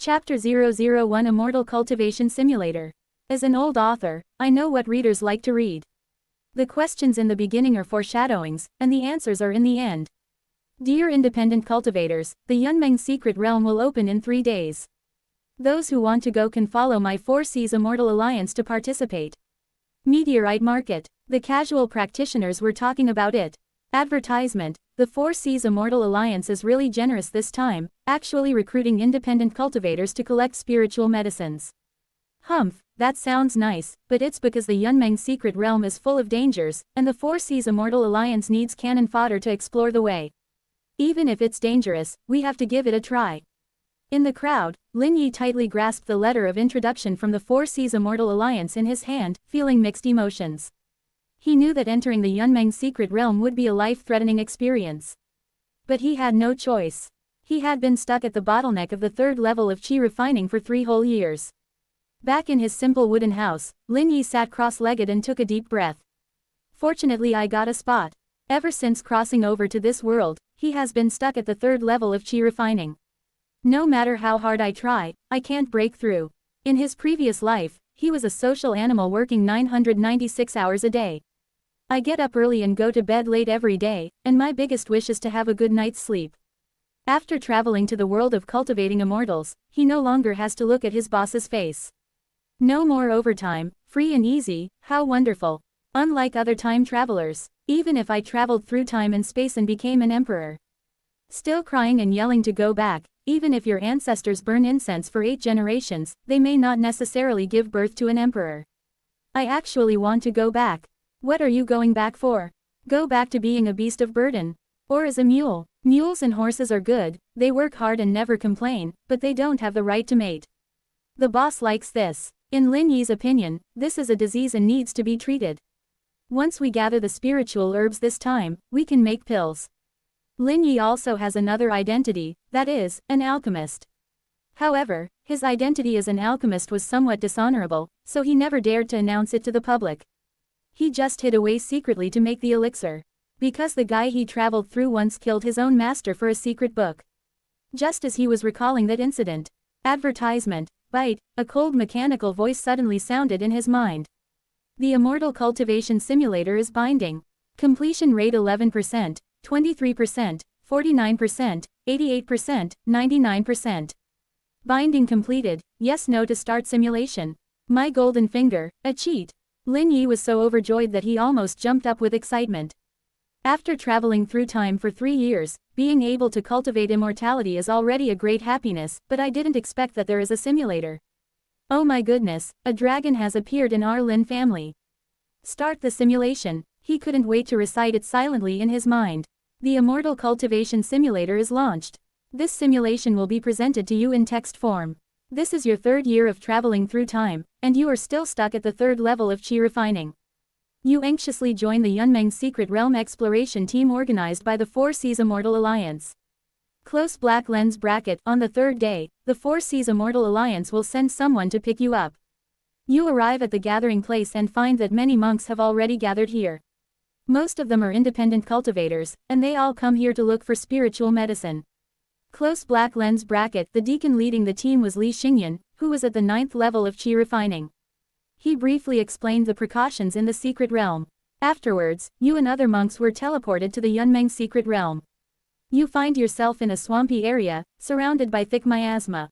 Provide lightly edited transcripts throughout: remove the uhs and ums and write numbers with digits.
Chapter 001 Immortal Cultivation Simulator. As an old author, I know what readers like to read. The questions in the beginning are foreshadowings, and the answers are in the end. Dear independent cultivators, the Yunmeng Secret Realm will open in 3 days. Those who want to go can follow my 4 Seas Immortal Alliance to participate. Meteorite Market. The casual practitioners were talking about it. Advertisement. The 4 Seas Immortal Alliance is really generous this time, actually recruiting independent cultivators to collect spiritual medicines. Humph, that sounds nice, but it's because the Yunmeng Secret Realm is full of dangers, and the 4 Seas Immortal Alliance needs cannon fodder to explore the way. Even if it's dangerous, we have to give it a try. In the crowd, Lin Yi tightly grasped the letter of introduction from the 4 Seas Immortal Alliance in his hand, feeling mixed emotions. He knew that entering the Yunmeng Secret Realm would be a life-threatening experience. But he had no choice. He had been stuck at the bottleneck of the 3rd level of qi refining for 3 whole years. Back in his simple wooden house, Lin Yi sat cross-legged and took a deep breath. Fortunately, I got a spot. Ever since crossing over to this world, he has been stuck at the 3rd level of qi refining. No matter how hard I try, I can't break through. In his previous life, he was a social animal working 996 hours a day. I get up early and go to bed late every day, and my biggest wish is to have a good night's sleep. After traveling to the world of cultivating immortals, he no longer has to look at his boss's face. No more overtime, free and easy, how wonderful. Unlike other time travelers, even if I traveled through time and space and became an emperor. Still crying and yelling to go back, even if your ancestors burn incense for 8 generations, they may not necessarily give birth to an emperor. I actually want to go back. What are you going back for? Go back to being a beast of burden. Or as a mule. Mules and horses are good, they work hard and never complain, but they don't have the right to mate. The boss likes this. In Lin Yi's opinion, this is a disease and needs to be treated. Once we gather the spiritual herbs this time, we can make pills. Lin Yi also has another identity, that is, an alchemist. However, his identity as an alchemist was somewhat dishonorable, so he never dared to announce it to the public. He just hid away secretly to make the elixir. Because the guy he traveled through once killed his own master for a secret book. Just as he was recalling that incident. Advertisement. Bite. A cold mechanical voice suddenly sounded in his mind. The Immortal Cultivation Simulator is binding. Completion rate 11%, 23%, 49%, 88%, 99%. Binding completed. Yes, no to start simulation. My golden finger, a cheat. Lin Yi was so overjoyed that he almost jumped up with excitement. After traveling through time for 3 years, being able to cultivate immortality is already a great happiness, but I didn't expect that there is a simulator. Oh my goodness, a dragon has appeared in our Lin family. Start the simulation. He couldn't wait to recite it silently in his mind. The Immortal Cultivation Simulator is launched. This simulation will be presented to you in text form. This is your 3rd year of traveling through time, and you are still stuck at the 3rd level of qi refining. You anxiously join the Yunmeng Secret Realm exploration team organized by the 4 Seas Immortal Alliance. Close black lens bracket. On the 3rd day, the 4 Seas Immortal Alliance will send someone to pick you up. You arrive at the gathering place and find that many monks have already gathered here. Most of them are independent cultivators, and they all come here to look for spiritual medicine. Close black lens bracket. The deacon leading the team was Li Xingyan, who was at the 9th level of qi refining. He briefly explained the precautions in the secret realm. Afterwards, you and other monks were teleported to the Yunmeng Secret Realm. You find yourself in a swampy area, surrounded by thick miasma.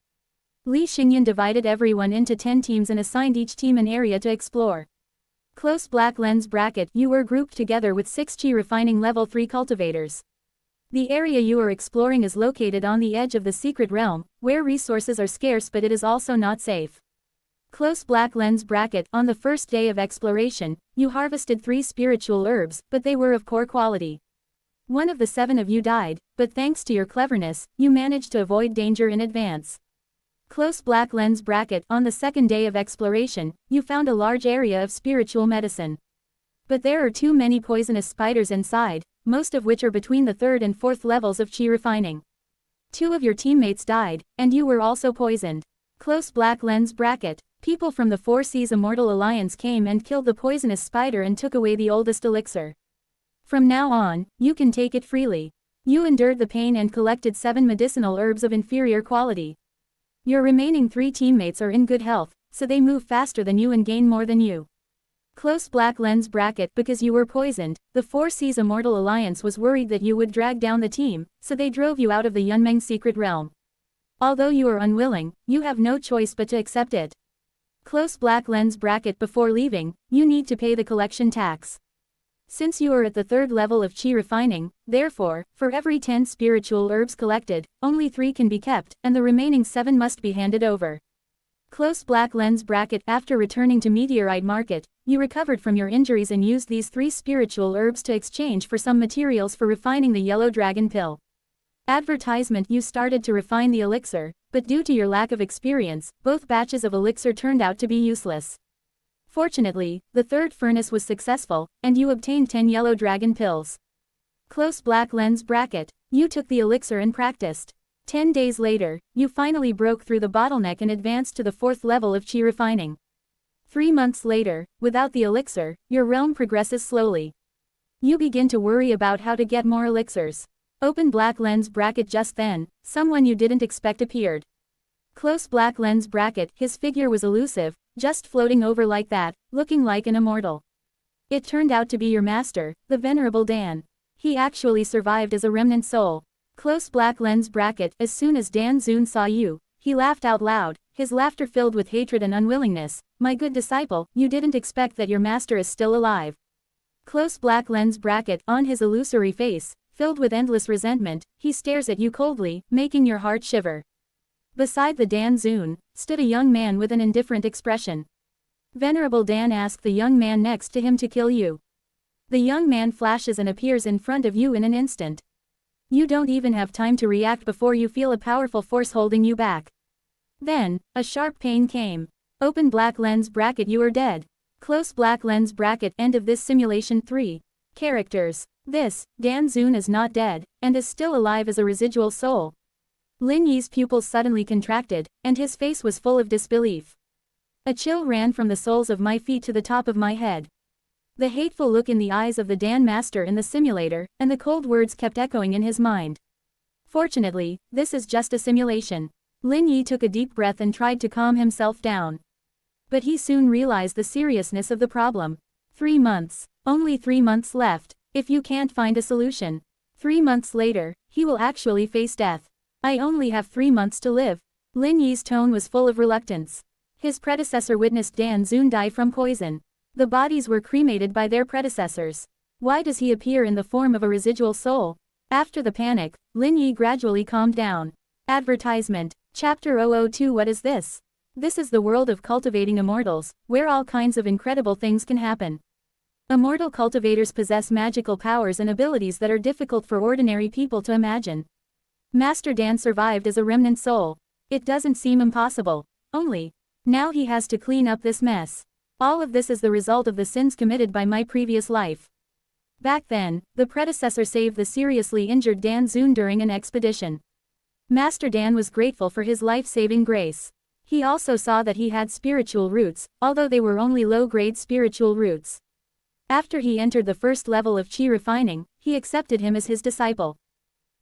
Li Xingyan divided everyone into 10 teams and assigned each team an area to explore. Close black lens bracket. You were grouped together with 6 qi refining level 3 cultivators. The area you are exploring is located on the edge of the secret realm, where resources are scarce but it is also not safe. Close black lens bracket. On the 1st day of exploration, you harvested 3 spiritual herbs, but they were of poor quality. One of the 7 of you died, but thanks to your cleverness, you managed to avoid danger in advance. Close black lens bracket. On the 2nd day of exploration, you found a large area of spiritual medicine. But there are too many poisonous spiders inside, most of which are between the 3rd and 4th levels of qi refining. 2 of your teammates died, and you were also poisoned. Close black lens bracket. People from the 4 Seas Immortal Alliance came and killed the poisonous spider and took away the oldest elixir. From now on, you can take it freely. You endured the pain and collected 7 medicinal herbs of inferior quality. Your remaining 3 teammates are in good health, so they move faster than you and gain more than you. Close black lens bracket. Because you were poisoned, the 4C's Immortal Alliance was worried that you would drag down the team, so they drove you out of the Yunmeng secret realm. Although you are unwilling, you have no choice but to accept it. Close black lens bracket. Before leaving, you need to pay the collection tax. Since you are at the 3rd level of Qi refining, therefore, for every 10 spiritual herbs collected, only 3 can be kept, and the remaining 7 must be handed over. Close black lens bracket. After returning to Meteorite Market, you recovered from your injuries and used these 3 spiritual herbs to exchange for some materials for refining the yellow dragon pill. Advertisement. You started to refine the elixir, but due to your lack of experience, both batches of elixir turned out to be useless. Fortunately, the 3rd furnace was successful, and you obtained 10 yellow dragon pills. Close black lens bracket. You took the elixir and practiced. 10 days later, you finally broke through the bottleneck and advanced to the 4th level of Qi refining. 3 months later, without the elixir, your realm progresses slowly. You begin to worry about how to get more elixirs. Open black lens bracket. Just then, someone you didn't expect appeared. Close black lens bracket. His figure was elusive, just floating over like that, looking like an immortal. It turned out to be your master, the Venerable Dan. He actually survived as a remnant soul. Close black lens bracket. As soon as Dan Zun saw you, he laughed out loud, his laughter filled with hatred and unwillingness. My good disciple, you didn't expect that your master is still alive. Close black lens bracket. On his illusory face, filled with endless resentment, he stares at you coldly, making your heart shiver. Beside the Dan Zun, stood a young man with an indifferent expression. Venerable Dan asked the young man next to him to kill you. The young man flashes and appears in front of you in an instant. You don't even have time to react before you feel a powerful force holding you back. Then, a sharp pain came. Open black lens bracket. You are dead. Close black lens bracket. End of this simulation. 3. Characters. This, Dan Zun is not dead, and is still alive as a residual soul. Lin Yi's pupils suddenly contracted, and his face was full of disbelief. A chill ran from the soles of my feet to the top of my head. The hateful look in the eyes of the Dan Master in the simulator, and the cold words kept echoing in his mind. Fortunately, this is just a simulation. Lin Yi took a deep breath and tried to calm himself down. But he soon realized the seriousness of the problem. 3 months. Only 3 months left. If you can't find a solution. 3 months later, he will actually face death. I only have 3 months to live. Lin Yi's tone was full of reluctance. His predecessor witnessed Dan Zun die from poison. The bodies were cremated by their predecessors. Why does he appear in the form of a residual soul? After the panic, Lin Yi gradually calmed down. Advertisement. Chapter 002. What is this? This is the world of cultivating immortals, where all kinds of incredible things can happen. Immortal cultivators possess magical powers and abilities that are difficult for ordinary people to imagine. Master Dan survived as a remnant soul. It doesn't seem impossible. Only, now he has to clean up this mess. All of this is the result of the sins committed by my previous life. Back then, the predecessor saved the seriously injured Dan Zun during an expedition. Master Dan was grateful for his life-saving grace. He also saw that he had spiritual roots, although they were only low-grade spiritual roots. After he entered the 1st level of Qi refining, he accepted him as his disciple.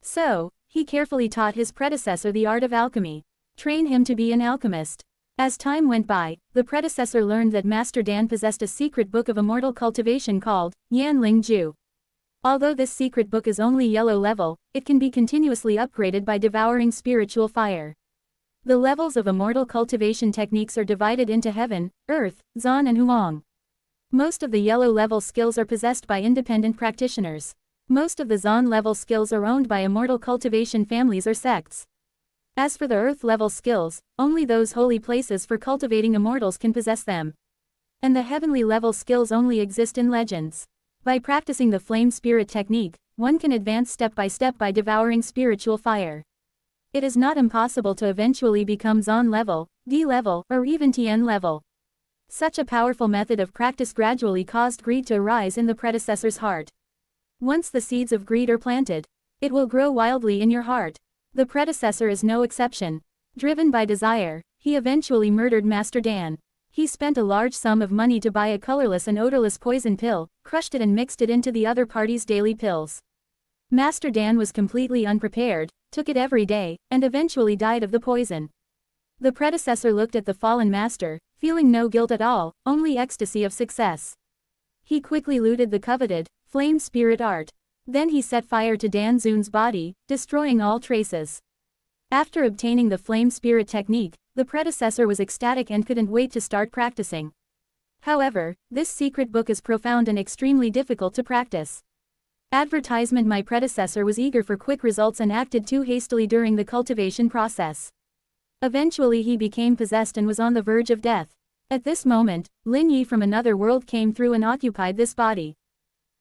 So, he carefully taught his predecessor the art of alchemy. Train him to be an alchemist. As time went by, the predecessor learned that Master Dan possessed a secret book of immortal cultivation called Yanling Ju. Although this secret book is only yellow level, it can be continuously upgraded by devouring spiritual fire. The levels of immortal cultivation techniques are divided into Heaven, Earth, Zan and Huang. Most of the yellow level skills are possessed by independent practitioners. Most of the Zan level skills are owned by immortal cultivation families or sects. As for the earth level skills, only those holy places for cultivating immortals can possess them. And the heavenly level skills only exist in legends. By practicing the flame spirit technique, one can advance step by devouring spiritual fire. It is not impossible to eventually become Zan level, D level, or even Tien level. Such a powerful method of practice gradually caused greed to arise in the predecessor's heart. Once the seeds of greed are planted, it will grow wildly in your heart. The predecessor is no exception. Driven by desire, he eventually murdered Master Dan. He spent a large sum of money to buy a colorless and odorless poison pill, crushed it and mixed it into the other party's daily pills. Master Dan was completely unprepared, took it every day, and eventually died of the poison. The predecessor looked at the fallen master, feeling no guilt at all, only ecstasy of success. He quickly looted the coveted, flame spirit art. Then he set fire to Dan Zun's body, destroying all traces. After obtaining the flame spirit technique, the predecessor was ecstatic and couldn't wait to start practicing. However, this secret book is profound and extremely difficult to practice. Advertisement. My predecessor was eager for quick results and acted too hastily during the cultivation process. Eventually he became possessed and was on the verge of death. At this moment, Lin Yi from another world came through and occupied this body.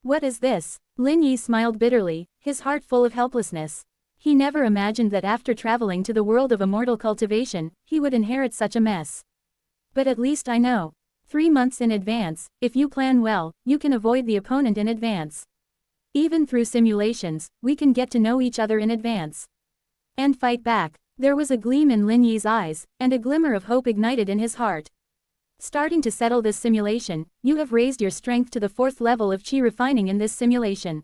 What is this? Lin Yi smiled bitterly, his heart full of helplessness. He never imagined that after traveling to the world of immortal cultivation, he would inherit such a mess. But at least I know. 3 months in advance, if you plan well, you can avoid the opponent in advance. Even through simulations, we can get to know each other in advance. And fight back. There was a gleam in Lin Yi's eyes, and a glimmer of hope ignited in his heart. Starting to settle this simulation, you have raised your strength to the 4th level of Qi refining in this simulation.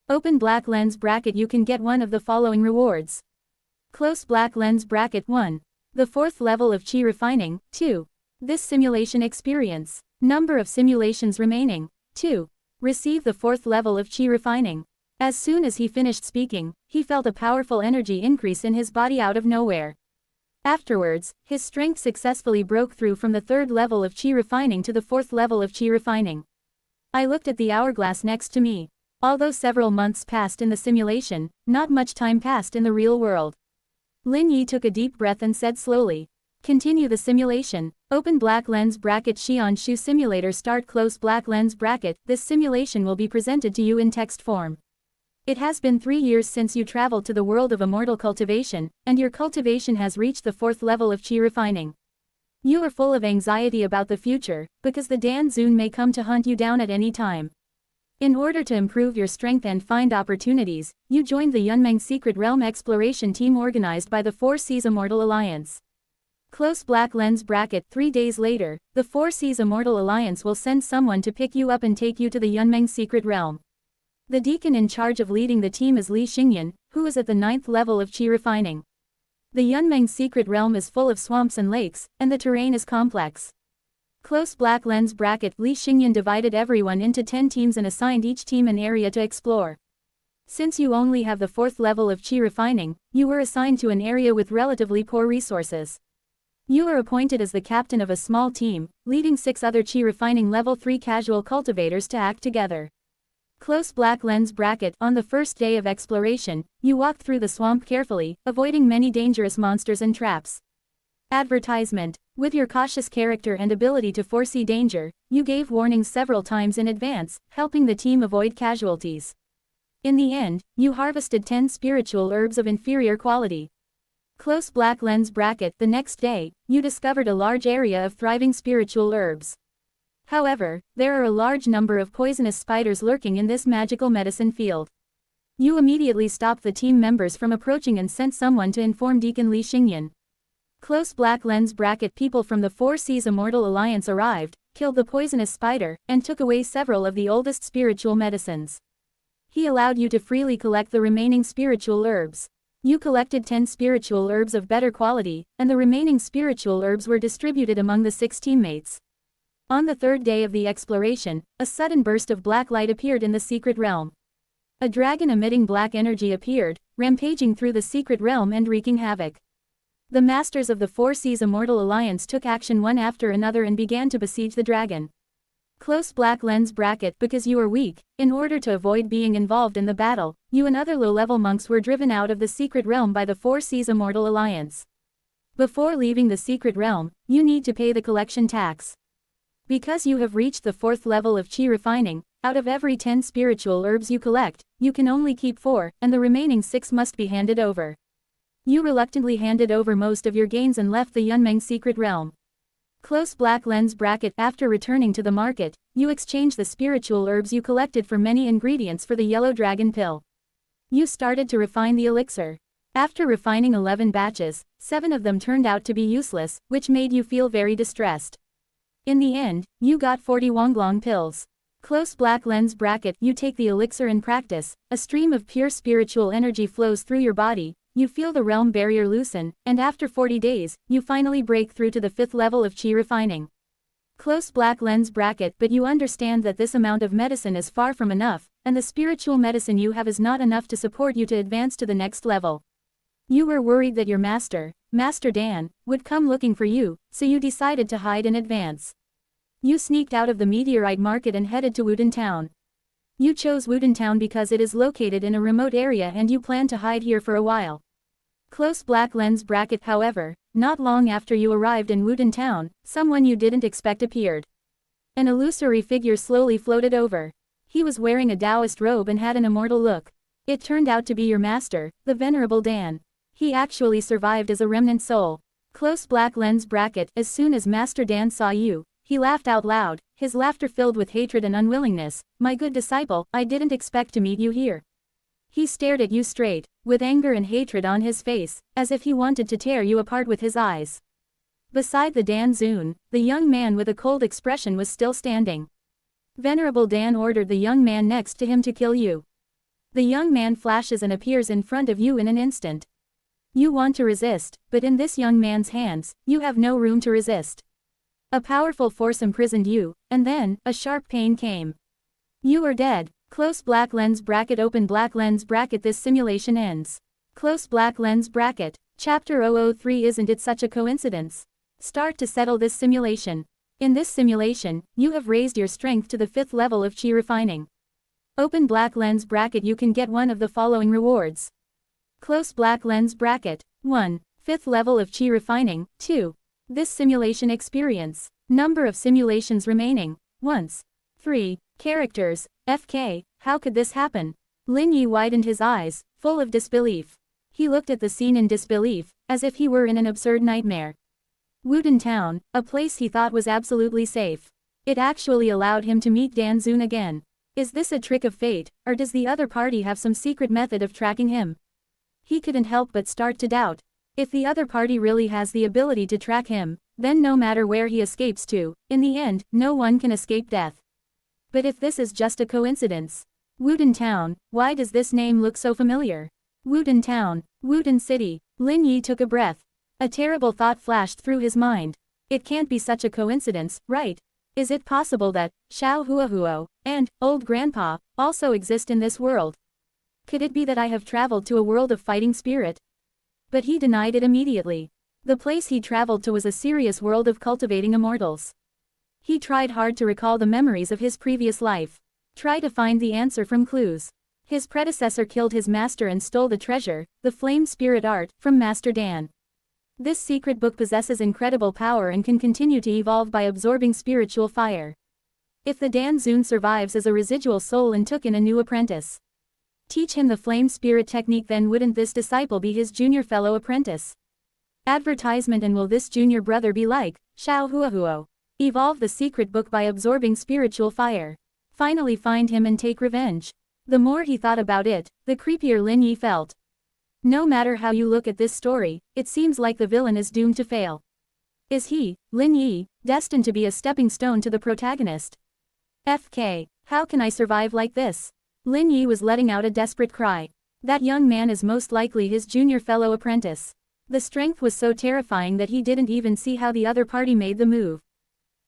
Open black lens bracket. You can get one of the following rewards. Close black lens bracket 1. The 4th level of Qi refining, 2. This simulation experience. Number of simulations remaining, 2. Receive the 4th level of Qi refining. As soon as he finished speaking, he felt a powerful energy increase in his body out of nowhere. Afterwards, his strength successfully broke through from the 3rd level of Qi refining to the 4th level of Qi refining. I looked at the hourglass next to me. Although several months passed in the simulation, not much time passed in the real world. Lin Yi took a deep breath and said slowly. Continue the simulation. Open black lens bracket. Xian Shu simulator. Start close black lens bracket. This simulation will be presented to you in text form. It has been 3 years since you traveled to the world of immortal cultivation, and your cultivation has reached the 4th level of Qi refining. You are full of anxiety about the future, because the Dan Zun may come to hunt you down at any time. In order to improve your strength and find opportunities, you joined the Yunmeng Secret Realm exploration team organized by the 4 Seas Immortal Alliance. Close black lens bracket. 3 days later, the 4 Seas Immortal Alliance will send someone to pick you up and take you to the Yunmeng Secret Realm. The deacon in charge of leading the team is Li Xingyan, who is at the 9th level of Qi refining. The Yunmeng Secret Realm is full of swamps and lakes, and the terrain is complex. Close black lens bracket. Li Xingyan divided everyone into 10 teams and assigned each team an area to explore. Since you only have the 4th level of Qi refining, you were assigned to an area with relatively poor resources. You are appointed as the captain of a small team, leading 6 other Qi refining level 3 casual cultivators to act together. Close black lens bracket. On the first day of exploration, you walked through the swamp carefully, avoiding many dangerous monsters and traps. Advertisement. With your cautious character and ability to foresee danger, you gave warnings several times in advance, helping the team avoid casualties. In the end, you harvested 10 spiritual herbs of inferior quality. Close black lens bracket. The next day, you discovered a large area of thriving spiritual herbs. However, there are a large number of poisonous spiders lurking in this magical medicine field. You immediately stopped the team members from approaching and sent someone to inform Deacon Li Xingyan. Close black lens bracket. People from the 4 Seas Immortal Alliance arrived, killed the poisonous spider, and took away several of the oldest spiritual medicines. He allowed you to freely collect the remaining spiritual herbs. You collected 10 spiritual herbs of better quality, and the remaining spiritual herbs were distributed among the 6 teammates. On the 3rd day of the exploration, a sudden burst of black light appeared in the secret realm. A dragon emitting black energy appeared, rampaging through the secret realm and wreaking havoc. The masters of the 4 Seas Immortal Alliance took action one after another and began to besiege the dragon. Close black lens bracket. Because you are weak, in order to avoid being involved in the battle, you and other low-level monks were driven out of the secret realm by the 4 Seas Immortal Alliance. Before leaving the secret realm, you need to pay the collection tax. Because you have reached the 4th level of Qi refining, out of every 10 spiritual herbs you collect, you can only keep 4, and the remaining 6 must be handed over. You reluctantly handed over most of your gains and left the Yunmeng Secret Realm. Close black lens bracket. After returning to the market, you exchange the spiritual herbs you collected for many ingredients for the yellow dragon pill. You started to refine the elixir. After refining 11 batches, 7 of them turned out to be useless, which made you feel very distressed. In the end, you got 40 Wonglong pills. Close black lens bracket. You take the elixir in practice, a stream of pure spiritual energy flows through your body, you feel the realm barrier loosen, and after 40 days, you finally break through to the 5th level of chi refining. Close black lens bracket. But you understand that this amount of medicine is far from enough, and the spiritual medicine you have is not enough to support you to advance to the next level. You were worried that your master, Master Dan, would come looking for you, so you decided to hide in advance. You sneaked out of the meteorite market and headed to Wooden Town. You chose Wooden Town because it is located in a remote area and you plan to hide here for a while. Close black lens bracket. However, not long after you arrived in Wooden Town, someone you didn't expect appeared. An illusory figure slowly floated over. He was wearing a Taoist robe and had an immortal look. It turned out to be your master, the Venerable Dan. He actually survived as a remnant soul. Close black lens bracket. As soon as Master Dan saw you, he laughed out loud, his laughter filled with hatred and unwillingness. My good disciple, I didn't expect to meet you here. He stared at you straight, with anger and hatred on his face, as if he wanted to tear you apart with his eyes. Beside the Dan Zun, the young man with a cold expression was still standing. Venerable Dan ordered the young man next to him to kill you. The young man flashes and appears in front of you in an instant. You want to resist, but in this young man's hands, you have no room to resist. A powerful force imprisoned you, and then, a sharp pain came. You are dead. Close black lens bracket. Open black lens bracket. This simulation ends. Close black lens bracket. Chapter 003. Isn't it such a coincidence? Start to settle this simulation. In this simulation, you have raised your strength to the 5th level of chi refining. Open black lens bracket. You can get one of the following rewards. Close black lens bracket. 1. 5th level of chi refining. 2. This simulation experience. Number of simulations remaining. Once. 3. Characters. FK. How could this happen? Lin Yi widened his eyes, full of disbelief. He looked at the scene in disbelief, as if he were in an absurd nightmare. Wooden Town, a place he thought was absolutely safe. It actually allowed him to meet Dan Zun again. Is this a trick of fate, or does the other party have some secret method of tracking him? He couldn't help but start to doubt. If the other party really has the ability to track him, then no matter where he escapes to, in the end, no one can escape death. But if this is just a coincidence. Wooden Town, why does this name look so familiar? Wooden Town, Wooden City. Lin Yi took a breath. A terrible thought flashed through his mind. It can't be such a coincidence, right? Is it possible that Xiao Huahuo and Old Grandpa also exist in this world? Could it be that I have traveled to a world of fighting spirit? But he denied it immediately. The place he traveled to was a serious world of cultivating immortals. He tried hard to recall the memories of his previous life. Try to find the answer from clues. His predecessor killed his master and stole the treasure, the flame spirit art, from Master Dan. This secret book possesses incredible power and can continue to evolve by absorbing spiritual fire. If the Dan Zun survives as a residual soul and took in a new apprentice, teach him the flame spirit technique, then wouldn't this disciple be his junior fellow apprentice? Advertisement. And will this junior brother be like Xiao Huahuo? Evolve the secret book by absorbing spiritual fire. Finally find him and take revenge. The more he thought about it, the creepier Lin Yi felt. No matter how you look at this story, it seems like the villain is doomed to fail. Is he, Lin Yi, destined to be a stepping stone to the protagonist? FK, how can I survive like this? Lin Yi was letting out a desperate cry. That young man is most likely his junior fellow apprentice. The strength was so terrifying that he didn't even see how the other party made the move.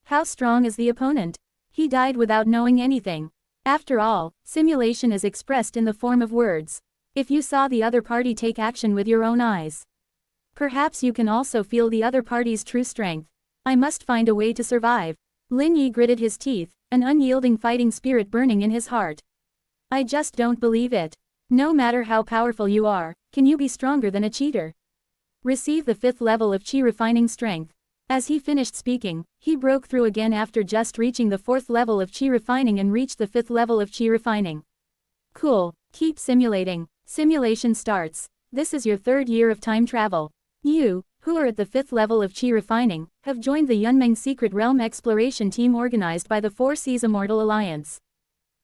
How strong is the opponent? He died without knowing anything. After all, simulation is expressed in the form of words. If you saw the other party take action with your own eyes, perhaps you can also feel the other party's true strength. I must find a way to survive. Lin Yi gritted his teeth, an unyielding fighting spirit burning in his heart. I just don't believe it. No matter how powerful you are, can you be stronger than a cheater? Receive the 5th level of chi refining strength. As he finished speaking, he broke through again after just reaching the 4th level of chi refining and reached the 5th level of chi refining. Cool, keep simulating. Simulation starts. This is your 3rd year of time travel. You, who are at the 5th level of chi refining, have joined the Yunmeng Secret Realm exploration team organized by the 4 Seas Immortal Alliance.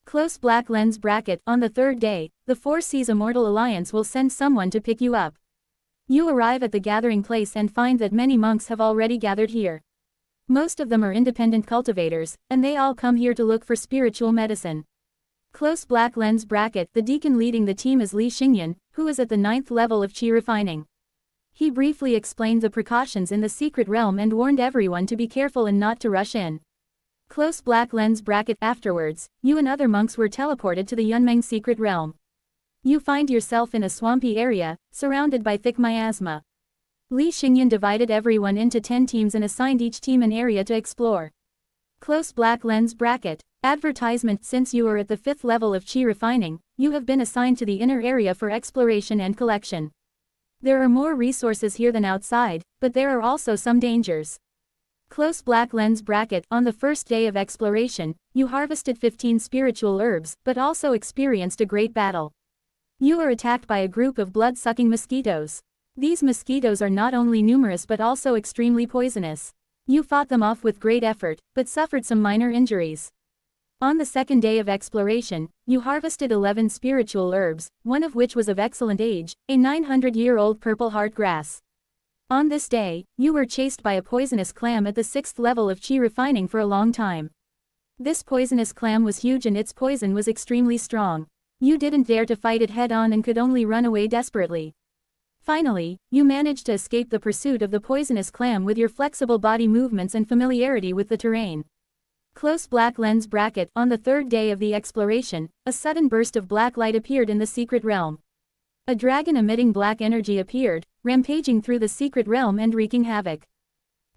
Close black lens bracket. On the 3rd day, the 4 Seas Immortal Alliance will send someone to pick you up. You arrive at the gathering place and find that many monks have already gathered here. Most of them are independent cultivators, and they all come here to look for spiritual medicine. Close black lens bracket. The deacon leading the team is Li Xingyan, who is at the 9th level of qi refining. He briefly explained the precautions in the secret realm and warned everyone to be careful and not to rush in. Close black lens bracket. Afterwards, you and other monks were teleported to the Yunmeng secret realm. You find yourself in a swampy area, surrounded by thick miasma. Li Xingyan divided everyone into 10 teams and assigned each team an area to explore. Close black lens bracket. Advertisement. Since you are at the 5th level of qi refining, you have been assigned to the inner area for exploration and collection. There are more resources here than outside, but there are also some dangers. Close black lens bracket. On the first day of exploration, you harvested 15 spiritual herbs, but also experienced a great battle. You are attacked by a group of blood-sucking mosquitoes. These mosquitoes are not only numerous but also extremely poisonous. You fought them off with great effort, but suffered some minor injuries. On the second day of exploration, you harvested 11 spiritual herbs, one of which was of excellent age, a 900-year-old purple heart grass. On this day, you were chased by a poisonous clam at the 6th level of qi refining for a long time. This poisonous clam was huge and its poison was extremely strong. You didn't dare to fight it head-on and could only run away desperately. Finally, you managed to escape the pursuit of the poisonous clam with your flexible body movements and familiarity with the terrain. Close black lens bracket. On the 3rd day of the exploration, a sudden burst of black light appeared in the secret realm. A dragon emitting black energy appeared, rampaging through the secret realm and wreaking havoc.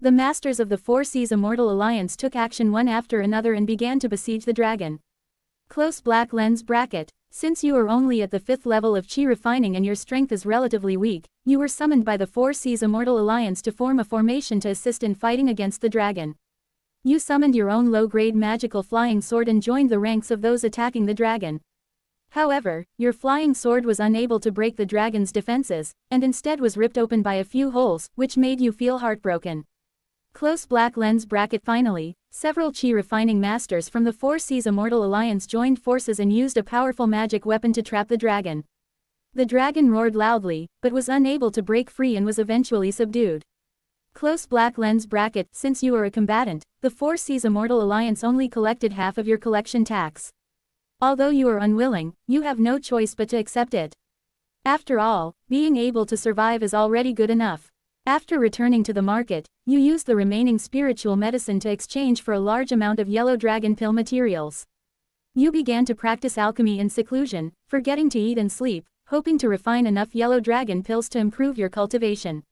The masters of the Four Seas Immortal Alliance took action one after another and began to besiege the dragon. Close black lens bracket. Since you are only at the 5th level of qi refining and your strength is relatively weak, you were summoned by the Four Seas Immortal Alliance to form a formation to assist in fighting against the dragon. You summoned your own low-grade magical flying sword and joined the ranks of those attacking the dragon. However, your flying sword was unable to break the dragon's defenses, and instead was ripped open by a few holes, which made you feel heartbroken. Close black lens bracket. Finally, several qi refining masters from the Four Seas Immortal Alliance joined forces and used a powerful magic weapon to trap the dragon. The dragon roared loudly, but was unable to break free and was eventually subdued. Close black lens bracket. Since you are a combatant, the Four Seas Immortal Alliance only collected half of your collection tax. Although you are unwilling, you have no choice but to accept it. After all, being able to survive is already good enough. After returning to the market, you use the remaining spiritual medicine to exchange for a large amount of yellow dragon pill materials. You began to practice alchemy in seclusion, forgetting to eat and sleep, hoping to refine enough yellow dragon pills to improve your cultivation.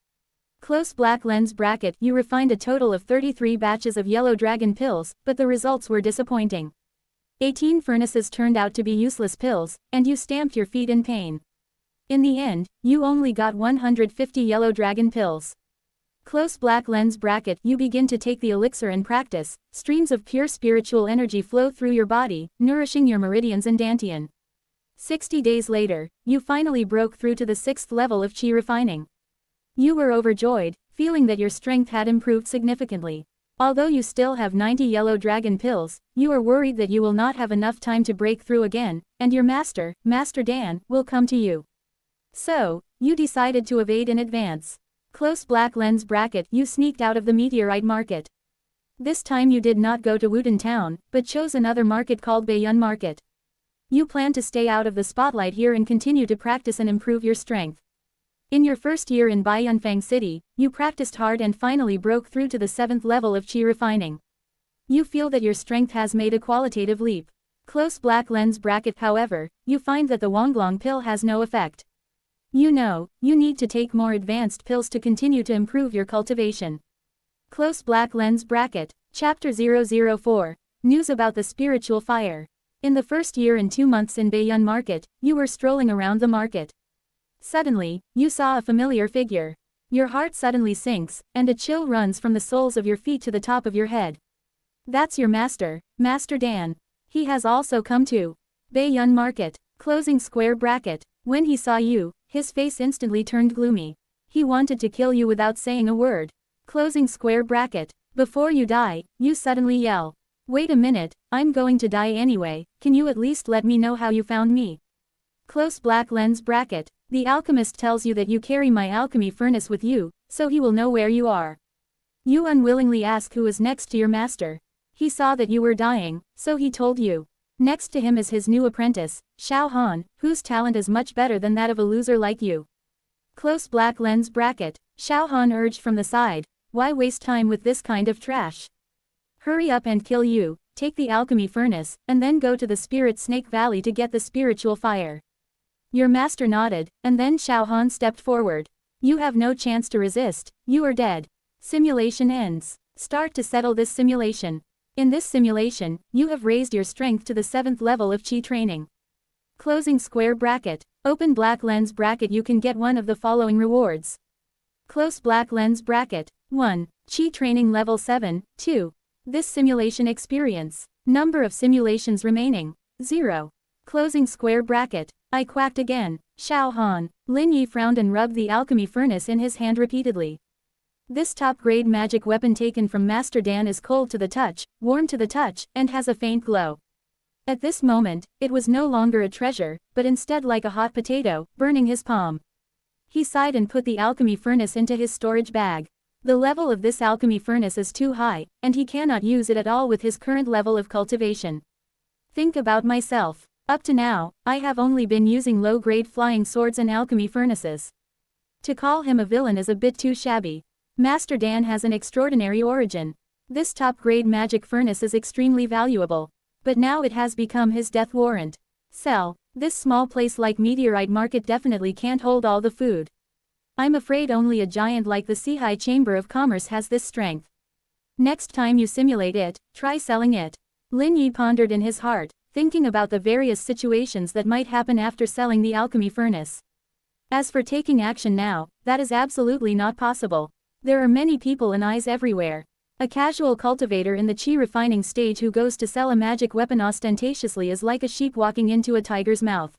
Close black lens bracket. You refined a total of 33 batches of yellow dragon pills, but the results were disappointing. 18 furnaces turned out to be useless pills, and you stamped your feet in pain. In the end, you only got 150 yellow dragon pills. Close black lens bracket. You begin to take the elixir and practice. Streams of pure spiritual energy flow through your body, nourishing your meridians and dantian. 60 days later, you finally broke through to the 6th level of qi refining. You were overjoyed, feeling that your strength had improved significantly. Although you still have 90 yellow dragon pills, you are worried that you will not have enough time to break through again, and your master, Master Dan, will come to you. So, you decided to evade in advance. Close black lens bracket. You sneaked out of the meteorite market. This time you did not go to Wooten Town, but chose another market called Baiyun Market. You plan to stay out of the spotlight here and continue to practice and improve your strength. In your first year in Baiyunfang City, you practiced hard and finally broke through to the 7th level of qi refining. You feel that your strength has made a qualitative leap. Close black lens bracket. However, you find that the Wonglong pill has no effect. You know, you need to take more advanced pills to continue to improve your cultivation. Close black lens bracket. Chapter 004. News about the spiritual fire. In the first year and 2 months in Baiyun Market, you were strolling around the market. Suddenly, you saw a familiar figure. Your heart suddenly sinks, and a chill runs from the soles of your feet to the top of your head. That's your master, Master Dan. He has also come to Baiyun Market. Closing square bracket. When he saw you, his face instantly turned gloomy. He wanted to kill you without saying a word. Closing square bracket. Before you die, you suddenly yell. Wait a minute, I'm going to die anyway, can you at least let me know how you found me? Close black lens bracket. The alchemist tells you that you carry my alchemy furnace with you, so he will know where you are. You unwillingly ask who is next to your master. He saw that you were dying, so he told you. Next to him is his new apprentice, Xiao Han, whose talent is much better than that of a loser like you. Close black lens bracket. Xiao Han urged from the side, why waste time with this kind of trash? Hurry up and kill you, take the alchemy furnace, and then go to the Spirit Snake Valley to get the spiritual fire. Your master nodded, and then Xiao Han stepped forward. You have no chance to resist, you are dead. Simulation ends. Start to settle this simulation. In this simulation, you have raised your strength to the 7th level of Qi training. Closing square bracket. Open black lens bracket. You can get one of the following rewards. Close black lens bracket. 1. Qi training level 7, 2. This simulation experience. Number of simulations remaining. 0. Closing square bracket. I quacked again. Xiao Han. Lin Yi frowned and rubbed the alchemy furnace in his hand repeatedly. This top-grade magic weapon taken from Master Dan is cold to the touch, warm to the touch, and has a faint glow. At this moment, it was no longer a treasure, but instead like a hot potato, burning his palm. He sighed and put the alchemy furnace into his storage bag. The level of this alchemy furnace is too high, and he cannot use it at all with his current level of cultivation. Think about myself. Up to now, I have only been using low-grade flying swords and alchemy furnaces. To call him a villain is a bit too shabby. Master Dan has an extraordinary origin. This top-grade magic furnace is extremely valuable. But now it has become his death warrant. Sell. This small place like Meteorite Market definitely can't hold all the food. I'm afraid only a giant like the Sihai Chamber of Commerce has this strength. Next time you simulate it, try selling it. Lin Yi pondered in his heart, thinking about the various situations that might happen after selling the alchemy furnace. As for taking action now, that is absolutely not possible. There are many people and eyes everywhere. A casual cultivator in the Qi refining stage who goes to sell a magic weapon ostentatiously is like a sheep walking into a tiger's mouth.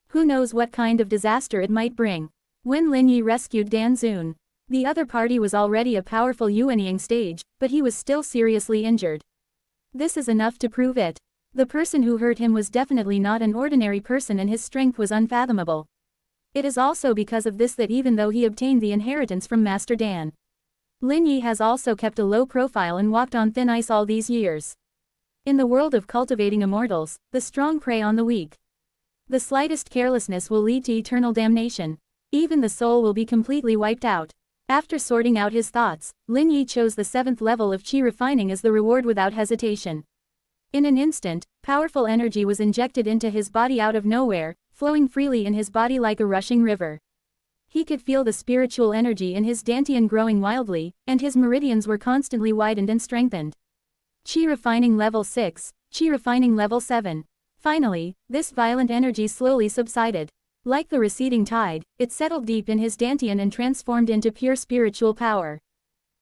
Who knows what kind of disaster it might bring. When Lin Yi rescued Dan Zun, the other party was already a powerful Yuanying stage, but he was still seriously injured. This is enough to prove it. The person who hurt him was definitely not an ordinary person and his strength was unfathomable. It is also because of this that even though he obtained the inheritance from Master Dan, Lin Yi has also kept a low profile and walked on thin ice all these years. In the world of cultivating immortals, the strong prey on the weak. The slightest carelessness will lead to eternal damnation. Even the soul will be completely wiped out. After sorting out his thoughts, Lin Yi chose the 7th level of Qi refining as the reward without hesitation. In an instant, powerful energy was injected into his body out of nowhere, flowing freely in his body like a rushing river. He could feel the spiritual energy in his dantian growing wildly, and his meridians were constantly widened and strengthened. Qi refining level 6, Qi refining level 7. Finally, this violent energy slowly subsided. Like the receding tide, it settled deep in his dantian and transformed into pure spiritual power.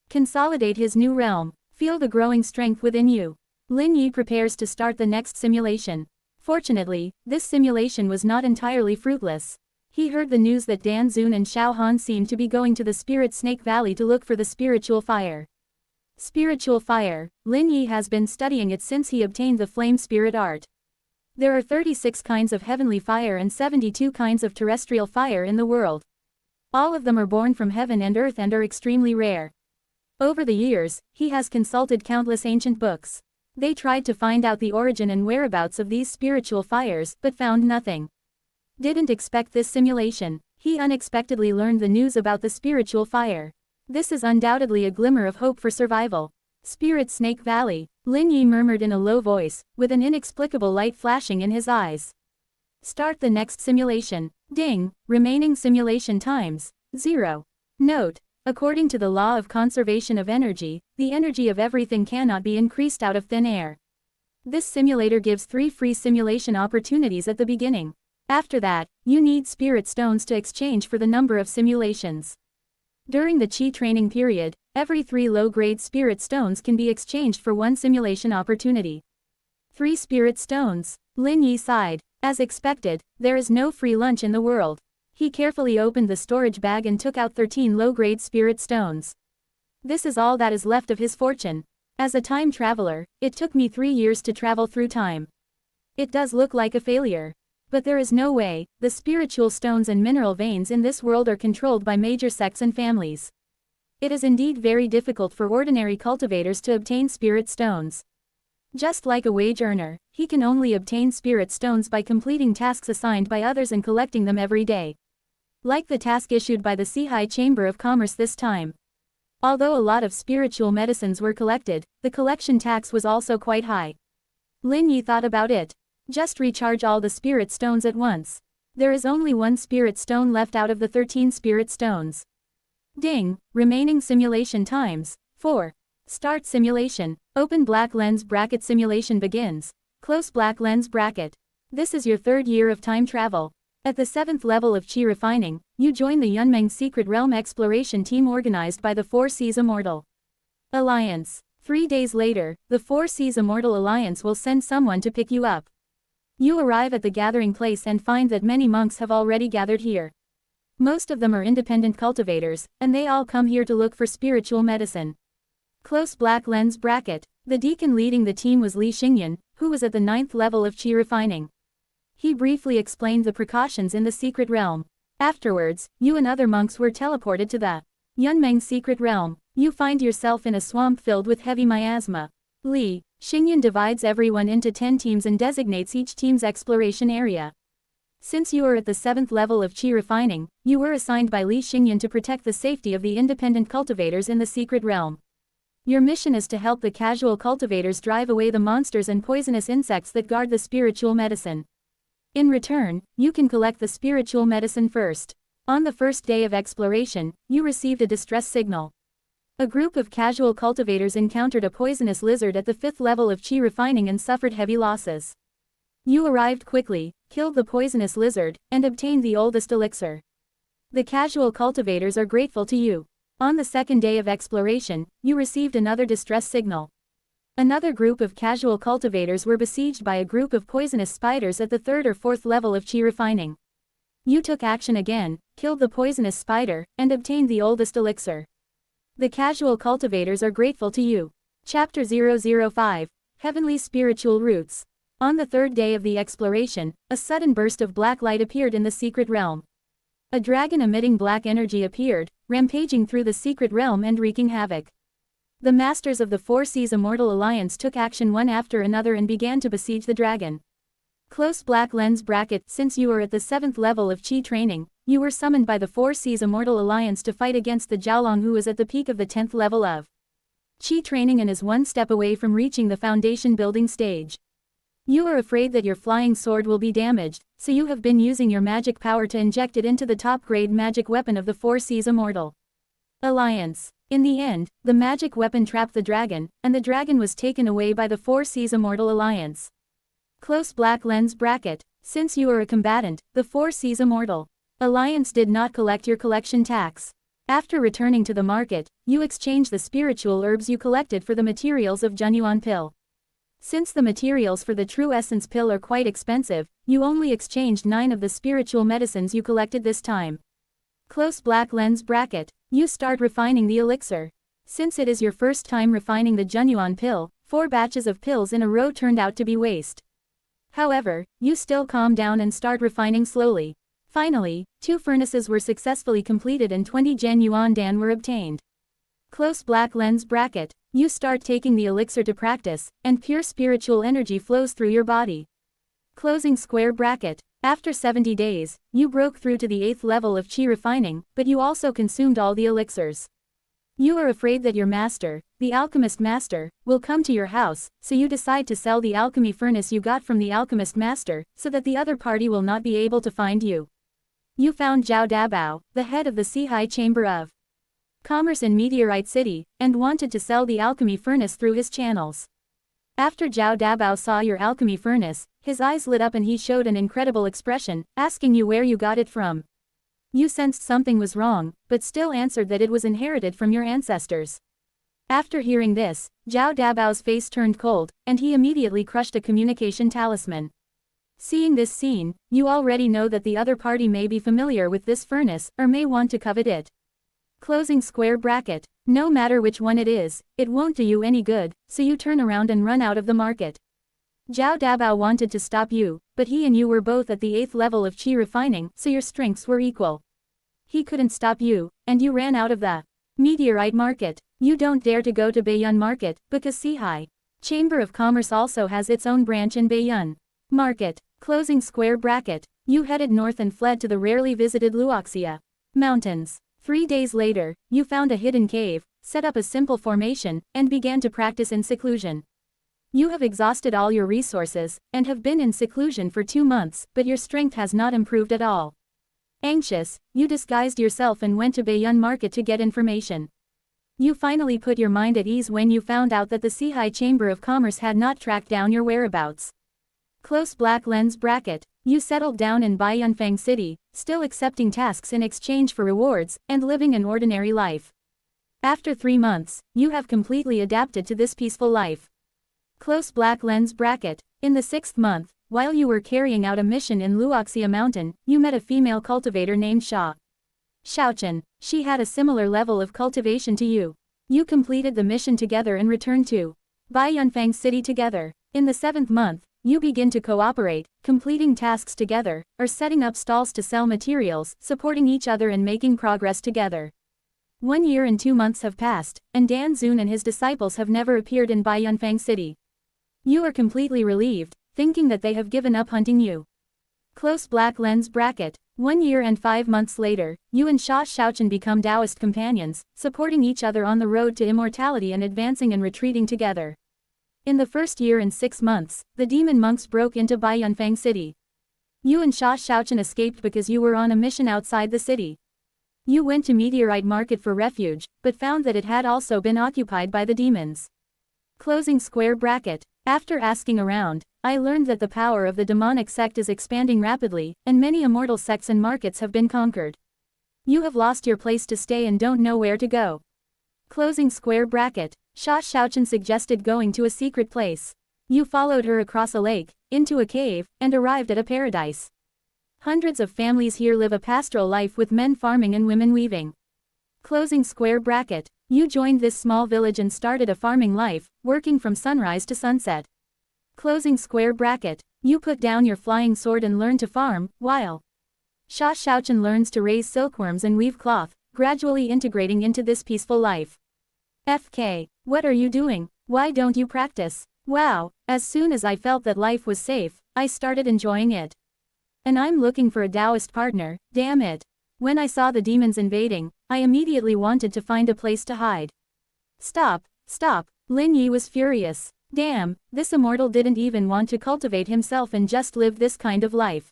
Consolidate his new realm. Feel the growing strength within you. Lin Yi prepares to start the next simulation. Fortunately, this simulation was not entirely fruitless. He heard the news that Dan Zun and Xiao Han seemed to be going to the Spirit Snake Valley to look for the spiritual fire. Spiritual fire. Lin Yi has been studying it since he obtained the flame spirit art. There are 36 kinds of heavenly fire and 72 kinds of terrestrial fire in the world. All of them are born from heaven and earth and are extremely rare. Over the years, he has consulted countless ancient books. They tried to find out the origin and whereabouts of these spiritual fires, but found nothing. Didn't expect this simulation. He unexpectedly learned the news about the spiritual fire. This is undoubtedly a glimmer of hope for survival. Spirit Snake Valley, Lin Yi murmured in a low voice, with an inexplicable light flashing in his eyes. Start the next simulation. Ding, remaining simulation times, 0. Note, according to the law of conservation of energy, the energy of everything cannot be increased out of thin air. This simulator gives 3 free simulation opportunities at the beginning. After that, you need spirit stones to exchange for the number of simulations. During the Qi training period, every 3 low-grade spirit stones can be exchanged for 1 simulation opportunity. 3 spirit stones. Lin Yi sighed. As expected, there is no free lunch in the world. He carefully opened the storage bag and took out 13 low-grade spirit stones. This is all that is left of his fortune. As a time traveler, it took me 3 years to travel through time. It does look like a failure. But there is no way. The spiritual stones and mineral veins in this world are controlled by major sects and families. It is indeed very difficult for ordinary cultivators to obtain spirit stones. Just like a wage earner, he can only obtain spirit stones by completing tasks assigned by others and collecting them every day. Like the task issued by the Sihai Chamber of Commerce this time. Although a lot of spiritual medicines were collected, the collection tax was also quite high. Lin Yi thought about it. Just recharge all the spirit stones at once. There is only one spirit stone left out of the 13 spirit stones. Ding, remaining simulation times, 4. Start simulation, open black lens bracket simulation begins, close black lens bracket. This is your 3rd year of time travel. At the 7th level of Qi refining, you join the Yunmeng Secret Realm exploration team organized by the Four Seas Immortal Alliance. 3 days later, the Four Seas Immortal Alliance will send someone to pick you up. You arrive at the gathering place and find that many monks have already gathered here. Most of them are independent cultivators, and they all come here to look for spiritual medicine. Close black lens bracket. The deacon leading the team was Li Xingyan, who was at the 9th level of Qi refining. He briefly explained the precautions in the secret realm. Afterwards, you and other monks were teleported to the Yunmeng secret realm. You find yourself in a swamp filled with heavy miasma. Li Xingyan divides everyone into 10 teams and designates each team's exploration area. Since you are at the 7th level of Qi refining, you were assigned by Li Xingyan to protect the safety of the independent cultivators in the secret realm. Your mission is to help the casual cultivators drive away the monsters and poisonous insects that guard the spiritual medicine. In return, you can collect the spiritual medicine first. On the first day of exploration, you received a distress signal. A group of casual cultivators encountered a poisonous lizard at the 5th level of Qi refining and suffered heavy losses. You arrived quickly, killed the poisonous lizard, and obtained the oldest elixir. The casual cultivators are grateful to you. On the 2nd day of exploration, you received another distress signal. Another group of casual cultivators were besieged by a group of poisonous spiders at the 3rd or 4th level of Qi refining. You took action again, killed the poisonous spider, and obtained the oldest elixir. The casual cultivators are grateful to you. Chapter 005, Heavenly Spiritual Roots. On the 3rd day of the exploration, a sudden burst of black light appeared in the secret realm. A dragon emitting black energy appeared, rampaging through the secret realm and wreaking havoc. The masters of the Four Seas Immortal Alliance took action one after another and began to besiege the dragon. Close black lens bracket. Since you are at the 7th level of Qi training, you were summoned by the Four Seas Immortal Alliance to fight against the Jiaolong, who is at the peak of the 10th level of Qi training and is one step away from reaching the foundation building stage. You are afraid that your flying sword will be damaged, so you have been using your magic power to inject it into the top-grade magic weapon of the Four Seas Immortal Alliance. In the end, the magic weapon trapped the dragon, and the dragon was taken away by the Four Seas Immortal Alliance. Close black lens bracket. Since you are a combatant, the Four Seas Immortal Alliance did not collect your collection tax. After returning to the market, you exchange the spiritual herbs you collected for the materials of Junyuan pill. Since the materials for the True Essence pill are quite expensive, you only exchanged 9 of the spiritual medicines you collected this time. Close black lens bracket. You start refining the elixir. Since it is your first time refining the Junyuan pill, 4 batches of pills in a row turned out to be waste. However, you still calm down and start refining slowly. Finally, 2 furnaces were successfully completed and 20 Gen Yuan Dan were obtained. Close black lens bracket. You start taking the elixir to practice, and pure spiritual energy flows through your body. Closing square bracket. After 70 days, you broke through to the 8th level of Qi refining, but you also consumed all the elixirs. You are afraid that your master, the alchemist master, will come to your house, so you decide to sell the alchemy furnace you got from the alchemist master, so that the other party will not be able to find you. You found Zhao Dabao, the head of the Sihai Chamber of Commerce in Meteorite City, and wanted to sell the alchemy furnace through his channels. After Zhao Dabao saw your alchemy furnace, his eyes lit up and he showed an incredible expression, asking you where you got it from. You sensed something was wrong, but still answered that it was inherited from your ancestors. After hearing this, Zhao Dabao's face turned cold, and he immediately crushed a communication talisman. Seeing this scene, you already know that the other party may be familiar with this furnace, or may want to covet it. Closing square bracket. No matter which one it is, it won't do you any good, so you turn around and run out of the market. Zhao Dabao wanted to stop you, but he and you were both at the 8th level of Qi refining, so your strengths were equal. He couldn't stop you, and you ran out of the Meteorite market. You don't dare to go to Baiyun market, because Sihai Chamber of Commerce also has its own branch in Bayonne. Market. Closing square bracket. You headed north and fled to the rarely visited Luoxia Mountains. 3 days later, you found a hidden cave, set up a simple formation, and began to practice in seclusion. You have exhausted all your resources, and have been in seclusion for 2 months, but your strength has not improved at all. Anxious, you disguised yourself and went to Bayonne Market to get information. You finally put your mind at ease when you found out that the Sihai Chamber of Commerce had not tracked down your whereabouts. Close black lens bracket. You settled down in Baiyunfang City, still accepting tasks in exchange for rewards, and living an ordinary life. After 3 months, you have completely adapted to this peaceful life. Close black lens bracket. In the 6th month, while you were carrying out a mission in Luoxia Mountain, you met a female cultivator named Shaochen. She had a similar level of cultivation to you. You completed the mission together and returned to Baiyunfang City together. In the 7th month, you begin to cooperate, completing tasks together, or setting up stalls to sell materials, supporting each other and making progress together. 1 year and 2 months have passed, and Dan Zun and his disciples have never appeared in Baiyunfang City. You are completely relieved, thinking that they have given up hunting you. Close black lens bracket. 1 year and 5 months later, you and Shaochen become Taoist companions, supporting each other on the road to immortality and advancing and retreating together. In the 1st year and 6 months, the demon monks broke into Baiyunfang City. You and Shaochen escaped because you were on a mission outside the city. You went to Meteorite Market for refuge, but found that it had also been occupied by the demons. Closing square bracket. After asking around, I learned that the power of the demonic sect is expanding rapidly, and many immortal sects and markets have been conquered. You have lost your place to stay and don't know where to go. Closing square bracket. Shaochen suggested going to a secret place. You followed her across a lake, into a cave, and arrived at a paradise. Hundreds of families here live a pastoral life with men farming and women weaving. Closing square bracket. You joined this small village and started a farming life, working from sunrise to sunset. Closing square bracket. You put down your flying sword and learn to farm, while Shaochen learns to raise silkworms and weave cloth, gradually integrating into this peaceful life. FK. What are you doing? Why don't you practice? Wow, as soon as I felt that life was safe, I started enjoying it. And I'm looking for a Taoist partner, damn it. When I saw the demons invading, I immediately wanted to find a place to hide. Stop. Lin Yi was furious. Damn, this immortal didn't even want to cultivate himself and just live this kind of life.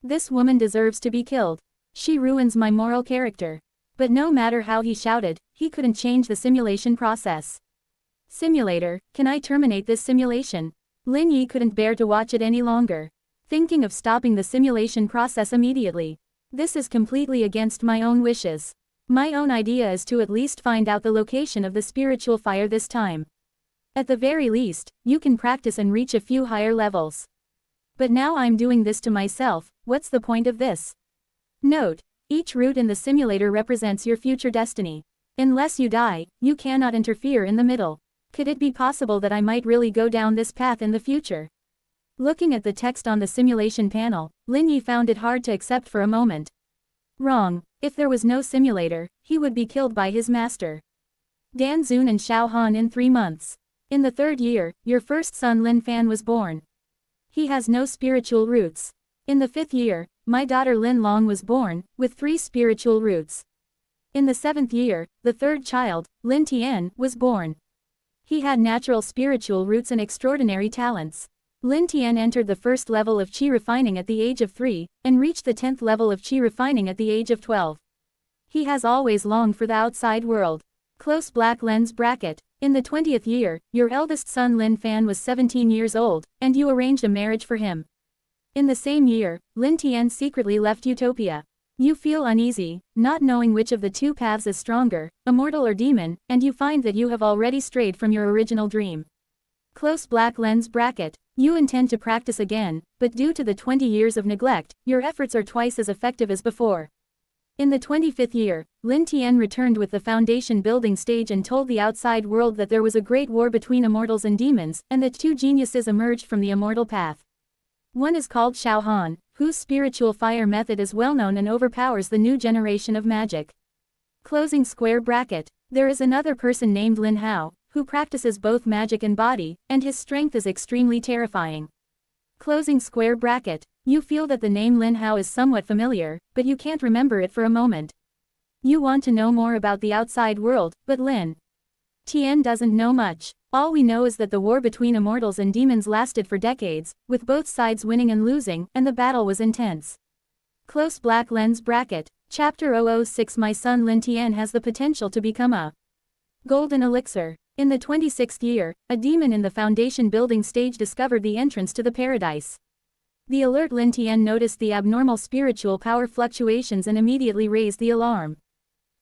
This woman deserves to be killed. She ruins my moral character. But no matter how he shouted, he couldn't change the simulation process. Simulator, can I terminate this simulation? Lin Yi couldn't bear to watch it any longer. Thinking of stopping the simulation process immediately. This is completely against my own wishes. My own idea is to at least find out the location of the spiritual fire this time. At the very least, you can practice and reach a few higher levels. But now I'm doing this to myself, what's the point of this? Note. Each route in the simulator represents your future destiny. Unless you die, you cannot interfere in the middle. Could it be possible that I might really go down this path in the future? Looking at the text on the simulation panel, Lin Yi found it hard to accept for a moment. Wrong. If there was no simulator, he would be killed by his master. Dan Zun and Xiao Han in 3 months. In the 3rd year, your first son Lin Fan was born. He has no spiritual roots. In the 5th year, my daughter Lin Long was born, with 3 spiritual roots. In the 7th year, the 3rd child, Lin Tian, was born. He had natural spiritual roots and extraordinary talents. Lin Tian entered the 1st level of qi refining at the age of 3, and reached the 10th level of qi refining at the age of 12. He has always longed for the outside world. Close black lens bracket. In the 20th year, your eldest son Lin Fan was 17 years old, and you arranged a marriage for him. In the same year, Lin Tian secretly left Utopia. You feel uneasy, not knowing which of the 2 paths is stronger, immortal or demon, and you find that you have already strayed from your original dream. Close black lens bracket. You intend to practice again, but due to the 20 years of neglect, your efforts are twice as effective as before. In the 25th year, Lin Tian returned with the foundation building stage and told the outside world that there was a great war between immortals and demons, and that 2 geniuses emerged from the immortal path. One is called Xiao Han, whose spiritual fire method is well known and overpowers the new generation of magic. Closing square bracket. There is another person named Lin Hao, who practices both magic and body, and his strength is extremely terrifying. Closing square bracket. You feel that the name Lin Hao is somewhat familiar, but you can't remember it for a moment. You want to know more about the outside world, but Lin Tian doesn't know much. All we know is that the war between immortals and demons lasted for decades, with both sides winning and losing, and the battle was intense. Close black lens bracket. Chapter 006. My son Lin Tian has the potential to become a golden elixir. In the 26th year, a demon in the foundation building stage discovered the entrance to the paradise. The alert Lin Tian noticed the abnormal spiritual power fluctuations and immediately raised the alarm.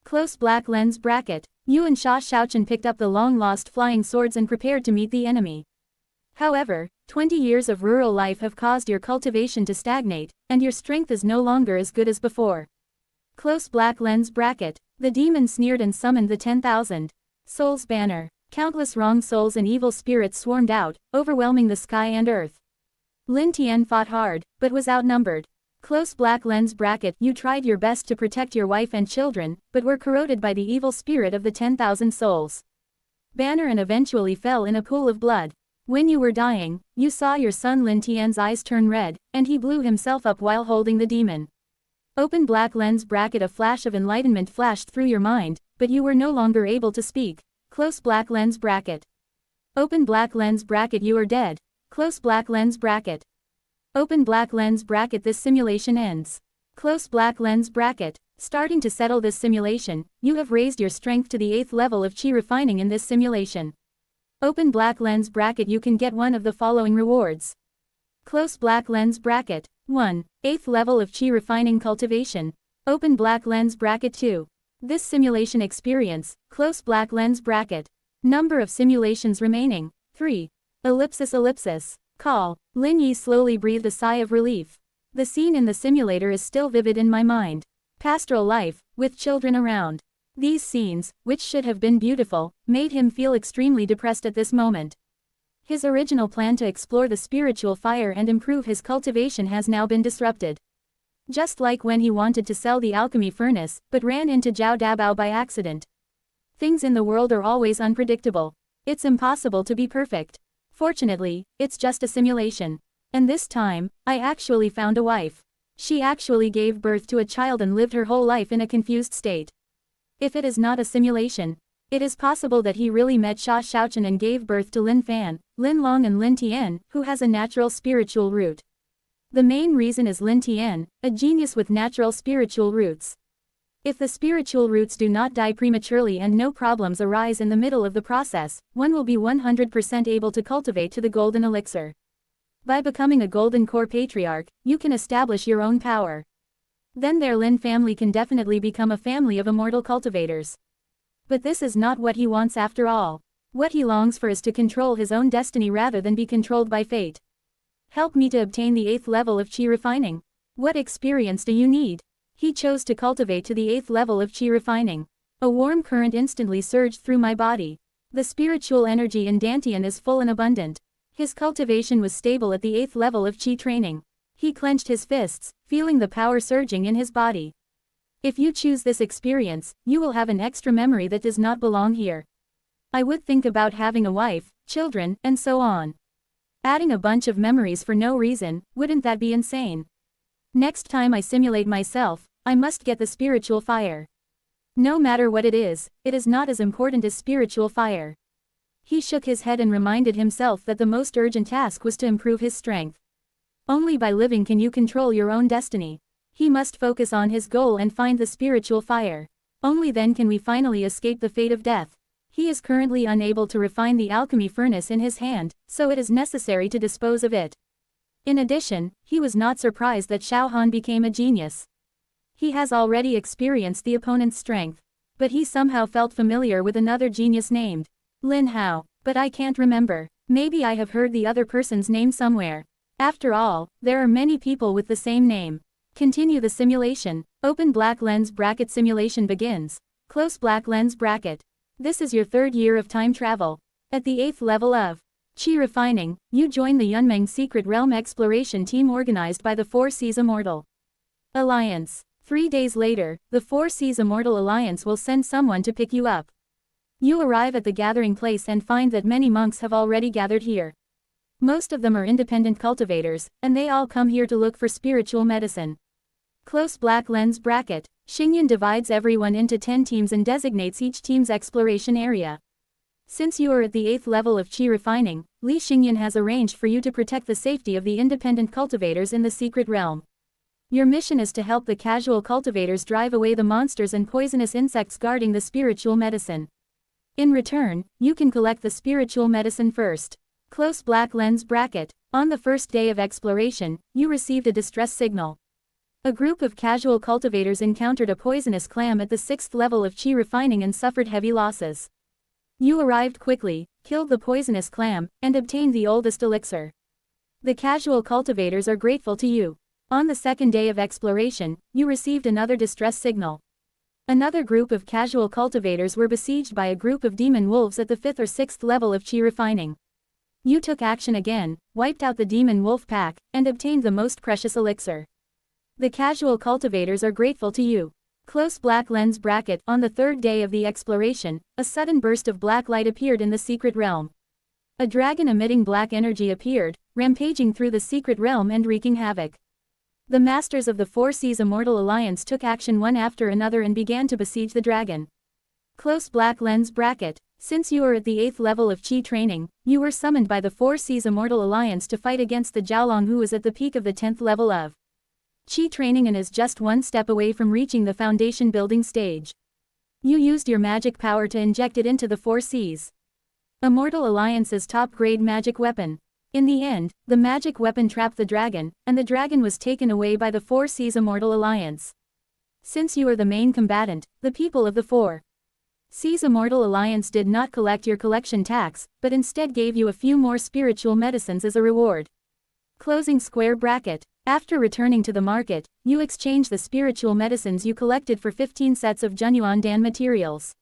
Close black lens bracket. You and Sha Shaochen picked up the long-lost flying swords and prepared to meet the enemy. However, 20 years of rural life have caused your cultivation to stagnate, and your strength is no longer as good as before. Close black lens bracket. The demon sneered and summoned the 10,000 souls banner. Countless wrong souls and evil spirits swarmed out, overwhelming the sky and earth. Lin Tian fought hard, but was outnumbered. Close black lens bracket. You tried your best to protect your wife and children, but were corroded by the evil spirit of the 10,000 souls banner and eventually fell in a pool of blood. When you were dying, you saw your son Lin Tian's eyes turn red, and he blew himself up while holding the demon. Open black lens bracket. A flash of enlightenment flashed through your mind, but you were no longer able to speak. Close black lens bracket. Open black lens bracket. You are dead. Close black lens bracket. Open black lens bracket. This simulation ends. Close black lens bracket. Starting to settle this simulation, you have raised your strength to the 8th level of chi refining in this simulation. Open black lens bracket. You can get one of the following rewards. Close black lens bracket. 1. 8th level of chi refining cultivation. Open black lens bracket. 2. This simulation experience. Close black lens bracket. Number of simulations remaining. 3. Ellipsis ellipsis. Call. Lin Yi slowly breathed a sigh of relief. The scene in the simulator is still vivid in my mind. Pastoral life, with children around. These scenes, which should have been beautiful, made him feel extremely depressed at this moment. His original plan to explore the spiritual fire and improve his cultivation has now been disrupted. Just like when he wanted to sell the alchemy furnace, but ran into Zhao Dabao by accident. Things in the world are always unpredictable. It's impossible to be perfect. Fortunately, it's just a simulation. And this time, I actually found a wife. She actually gave birth to a child and lived her whole life in a confused state. If it is not a simulation, it is possible that he really met Sha Shaochen and gave birth to Lin Fan, Lin Long and Lin Tian, who has a natural spiritual root. The main reason is Lin Tian, a genius with natural spiritual roots. If the spiritual roots do not die prematurely and no problems arise in the middle of the process, one will be 100% able to cultivate to the golden elixir. By becoming a golden core patriarch, you can establish your own power. Then their Lin family can definitely become a family of immortal cultivators. But this is not what he wants after all. What he longs for is to control his own destiny rather than be controlled by fate. Help me to obtain the 8th level of chi refining. What experience do you need? He chose to cultivate to the 8th level of chi refining. A warm current instantly surged through my body. The spiritual energy in Dantian is full and abundant. His cultivation was stable at the 8th level of chi training. He clenched his fists, feeling the power surging in his body. If you choose this experience, you will have an extra memory that does not belong here. I would think about having a wife, children, and so on. Adding a bunch of memories for no reason, wouldn't that be insane? Next time I simulate myself, I must get the spiritual fire. No matter what it is not as important as spiritual fire. He shook his head and reminded himself that the most urgent task was to improve his strength. Only by living can you control your own destiny. He must focus on his goal and find the spiritual fire. Only then can we finally escape the fate of death. He is currently unable to refine the alchemy furnace in his hand, so it is necessary to dispose of it. In addition, he was not surprised that Xiao Han became a genius. He has already experienced the opponent's strength. But he somehow felt familiar with another genius named Lin Hao, but I can't remember. Maybe I have heard the other person's name somewhere. After all, there are many people with the same name. Continue the simulation. Open black lens bracket. Simulation begins. Close black lens bracket. This is your 3rd year of time travel. At the 8th level of chi refining, you join the Yunmeng Secret Realm exploration team organized by the Four Seas Immortal Alliance. 3 days later, the Four Seas Immortal Alliance will send someone to pick you up. You arrive at the gathering place and find that many monks have already gathered here. Most of them are independent cultivators, and they all come here to look for spiritual medicine. Close black lens bracket. Xingyan divides everyone into 10 teams and designates each team's exploration area. Since you are at the 8th level of qi refining, Li Xingyan has arranged for you to protect the safety of the independent cultivators in the secret realm. Your mission is to help the casual cultivators drive away the monsters and poisonous insects guarding the spiritual medicine. In return, you can collect the spiritual medicine first. Close black lens bracket. On the first day of exploration, you received a distress signal. A group of casual cultivators encountered a poisonous clam at the 6th level of qi refining and suffered heavy losses. You arrived quickly, killed the poisonous clam, and obtained the oldest elixir. The casual cultivators are grateful to you. On the second day of exploration, you received another distress signal. Another group of casual cultivators were besieged by a group of demon wolves at the 5th or 6th level of qi refining. You took action again, wiped out the demon wolf pack, and obtained the most precious elixir. The casual cultivators are grateful to you. Close black lens bracket. On the third day of the exploration, a sudden burst of black light appeared in the secret realm. A dragon emitting black energy appeared, rampaging through the secret realm and wreaking havoc. The masters of the Four Seas Immortal Alliance took action one after another and began to besiege the dragon. Close black lens bracket. Since you are at the 8th level of qi training, you were summoned by the Four Seas Immortal Alliance to fight against the Jiaolong, who is at the peak of the 10th level of qi training and is just one step away from reaching the foundation building stage. You used your magic power to inject it into the Four Seas Immortal Alliance's top-grade magic weapon. In the end, the magic weapon trapped the dragon, and the dragon was taken away by the Four Seas Immortal Alliance. Since you are the main combatant, the people of the Four Seas Immortal Alliance did not collect your collection tax, but instead gave you a few more spiritual medicines as a reward. Closing square bracket. After returning to the market, you exchange the spiritual medicines you collected for 15 sets of Junyuan Dan materials.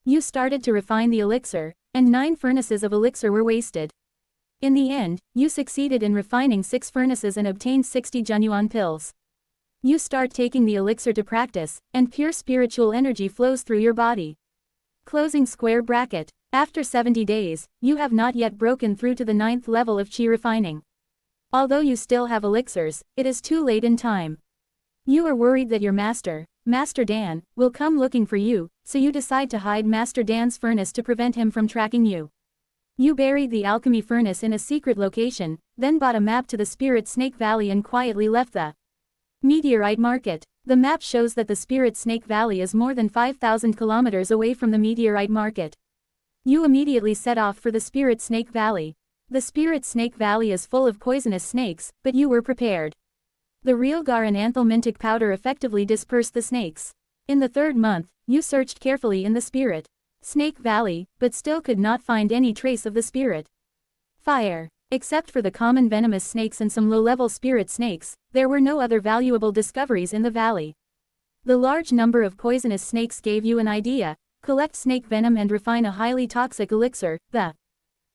You started to refine the elixir, and 9 furnaces of elixir were wasted. In the end, you succeeded in refining 6 furnaces and obtained 60 Junyuan pills. You start taking the elixir to practice, and pure spiritual energy flows through your body. Closing square bracket. After 70 days, you have not yet broken through to the 9th level of qi refining. Although you still have elixirs, it is too late in time. You are worried that your master, Master Dan, will come looking for you, so you decide to hide Master Dan's furnace to prevent him from tracking you. You buried the alchemy furnace in a secret location, then bought a map to the Spirit Snake Valley and quietly left the meteorite market. The map shows that the Spirit Snake Valley is more than 5,000 kilometers away from the meteorite market. You immediately set off for the Spirit Snake Valley. The Spirit Snake Valley is full of poisonous snakes, but you were prepared. The Realgar and anthelmintic powder effectively dispersed the snakes. In the 3rd month, you searched carefully in the Spirit Snake Valley, but still could not find any trace of the Spirit Fire. Except for the common venomous snakes and some low-level spirit snakes, there were no other valuable discoveries in the valley. The large number of poisonous snakes gave you an idea. Collect snake venom and refine a highly toxic elixir, the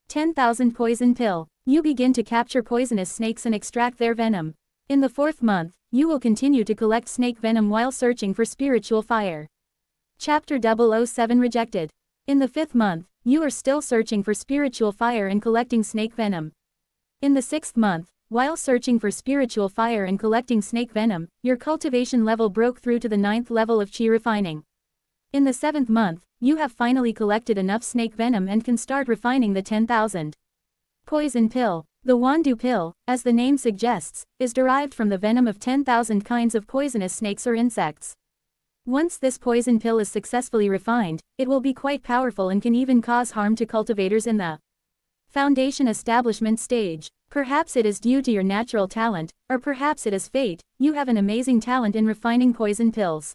10,000 poison pill. You begin to capture poisonous snakes and extract their venom. In the 4th month, you will continue to collect snake venom while searching for spiritual fire. Chapter 007 Rejected. In the 5th month, you are still searching for spiritual fire and collecting snake venom. In the 6th month, while searching for spiritual fire and collecting snake venom, your cultivation level broke through to the 9th level of qi refining. In the 7th month, you have finally collected enough snake venom and can start refining the 10,000 poison pill. The Wandu pill, as the name suggests, is derived from the venom of 10,000 kinds of poisonous snakes or insects. Once this poison pill is successfully refined, it will be quite powerful and can even cause harm to cultivators in the foundation establishment stage. Perhaps it is due to your natural talent, or perhaps it is fate. You have an amazing talent in refining poison pills.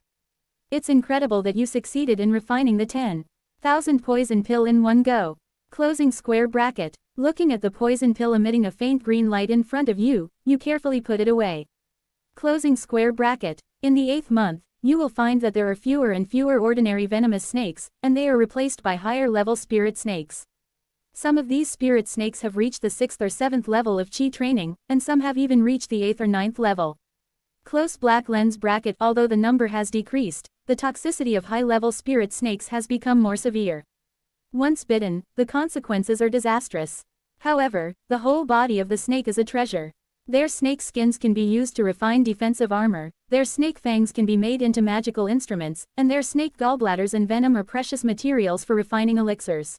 It's incredible that you succeeded in refining the 10,000 poison pill in one go. Closing square bracket. Looking at the poison pill emitting a faint green light in front of you, you carefully put it away. Closing square bracket. In the 8th month, you will find that there are fewer and fewer ordinary venomous snakes, and they are replaced by higher-level spirit snakes. Some of these spirit snakes have reached the 6th or 7th level of qi training, and some have even reached the 8th or 9th level. Close black lens bracket. Although the number has decreased, the toxicity of high-level spirit snakes has become more severe. Once bitten, the consequences are disastrous. However, the whole body of the snake is a treasure. Their snake skins can be used to refine defensive armor, their snake fangs can be made into magical instruments, and their snake gallbladders and venom are precious materials for refining elixirs.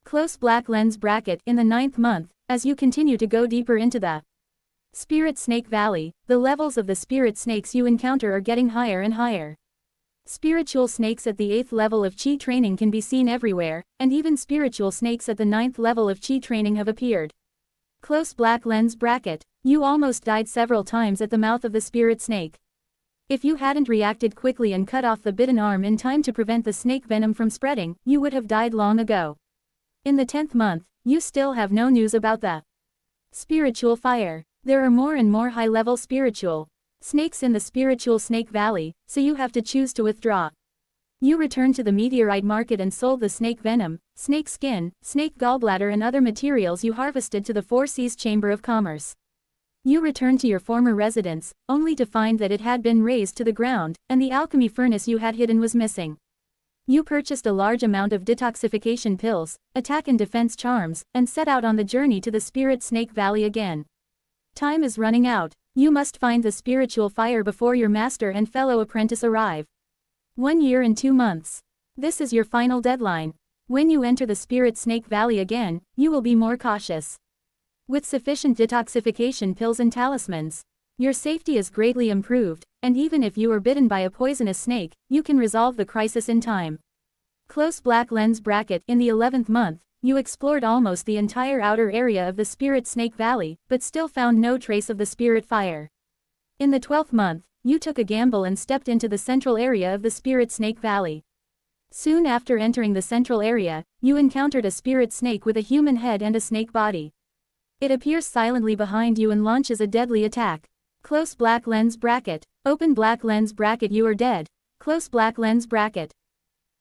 Close black lens bracket. In the 9th month, as you continue to go deeper into the Spirit Snake Valley, the levels of the spirit snakes you encounter are getting higher and higher. Spiritual snakes at the 8th level of Chi training can be seen everywhere, and even spiritual snakes at the 9th level of Chi training have appeared. Close black lens bracket. You almost died several times at the mouth of the spirit snake. If you hadn't reacted quickly and cut off the bitten arm in time to prevent the snake venom from spreading, you would have died long ago. In the 10th month, you still have no news about the spiritual fire. There are more and more high-level spiritual snakes in the spiritual snake valley, so you have to choose to withdraw. You returned to the meteorite market and sold the snake venom, snake skin, snake gallbladder and other materials you harvested to the Four Seas Chamber of Commerce. You returned to your former residence, only to find that it had been razed to the ground, and the alchemy furnace you had hidden was missing. You purchased a large amount of detoxification pills, attack and defense charms, and set out on the journey to the Spirit Snake Valley again. Time is running out. You must find the spiritual fire before your master and fellow apprentice arrive. 1 year and 2 months. This is your final deadline. When you enter the Spirit Snake Valley again, you will be more cautious. With sufficient detoxification pills and talismans, your safety is greatly improved, and even if you are bitten by a poisonous snake, you can resolve the crisis in time. Close black lens bracket. In the 11th month, you explored almost the entire outer area of the Spirit Snake Valley, but still found no trace of the spirit fire. In the 12th month, you took a gamble and stepped into the central area of the Spirit Snake Valley. Soon after entering the central area, you encountered a spirit snake with a human head and a snake body. It appears silently behind you and launches a deadly attack. Close black lens bracket. Open black lens bracket. You are dead. Close black lens bracket.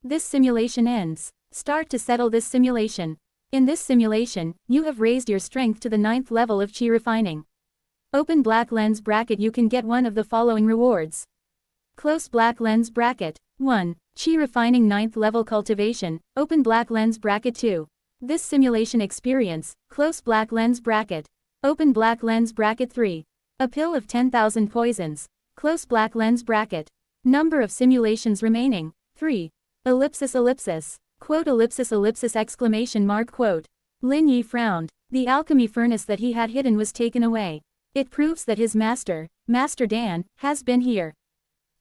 This simulation ends. Start to settle this simulation. In this simulation, you have raised your strength to the 9th level of Chi refining. Open black lens bracket. You can get one of the following rewards. Close black lens bracket. 1. Chi refining 9th level cultivation. Open black lens bracket. 2. This simulation experience. Close black lens bracket. Open black lens bracket. 3. A pill of 10,000 poisons. Close black lens bracket. Number of simulations remaining. 3. Ellipsis ellipsis. Quote ellipsis ellipsis exclamation mark quote. Lin Yi frowned. The alchemy furnace that he had hidden was taken away. It proves that his master, Master Dan, has been here.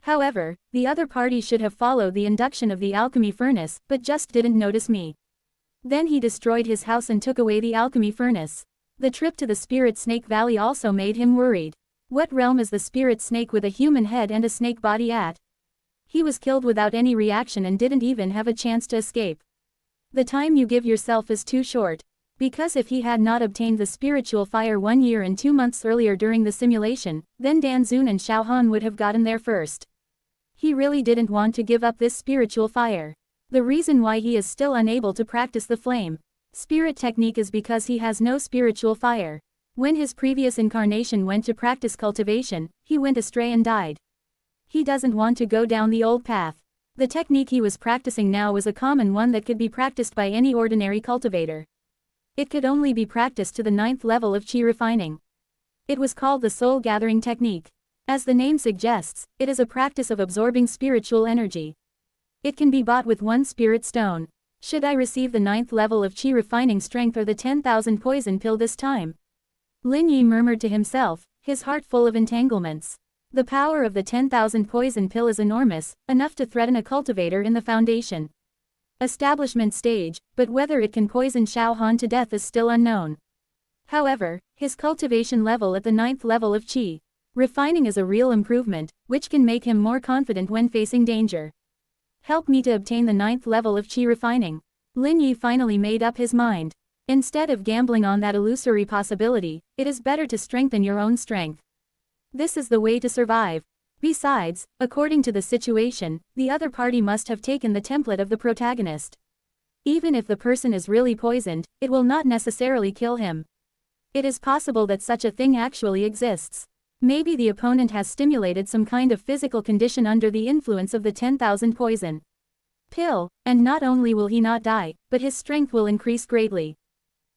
However, the other party should have followed the induction of the alchemy furnace, but just didn't notice me. Then he destroyed his house and took away the alchemy furnace. The trip to the Spirit Snake Valley also made him worried. What realm is the spirit snake with a human head and a snake body at? He was killed without any reaction and didn't even have a chance to escape. The time you give yourself is too short. Because if he had not obtained the spiritual fire 1 year and 2 months earlier during the simulation, then Dan Zun and Xiao Han would have gotten there first. He really didn't want to give up this spiritual fire. The reason why he is still unable to practice the flame spirit technique is because he has no spiritual fire. When his previous incarnation went to practice cultivation, he went astray and died. He doesn't want to go down the old path. The technique he was practicing now was a common one that could be practiced by any ordinary cultivator. It could only be practiced to the 9th level of Chi refining. It was called the soul gathering technique. As the name suggests, it is a practice of absorbing spiritual energy. It can be bought with 1 spirit stone. Should I receive the 9th level of Chi refining strength or the 10,000 poison pill this time? Lin Yi murmured to himself, his heart full of entanglements. The power of the 10,000 poison pill is enormous, enough to threaten a cultivator in the foundation establishment stage, but whether it can poison Xiao Han to death is still unknown. However, his cultivation level at the 9th level of Chi refining is a real improvement, which can make him more confident when facing danger. Help me to obtain the 9th level of Chi refining. Lin Yi finally made up his mind. Instead of gambling on that illusory possibility, it is better to strengthen your own strength. This is the way to survive. Besides, according to the situation, the other party must have taken the template of the protagonist. Even if the person is really poisoned, it will not necessarily kill him. It is possible that such a thing actually exists. Maybe the opponent has stimulated some kind of physical condition under the influence of the 10,000 poison Pill, and not only will he not die, but his strength will increase greatly.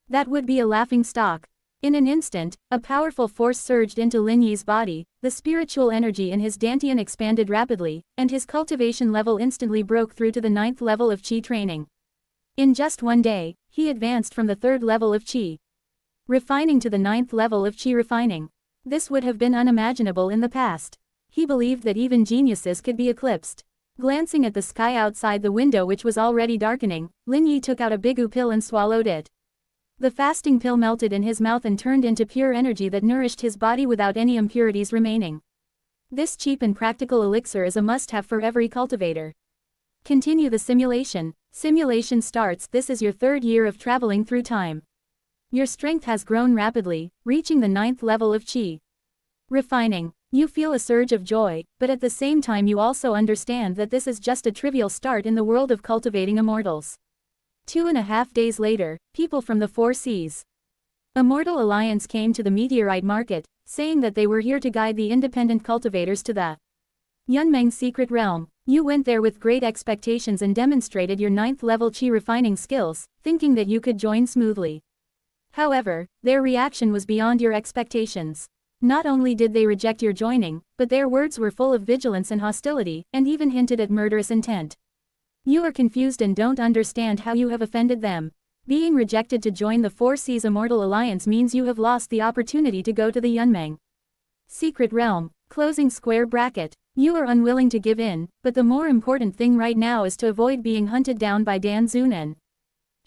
That would be a laughing stock. In an instant, a powerful force surged into Lin Yi's body, the spiritual energy in his dantian expanded rapidly, and his cultivation level instantly broke through to the 9th level of Qi training. In just one day, he advanced from the 3rd level of Qi refining to the 9th level of Qi refining. This would have been unimaginable in the past. He believed that even geniuses could be eclipsed. Glancing at the sky outside the window which was already darkening, Lin Yi took out a bigu pill and swallowed it. The fasting pill melted in his mouth and turned into pure energy that nourished his body without any impurities remaining. This cheap and practical elixir is a must-have for every cultivator. Continue the simulation. Simulation starts. This is your 3rd year of traveling through time. Your strength has grown rapidly, reaching the 9th level of Qi refining. You feel a surge of joy, but at the same time you also understand that this is just a trivial start in the world of cultivating immortals. 2.5 days later, people from the 4 seas Immortal Alliance came to the meteorite market, saying that they were here to guide the independent cultivators to the Yunmeng secret realm. You went there with great expectations and demonstrated your 9th level Qi refining skills, thinking that you could join smoothly. However, their reaction was beyond your expectations. Not only did they reject your joining, but their words were full of vigilance and hostility, and even hinted at murderous intent. You are confused and don't understand how you have offended them. Being rejected to join the 4 Seas Immortal Alliance means you have lost the opportunity to go to the Yunmeng secret realm. Closing square bracket. You are unwilling to give in, but the more important thing right now is to avoid being hunted down by Dan Zun and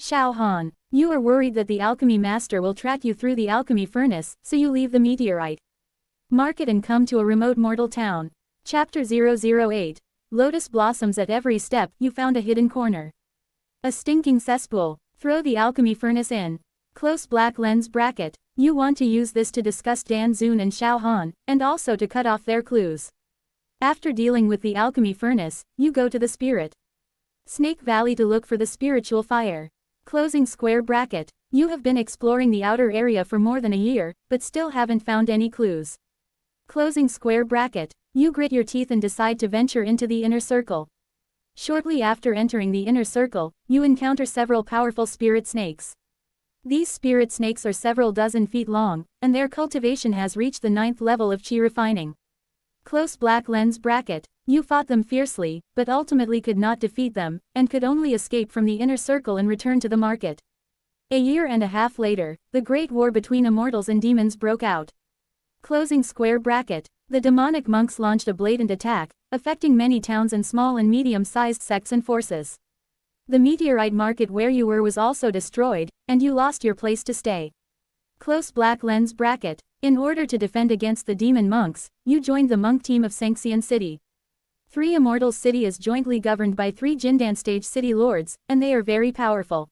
Xiao Han. You are worried that the alchemy master will track you through the alchemy furnace, so you leave the meteorite market and come to a remote mortal town. Chapter 008. Lotus blossoms at every step. You found a hidden corner. A stinking cesspool. Throw the alchemy furnace in. Close black lens bracket. You want to use this to discuss Dan Zun and Xiao Han, and also to cut off their clues. After dealing with the alchemy furnace, you go to the Spirit Snake Valley to look for the spiritual fire. Closing square bracket. You have been exploring the outer area for more than a year, but still haven't found any clues. Closing square bracket. You grit your teeth and decide to venture into the inner circle. Shortly after entering the inner circle, you encounter several powerful spirit snakes. These spirit snakes are several dozen feet long, and their cultivation has reached the 9th level of Qi refining. Close black lens bracket. You fought them fiercely, but ultimately could not defeat them, and could only escape from the inner circle and return to the market. A year and a half later, the great war between immortals and demons broke out. Closing square bracket. The demonic monks launched a blatant attack, affecting many towns and small and medium-sized sects and forces. The meteorite market where you were was also destroyed, and you lost your place to stay. Close black lens bracket. In order to defend against the demon monks, you joined the monk team of Sengxian City. 3 Immortals City is jointly governed by 3 Jindan stage city lords, and they are very powerful.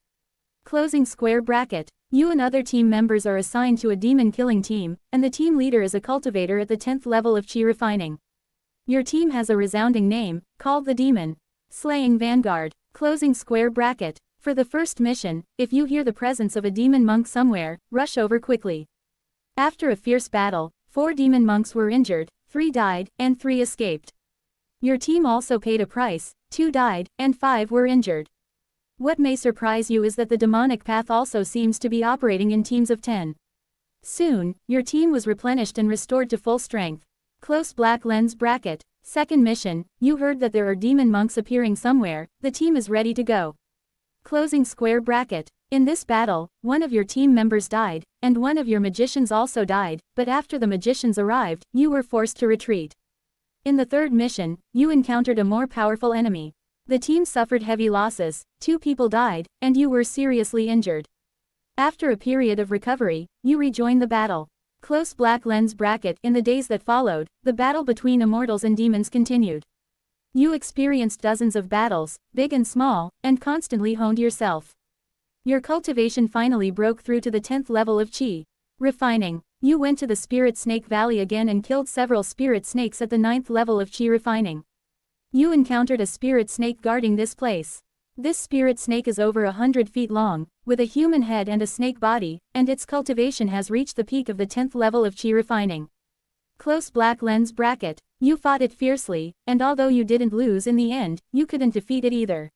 Closing square bracket. You and other team members are assigned to a demon-killing team, and the team leader is a cultivator at the 10th level of Qi refining. Your team has a resounding name, called the Demon Slaying Vanguard. Closing square bracket. For the first mission, if you hear the presence of a demon monk somewhere, rush over quickly. After a fierce battle, 4 demon monks were injured, 3 died, and 3 escaped. Your team also paid a price, 2 died, and 5 were injured. What may surprise you is that the demonic path also seems to be operating in teams of 10. Soon, your team was replenished and restored to full strength. Close black lens bracket. Second mission, you heard that there are demon monks appearing somewhere, the team is ready to go. Closing square bracket. In this battle, one of your team members died, and one of your magicians also died, but after the magicians arrived, you were forced to retreat. In the third mission, you encountered a more powerful enemy. The team suffered heavy losses, 2 people died, and you were seriously injured. After a period of recovery, you rejoined the battle. Close black lens bracket. In the days that followed, the battle between immortals and demons continued. You experienced dozens of battles, big and small, and constantly honed yourself. Your cultivation finally broke through to the 10th level of Qi refining. You went to the Spirit Snake Valley again and killed several spirit snakes at the 9th level of Qi refining. You encountered a spirit snake guarding this place. This spirit snake is over 100 feet long, with a human head and a snake body, and its cultivation has reached the peak of the 10th level of Qi refining. Close black lens bracket. You fought it fiercely, and although you didn't lose in the end, you couldn't defeat it either.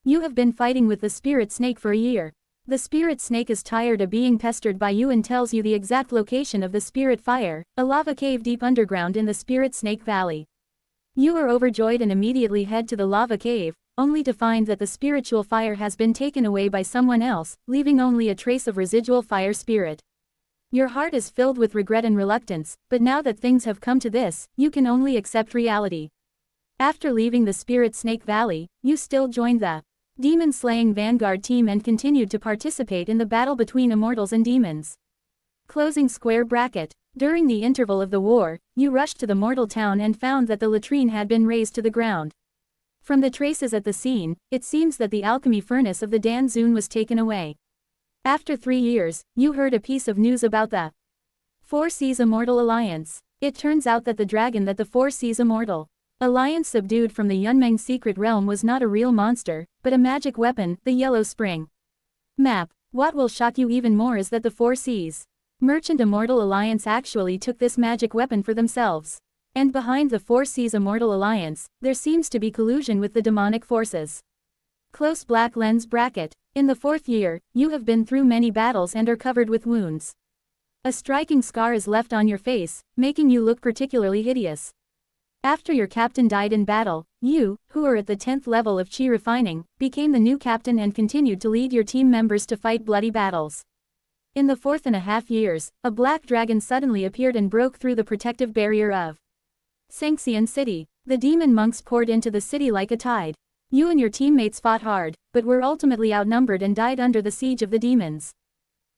You have been fighting with the spirit snake for a year. The spirit snake is tired of being pestered by you and tells you the exact location of the spirit fire, a lava cave deep underground in the spirit snake valley. You are overjoyed and immediately head to the lava cave, only to find that the spiritual fire has been taken away by someone else, leaving only a trace of residual fire spirit. Your heart is filled with regret and reluctance, but now that things have come to this, you can only accept reality. After leaving the spirit snake valley, you still joined the demon-slaying vanguard team and continued to participate in the battle between immortals and demons. Closing square bracket. During the interval of the war, you rushed to the mortal town and found that the latrine had been razed to the ground. From the traces at the scene, it seems that the alchemy furnace of the Danzun was taken away. After 3 years, you heard a piece of news about the Four Seas Immortal Alliance. It turns out that the dragon that the Four Seas Immortal Alliance subdued from the Yunmeng secret realm was not a real monster, but a magic weapon, the Yellow Spring. Map. What will shock you even more is that the Four Seas Merchant Immortal Alliance actually took this magic weapon for themselves. And behind the Four Seas Immortal Alliance, there seems to be collusion with the demonic forces. Close black lens bracket. In the 4th year, you have been through many battles and are covered with wounds. A striking scar is left on your face, making you look particularly hideous. After your captain died in battle, you, who are at the 10th level of chi refining, became the new captain and continued to lead your team members to fight bloody battles. In the 4.5 years, a black dragon suddenly appeared and broke through the protective barrier of Sanxian City. The demon monks poured into the city like a tide. You and your teammates fought hard, but were ultimately outnumbered and died under the siege of the demons.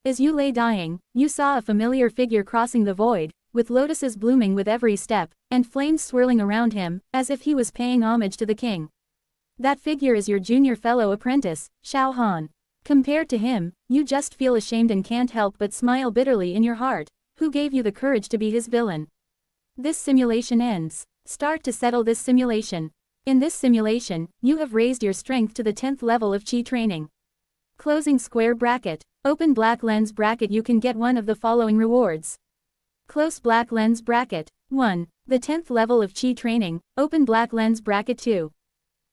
As you lay dying, you saw a familiar figure crossing the void, with lotuses blooming with every step, and flames swirling around him, as if he was paying homage to the king. That figure is your junior fellow apprentice, Xiao Han. Compared to him, you just feel ashamed and can't help but smile bitterly in your heart. Who gave you the courage to be his villain? This simulation ends. Start to settle this simulation. In this simulation, you have raised your strength to the 10th level of chi training. Closing square bracket. Open black lens bracket. You can get one of the following rewards. Close black lens bracket. 1. The 10th level of chi training, open black lens bracket 2.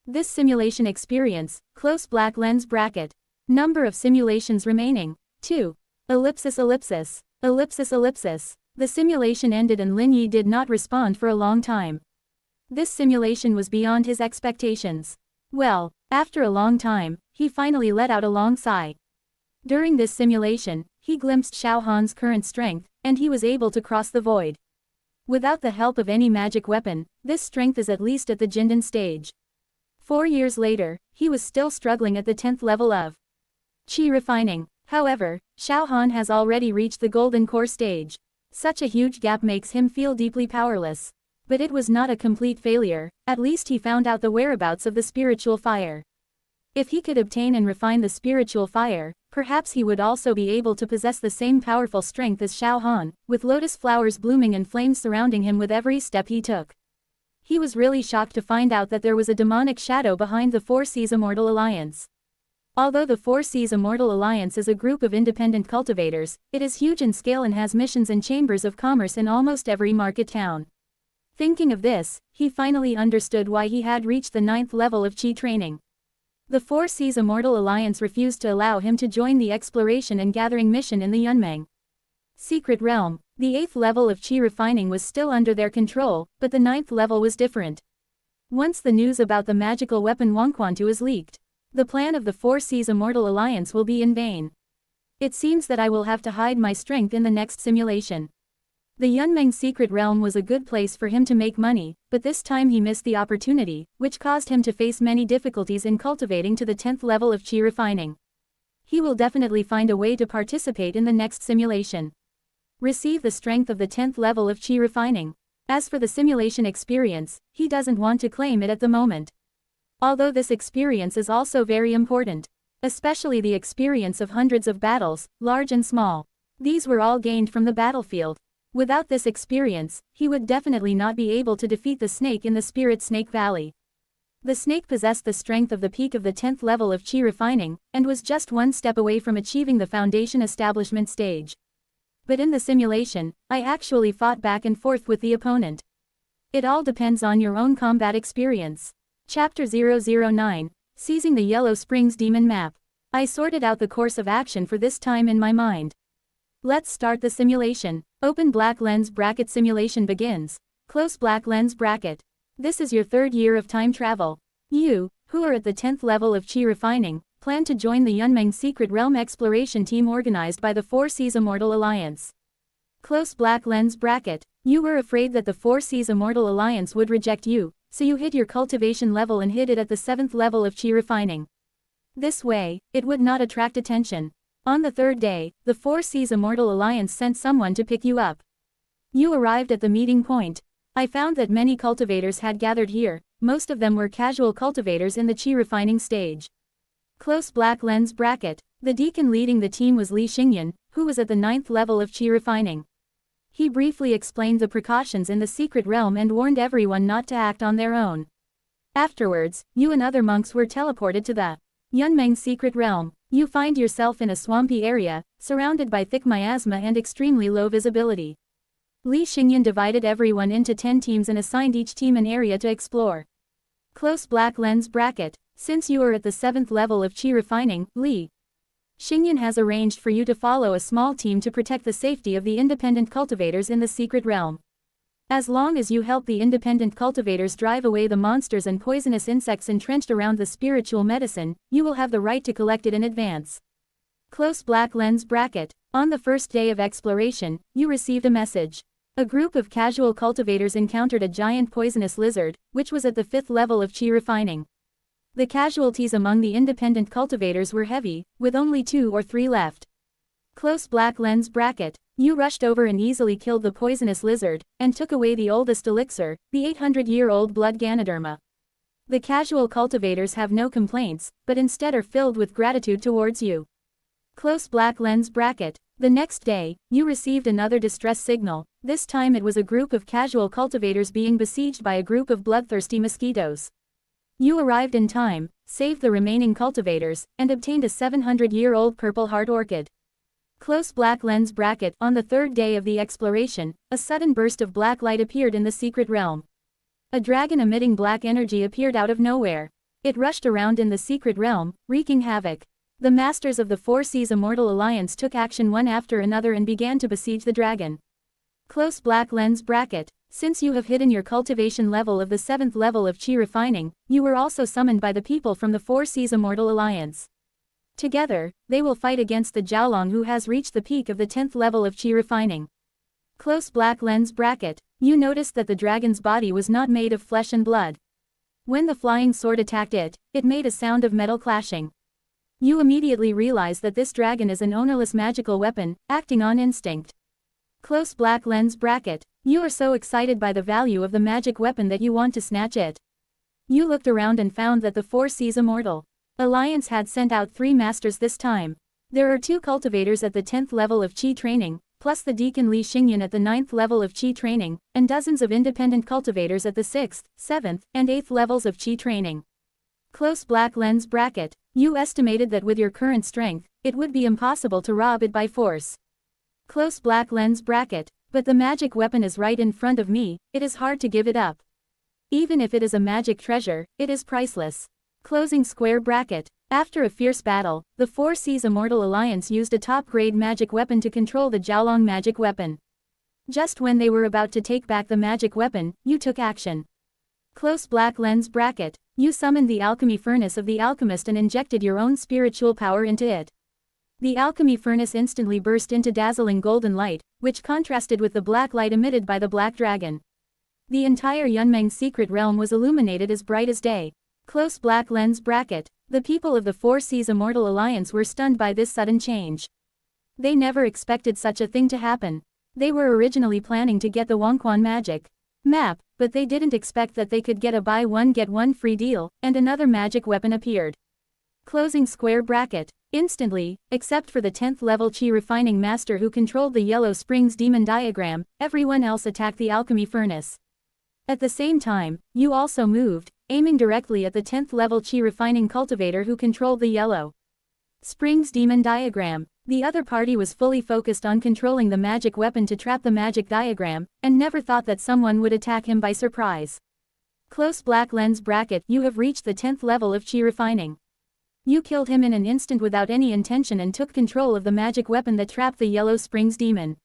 This simulation experience, close black lens bracket. Number of simulations remaining, 2. Ellipsis ellipsis. Ellipsis ellipsis. The simulation ended and Lin Yi did not respond for a long time. This simulation was beyond his expectations. Well, after a long time, he finally let out a long sigh. During this simulation, he glimpsed Xiao Han's current strength, and he was able to cross the void. Without the help of any magic weapon, this strength is at least at the Jindan stage. 4 years later, he was still struggling at the 10th level of chi refining. However, Xiao Han has already reached the golden core stage. Such a huge gap makes him feel deeply powerless. But it was not a complete failure, at least he found out the whereabouts of the spiritual fire. If he could obtain and refine the spiritual fire, perhaps he would also be able to possess the same powerful strength as Xiao Han, with lotus flowers blooming and flames surrounding him with every step he took. He was really shocked to find out that there was a demonic shadow behind the Four Seas Immortal Alliance. Although the Four Seas Immortal Alliance is a group of independent cultivators, it is huge in scale and has missions and chambers of commerce in almost every market town. Thinking of this, he finally understood why he had reached the 9th level of chi training. The Four Seas Immortal Alliance refused to allow him to join the exploration and gathering mission in the Yunmeng secret realm. The 8th level of chi refining was still under their control, but the 9th level was different. Once the news about the magical weapon Wangquantu is leaked, the plan of the Four Seas Immortal Alliance will be in vain. It seems that I will have to hide my strength in the next simulation. The Yunmeng secret realm was a good place for him to make money, but this time he missed the opportunity, which caused him to face many difficulties in cultivating to the 10th level of chi refining. He will definitely find a way to participate in the next simulation. Receive the strength of the 10th level of chi refining. As for the simulation experience, he doesn't want to claim it at the moment. Although this experience is also very important. Especially the experience of hundreds of battles, large and small. These were all gained from the battlefield. Without this experience, he would definitely not be able to defeat the snake in the Spirit Snake Valley. The snake possessed the strength of the peak of the 10th level of chi refining, and was just one step away from achieving the foundation establishment stage. But in the simulation, I actually fought back and forth with the opponent. It all depends on your own combat experience. Chapter 009, seizing the Yellow Springs Demon map. I sorted out the course of action for this time in my mind. Let's start the simulation. Open black lens bracket. Simulation begins. Close black lens bracket. This is your third year of time travel. You, who are at the 10th level of chi refining, plan to join the Yunmeng Secret Realm exploration team organized by the Four Seas Immortal Alliance. Close black lens bracket. You were afraid that the Four Seas Immortal Alliance would reject you, so you hid your cultivation level and hid it at the 7th level of chi refining. This way, it would not attract attention. On the third day, the Four Seas Immortal Alliance sent someone to pick you up. You arrived at the meeting point. I found that many cultivators had gathered here, most of them were casual cultivators in the chi refining stage. Close black lens bracket. The deacon leading the team was Li Xingyan, who was at the 9th level of chi refining. He briefly explained the precautions in the secret realm and warned everyone not to act on their own. Afterwards, you and other monks were teleported to the Yunmeng Secret Realm. You find yourself in a swampy area, surrounded by thick miasma and extremely low visibility. Li Xingyan divided everyone into 10 teams and assigned each team an area to explore. Close black lens bracket. Since you are at the 7th level of chi refining, Li Xingyan has arranged for you to follow a small team to protect the safety of the independent cultivators in the secret realm. As long as you help the independent cultivators drive away the monsters and poisonous insects entrenched around the spiritual medicine, you will have the right to collect it in advance. Close black lens bracket. On the first day of exploration, you received a message. A group of casual cultivators encountered a giant poisonous lizard, which was at the 5th level of chi refining. The casualties among the independent cultivators were heavy, with only 2 or 3 left. Close black lens bracket. You rushed over and easily killed the poisonous lizard, and took away the oldest elixir, the 800-year-old blood Ganoderma. The casual cultivators have no complaints, but instead are filled with gratitude towards you. Close black lens bracket. The next day, you received another distress signal. This time it was a group of casual cultivators being besieged by a group of bloodthirsty mosquitoes. You arrived in time, saved the remaining cultivators, and obtained a 700-year-old purple heart orchid. Close black lens bracket. On the third day of the exploration, a sudden burst of black light appeared in the secret realm. A dragon emitting black energy appeared out of nowhere. It rushed around in the secret realm, wreaking havoc. The masters of the Four Seas Immortal Alliance took action one after another and began to besiege the dragon. Close black lens bracket. Since you have hidden your cultivation level of the 7th level of chi refining, you were also summoned by the people from the Four Seas Immortal Alliance. Together, they will fight against the Jiaolong who has reached the peak of the 10th level of chi refining. Close black lens bracket. You noticed that the dragon's body was not made of flesh and blood. When the flying sword attacked it, it made a sound of metal clashing. You immediately realize that this dragon is an ownerless magical weapon, acting on instinct. Close black lens bracket. You are so excited by the value of the magic weapon that you want to snatch it. You looked around and found that the Four Seas Immortal Alliance had sent out 3 masters this time. There are 2 cultivators at the 10th level of chi training, plus the deacon Li Xingyan at the 9th level of chi training, and dozens of independent cultivators at the 6th, 7th, and 8th levels of chi training. Close black lens bracket. You estimated that with your current strength, it would be impossible to rob it by force. Close black lens bracket. But the magic weapon is right in front of me, it is hard to give it up. Even if it is a magic treasure, it is priceless. Closing square bracket. After a fierce battle, the Four Seas Immortal Alliance used a top-grade magic weapon to control the Jiaolong magic weapon. Just when they were about to take back the magic weapon, you took action. Close black lens bracket. You summoned the alchemy furnace of the alchemist and injected your own spiritual power into it. The alchemy furnace instantly burst into dazzling golden light, which contrasted with the black light emitted by the black dragon. The entire Yunmeng secret realm was illuminated as bright as day. Close black lens bracket. The people of the Four Seas Immortal Alliance were stunned by this sudden change. They never expected such a thing to happen. They were originally planning to get the Wangquan magic map, but they didn't expect that they could get a buy one get one free deal, and another magic weapon appeared. Closing square bracket. Instantly, except for the 10th level chi refining master who controlled the Yellow Springs demon diagram, everyone else attacked the alchemy furnace. At the same time, you also moved, aiming directly at the 10th level chi refining cultivator who controlled the Yellow Springs demon diagram. The other party was fully focused on controlling the magic weapon to trap the magic diagram, and never thought that someone would attack him by surprise. Close black lens bracket. You have reached the 10th level of chi refining. You killed him in an instant without any intention and took control of the magic weapon that trapped the Yellow Springs demon.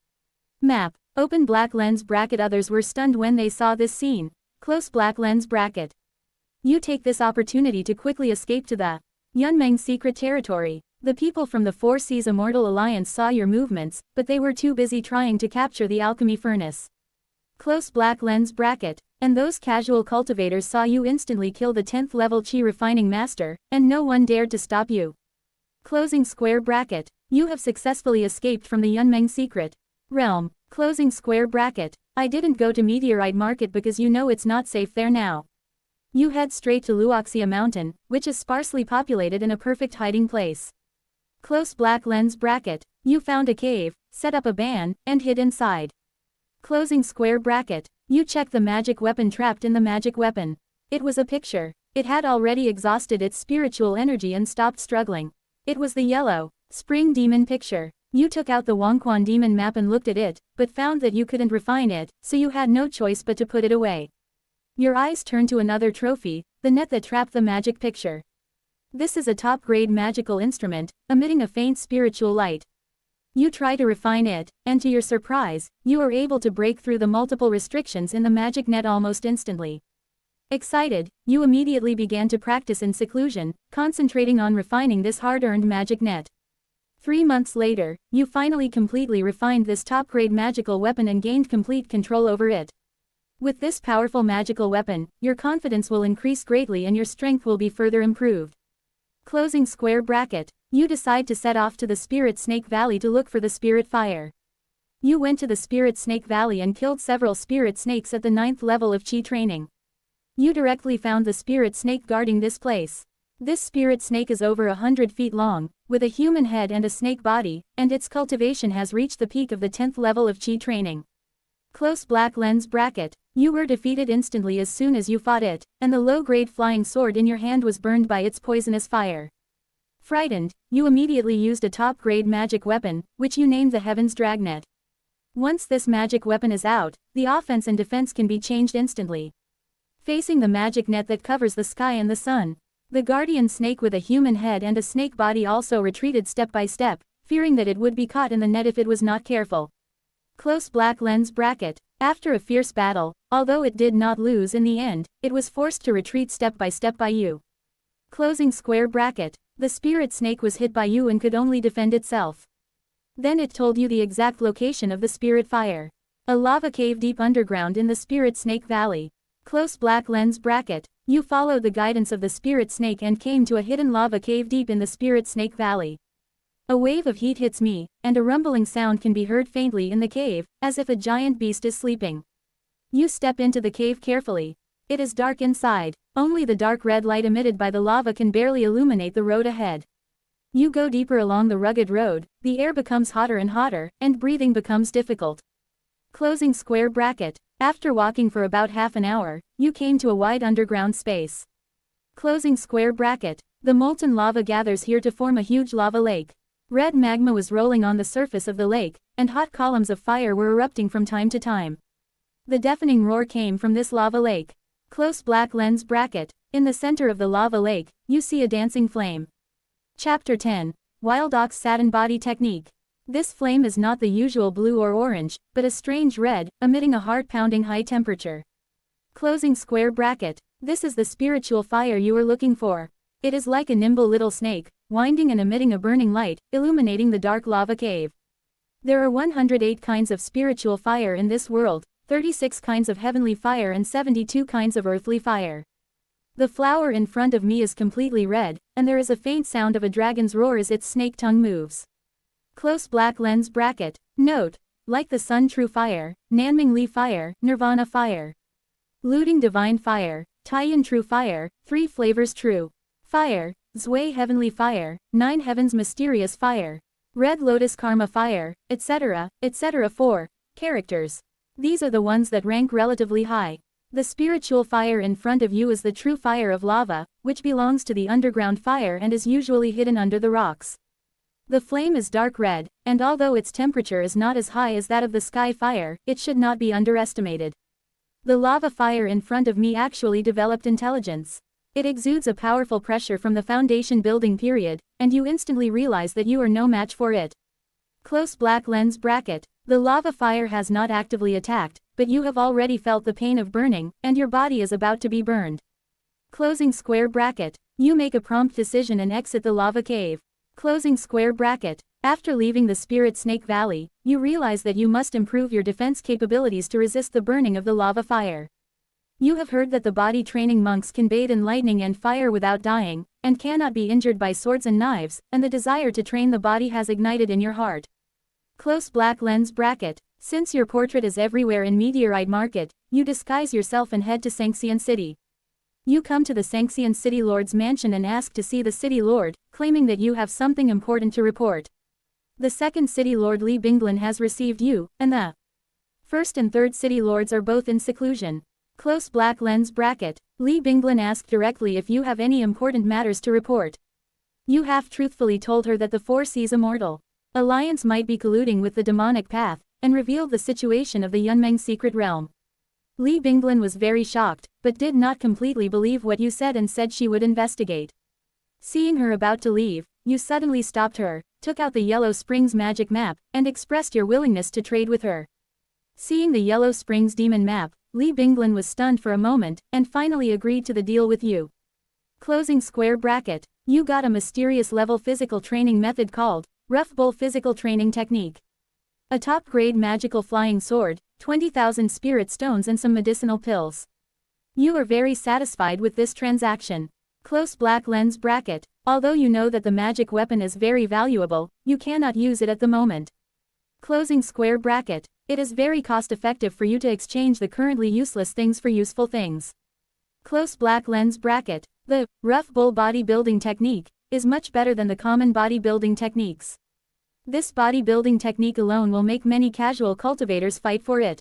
Map. Open black lens bracket. Others were stunned when they saw this scene. Close black lens bracket. You take this opportunity to quickly escape to the Yunmeng secret territory. The people from the Four Seas Immortal Alliance saw your movements, but they were too busy trying to capture the alchemy furnace. Close black lens bracket. And those casual cultivators saw you instantly kill the 10th level chi refining master, and no one dared to stop you. Closing square bracket. You have successfully escaped from the Yunmeng secret realm. Closing square bracket. I didn't go to Meteorite Market because you know it's not safe there now. You head straight to Luoxia Mountain, which is sparsely populated and a perfect hiding place. Close black lens bracket. You found a cave, set up a ban, and hid inside. Closing square bracket. You check the magic weapon trapped in the magic weapon. It was a picture. It had already exhausted its spiritual energy and stopped struggling. It was the Yellow Spring demon picture. You took out the Wangquan demon map and looked at it, but found that you couldn't refine it, so you had no choice but to put it away. Your eyes turned to another trophy, the net that trapped the magic picture. This is a top-grade magical instrument, emitting a faint spiritual light. You try to refine it, and to your surprise, you are able to break through the multiple restrictions in the magic net almost instantly. Excited, you immediately began to practice in seclusion, concentrating on refining this hard-earned magic net. 3 months later, you finally completely refined this top-grade magical weapon and gained complete control over it. With this powerful magical weapon, your confidence will increase greatly and your strength will be further improved. Closing square bracket. You decide to set off to the Spirit Snake Valley to look for the Spirit Fire. You went to the Spirit Snake Valley and killed several spirit snakes at the 9th level of Chi training. You directly found the spirit snake guarding this place. This spirit snake is over 100 feet long, with a human head and a snake body, and its cultivation has reached the peak of the 10th level of Chi training. Close black lens bracket. You were defeated instantly as soon as you fought it, and the low-grade flying sword in your hand was burned by its poisonous fire. Frightened, you immediately used a top-grade magic weapon, which you named the Heaven's Dragnet. Once this magic weapon is out, the offense and defense can be changed instantly. Facing the magic net that covers the sky and the sun, the guardian snake with a human head and a snake body also retreated step by step, fearing that it would be caught in the net if it was not careful. Close black lens bracket. After a fierce battle, although it did not lose in the end, it was forced to retreat step by you. Closing square bracket. The spirit snake was hit by you and could only defend itself. Then it told you the exact location of the spirit fire. A lava cave deep underground in the Spirit Snake Valley. Close black lens bracket. You followed the guidance of the spirit snake and came to a hidden lava cave deep in the Spirit Snake Valley. A wave of heat hits me, and a rumbling sound can be heard faintly in the cave, as if a giant beast is sleeping. You step into the cave carefully. It is dark inside, only the dark red light emitted by the lava can barely illuminate the road ahead. You go deeper along the rugged road, the air becomes hotter and hotter, and breathing becomes difficult. Closing square bracket. After walking for about half an hour, you came to a wide underground space. Closing square bracket. The molten lava gathers here to form a huge lava lake. Red magma was rolling on the surface of the lake, and hot columns of fire were erupting from time to time. The deafening roar came from this lava lake. Close black lens bracket. In the center of the lava lake, you see a dancing flame. Chapter 10. Wild Ox Satin Body Technique. This flame is not the usual blue or orange, but a strange red, emitting a heart-pounding high temperature. Closing square bracket. This is the spiritual fire you were looking for. It is like a nimble little snake, winding and emitting a burning light, illuminating the dark lava cave. There are 108 kinds of spiritual fire in this world, 36 kinds of heavenly fire and 72 kinds of earthly fire. The flower in front of me is completely red, and there is a faint sound of a dragon's roar as its snake tongue moves. Close black lens bracket. Note, like the Sun True Fire, Nanming Li Fire, Nirvana Fire, Looting Divine Fire, Taiyan True Fire, 3 Flavors True Fire, Zwei Heavenly Fire, 9 Heavens Mysterious Fire, Red Lotus Karma Fire, etc., etc. 4 Characters. These are the ones that rank relatively high. The spiritual fire in front of you is the true fire of lava, which belongs to the underground fire and is usually hidden under the rocks. The flame is dark red, and although its temperature is not as high as that of the sky fire, it should not be underestimated. The lava fire in front of me actually developed intelligence. It exudes a powerful pressure from the foundation building period, and you instantly realize that you are no match for it. Close black lens bracket. The lava fire has not actively attacked, but you have already felt the pain of burning, and your body is about to be burned. Closing square bracket. You make a prompt decision and exit the lava cave. Closing square bracket. After leaving the Spirit Snake Valley, you realize that you must improve your defense capabilities to resist the burning of the lava fire. You have heard that the body training monks can bathe in lightning and fire without dying, and cannot be injured by swords and knives, and the desire to train the body has ignited in your heart. Close black lens bracket. Since your portrait is everywhere in Meteorite Market, you disguise yourself and head to Sanxian City. You come to the Sanxian City Lord's mansion and ask to see the City Lord, claiming that you have something important to report. The second City Lord Li Binglin has received you, and the first and third City Lords are both in seclusion. Close black lens bracket. Li Binglin asked directly if you have any important matters to report. You half-truthfully told her that the Four Seas Immortal Alliance might be colluding with the demonic path, and revealed the situation of the Yunmeng secret realm. Li Binglin was very shocked, but did not completely believe what you said and said she would investigate. Seeing her about to leave, you suddenly stopped her, took out the Yellow Springs magic map, and expressed your willingness to trade with her. Seeing the Yellow Springs demon map, Li Binglin was stunned for a moment, and finally agreed to the deal with you. Closing square bracket. You got a mysterious level physical training method called Rough Bull Physical Training Technique. A top-grade magical flying sword, 20,000 spirit stones and some medicinal pills. You are very satisfied with this transaction. Close black lens bracket. Although you know that the magic weapon is very valuable, you cannot use it at the moment. Closing square bracket. It is very cost-effective for you to exchange the currently useless things for useful things. Close black lens bracket. The Rough Bull bodybuilding technique is much better than the common bodybuilding techniques. This bodybuilding technique alone will make many casual cultivators fight for it.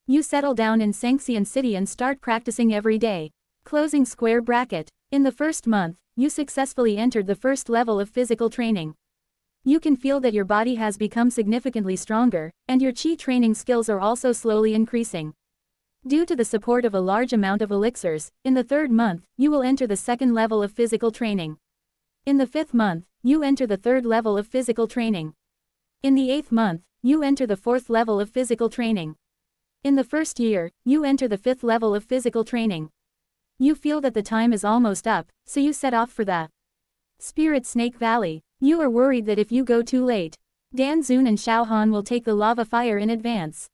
You settle down in Sanxian City and start practicing every day. Closing square bracket. In the first month, you successfully entered the first level of physical training. You can feel that your body has become significantly stronger, and your chi training skills are also slowly increasing. Due to the support of a large amount of elixirs, in the third month, you will enter the second level of physical training. In the fifth month, you enter the third level of physical training. In the eighth month, you enter the fourth level of physical training. In the first year, you enter the fifth level of physical training. You feel that the time is almost up, so you set off for the Spirit Snake Valley. You are worried that if you go too late, Dan Zun and Xiao Han will take the lava fire in advance.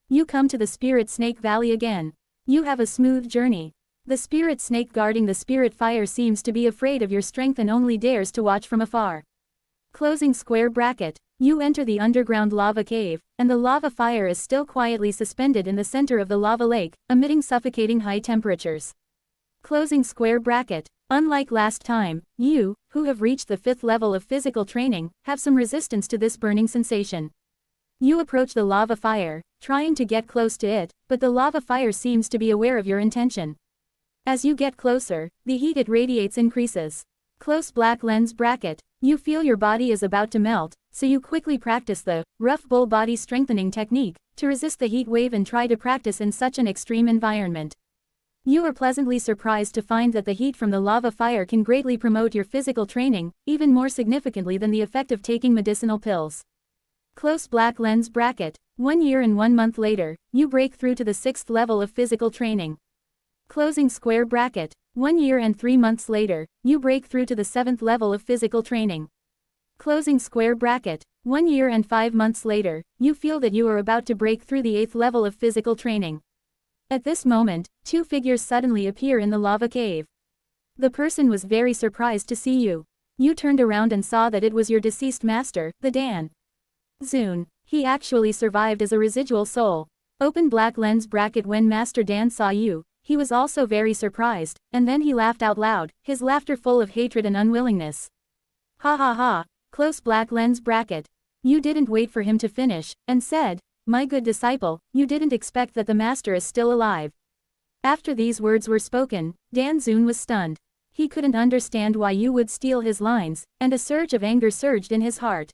You come to the Spirit Snake Valley again. You have a smooth journey. The spirit snake guarding the spirit fire seems to be afraid of your strength and only dares to watch from afar. Closing square bracket. You enter the underground lava cave, and the lava fire is still quietly suspended in the center of the lava lake, emitting suffocating high temperatures. Closing square bracket. Unlike last time, you, who have reached the fifth level of physical training, have some resistance to this burning sensation. You approach the lava fire, trying to get close to it, but the lava fire seems to be aware of your intention. As you get closer, the heat it radiates increases. Close black lens bracket. You feel your body is about to melt, so you quickly practice the Rough Bull body strengthening technique to resist the heat wave and try to practice in such an extreme environment. You are pleasantly surprised to find that the heat from the lava fire can greatly promote your physical training, even more significantly than the effect of taking medicinal pills. Close black lens bracket. 1 year and 1 month later, you break through to the 6th level of physical training. Closing square bracket. 1 year and 3 months later, you break through to the 7th level of physical training. Closing square bracket. 1 year and 5 months later, you feel that you are about to break through the 8th level of physical training. At this moment, 2 figures suddenly appear in the lava cave. The person was very surprised to see you. You turned around and saw that it was your deceased master, the Dan Zun. He actually survived as a residual soul. Open black lens bracket. When Master Dan saw you, he was also very surprised, and then he laughed out loud, his laughter full of hatred and unwillingness. Ha ha ha. Close black lens bracket. You didn't wait for him to finish, and said, "My good disciple, you didn't expect that the master is still alive." After these words were spoken, Dan Zun was stunned. He couldn't understand why you would steal his lines, and a surge of anger surged in his heart.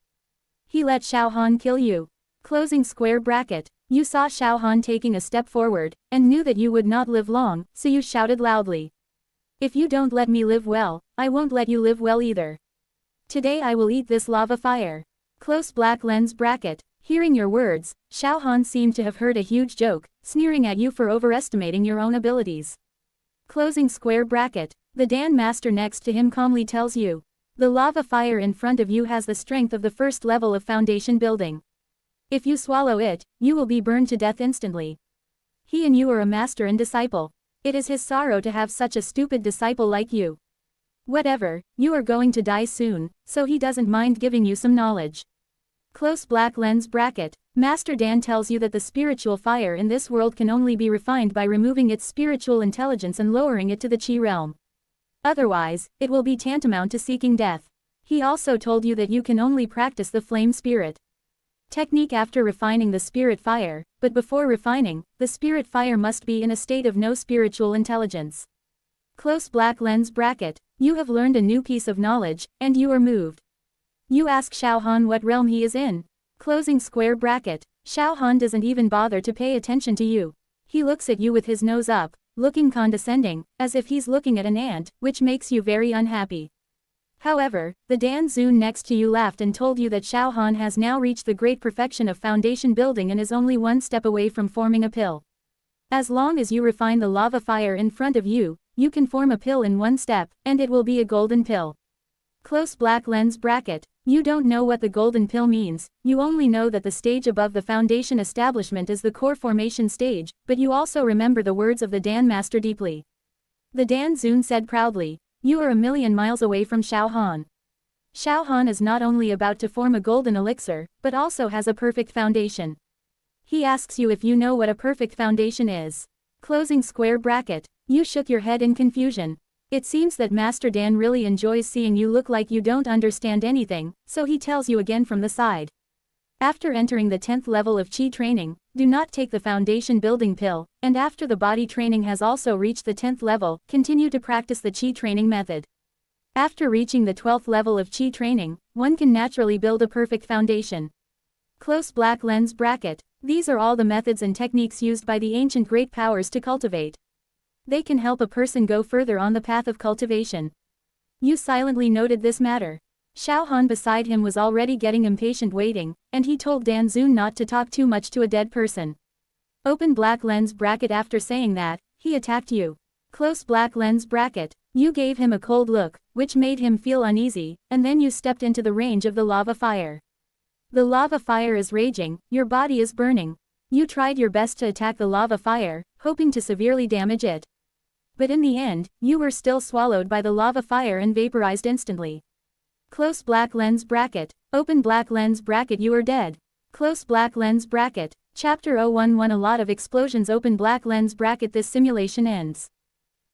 He let Xiao Han kill you. Closing square bracket. You saw Xiao Han taking a step forward, and knew that you would not live long, so you shouted loudly. If you don't let me live well, I won't let you live well either. Today I will eat this lava fire. Close black lens bracket. Hearing your words, Xiao Han seemed to have heard a huge joke, sneering at you for overestimating your own abilities. Closing square bracket. The Dan Master next to him calmly tells you. The lava fire in front of you has the strength of the first level of foundation building. If you swallow it, you will be burned to death instantly. He and you are a master and disciple. It is his sorrow to have such a stupid disciple like you. Whatever, you are going to die soon, so he doesn't mind giving you some knowledge. Close black lens bracket. Master Dan tells you that the spiritual fire in this world can only be refined by removing its spiritual intelligence and lowering it to the Qi realm. Otherwise, it will be tantamount to seeking death. He also told you that you can only practice the flame spirit technique after refining the spirit fire, but before refining, the spirit fire must be in a state of no spiritual intelligence. Close black lens bracket. You have learned a new piece of knowledge, and you are moved. You ask Xiao Han what realm he is in. Closing square bracket. Xiao Han doesn't even bother to pay attention to you. He looks at you with his nose up, looking condescending, as if he's looking at an ant, which makes you very unhappy. However, the Dan Zun next to you laughed and told you that Xiao Han has now reached the great perfection of foundation building and is only one step away from forming a pill. As long as you refine the lava fire in front of you, you can form a pill in one step, and it will be a golden pill. Close black lens bracket. You don't know what the golden pill means, you only know that the stage above the foundation establishment is the core formation stage, but you also remember the words of the Dan Master deeply. The Dan Zun said proudly, you are a million miles away from Xiao Han. Xiao Han is not only about to form a golden elixir, but also has a perfect foundation. He asks you if you know what a perfect foundation is. Closing square bracket. You shook your head in confusion. It seems that Master Dan really enjoys seeing you look like you don't understand anything, so he tells you again from the side. After entering the 10th level of Qi training, do not take the foundation building pill, and after the body training has also reached the 10th level, continue to practice the Qi training method. After reaching the 12th level of Qi training, one can naturally build a perfect foundation. Close black lens bracket. These are all the methods and techniques used by the ancient great powers to cultivate. They can help a person go further on the path of cultivation. You silently noted this matter. Xiao Han beside him was already getting impatient waiting, and he told Dan Zun not to talk too much to a dead person. Open black lens bracket. After saying that, he attacked you. Close black lens bracket. You gave him a cold look, which made him feel uneasy, and then you stepped into the range of the lava fire. The lava fire is raging, your body is burning. You tried your best to attack the lava fire, hoping to severely damage it. But in the end, you were still swallowed by the lava fire and vaporized instantly. Close black lens bracket. Open black lens bracket. You are dead. Close black lens bracket. Chapter 011. A lot of explosions. Open black lens bracket. This simulation ends.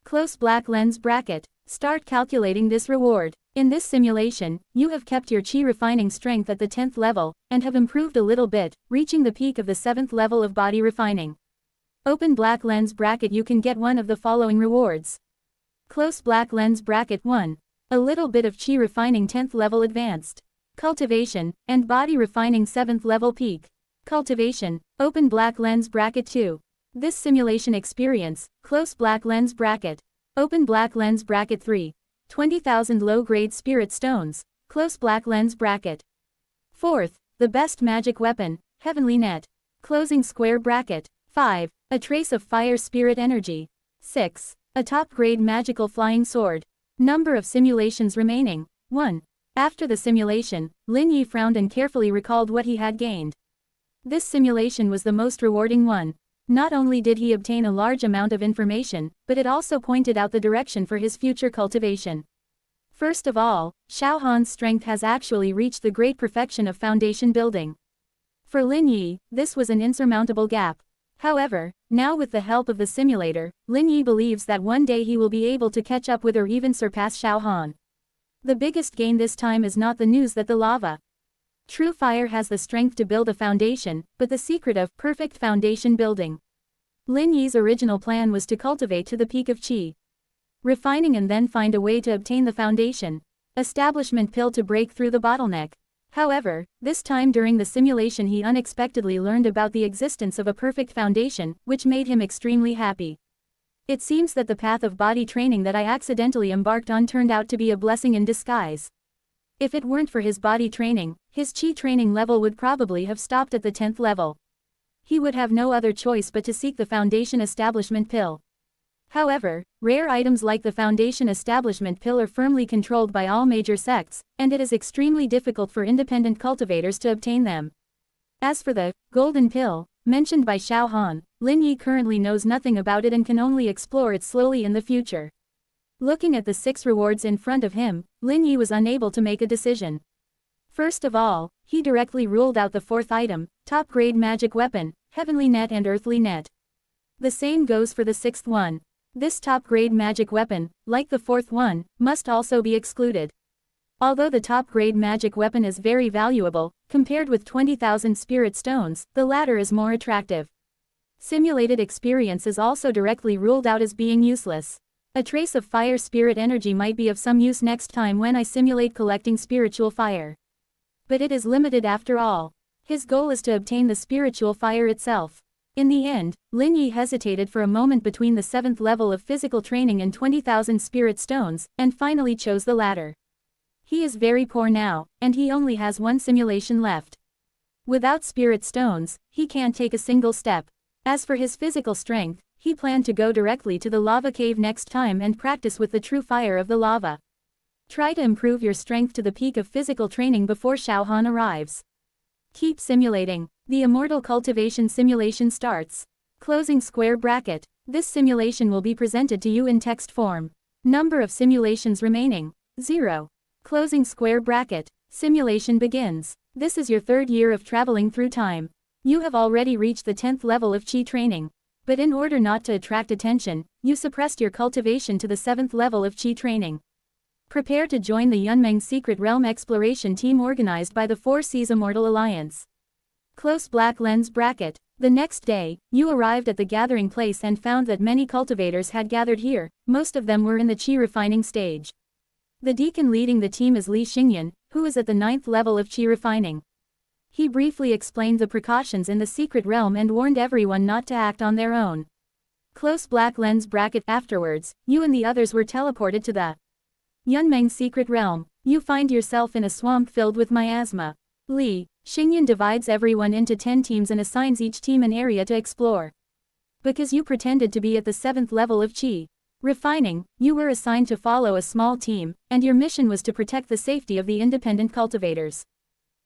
Close black lens bracket. Start calculating this reward. In this simulation, you have kept your Qi refining strength at the 10th level, and have improved a little bit, reaching the peak of the 7th level of body refining. Open black lens bracket. You can get one of the following rewards. Close black lens bracket. 1. A little bit of Qi refining 10th level advanced. Cultivation, and body refining 7th level peak. Cultivation. Open black lens bracket. 2. This simulation experience. Close black lens bracket. Open black lens bracket. 3. 20,000 low-grade spirit stones. Close black lens bracket. 4th. The best magic weapon. Heavenly net. Closing square bracket. 5. A trace of fire spirit energy. 6. A top-grade magical flying sword. Number of simulations remaining. 1. After the simulation, Lin Yi frowned and carefully recalled what he had gained. This simulation was the most rewarding one. Not only did he obtain a large amount of information, but it also pointed out the direction for his future cultivation. First of all, Xiao Han's strength has actually reached the great perfection of foundation building. For Lin Yi, this was an insurmountable gap. However, now with the help of the simulator, Lin Yi believes that one day he will be able to catch up with or even surpass Xiao Han. The biggest gain this time is not the news that the lava true fire has the strength to build a foundation, but the secret of perfect foundation building. Lin Yi's original plan was to cultivate to the peak of Qi refining and then find a way to obtain the foundation establishment pill to break through the bottleneck. However, this time during the simulation he unexpectedly learned about the existence of a perfect foundation, which made him extremely happy. It seems that the path of body training that I accidentally embarked on turned out to be a blessing in disguise. If it weren't for his body training, his chi training level would probably have stopped at the 10th level. He would have no other choice but to seek the Foundation Establishment Pill. However, rare items like the Foundation Establishment Pill are firmly controlled by all major sects, and it is extremely difficult for independent cultivators to obtain them. As for the Golden Pill, mentioned by Xiao Han, Lin Yi currently knows nothing about it and can only explore it slowly in the future. Looking at the 6 rewards in front of him, Lin Yi was unable to make a decision. First of all, he directly ruled out the 4th item, top-grade magic weapon, Heavenly Net and Earthly Net. The same goes for the 6th one. This top-grade magic weapon, like the 4th one, must also be excluded. Although the top-grade magic weapon is very valuable, compared with 20,000 spirit stones, the latter is more attractive. Simulated experience is also directly ruled out as being useless. A trace of fire spirit energy might be of some use next time when I simulate collecting spiritual fire. But it is limited after all. His goal is to obtain the spiritual fire itself. In the end, Lin Yi hesitated for a moment between the 7th level of physical training and 20,000 spirit stones, and finally chose the latter. He is very poor now, and he only has 1 simulation left. Without spirit stones, he can't take a single step. As for his physical strength, he planned to go directly to the lava cave next time and practice with the true fire of the lava. Try to improve your strength to the peak of physical training before Xiao Han arrives. Keep simulating. The Immortal Cultivation simulation starts. Closing square bracket. This simulation will be presented to you in text form. Number of simulations remaining: 0. Closing square bracket. Simulation begins. This is your 3rd year of traveling through time. You have already reached the 10th level of chi training. But in order not to attract attention, you suppressed your cultivation to the 7th level of chi training. Prepare to join the Yunmeng Secret Realm exploration team organized by the 4 Seas Immortal Alliance. Close black lens bracket. The next day, you arrived at the gathering place and found that many cultivators had gathered here, most of them were in the chi refining stage. The deacon leading the team is Li Xingyan, who is at the 9th level of chi refining. He briefly explained the precautions in the secret realm and warned everyone not to act on their own. Close black lens bracket. Afterwards, you and the others were teleported to the Yunmeng Secret Realm. You find yourself in a swamp filled with miasma. Li Xingyan divides everyone into 10 teams and assigns each team an area to explore. Because you pretended to be at the 7th level of chi refining, you were assigned to follow a small team, and your mission was to protect the safety of the independent cultivators.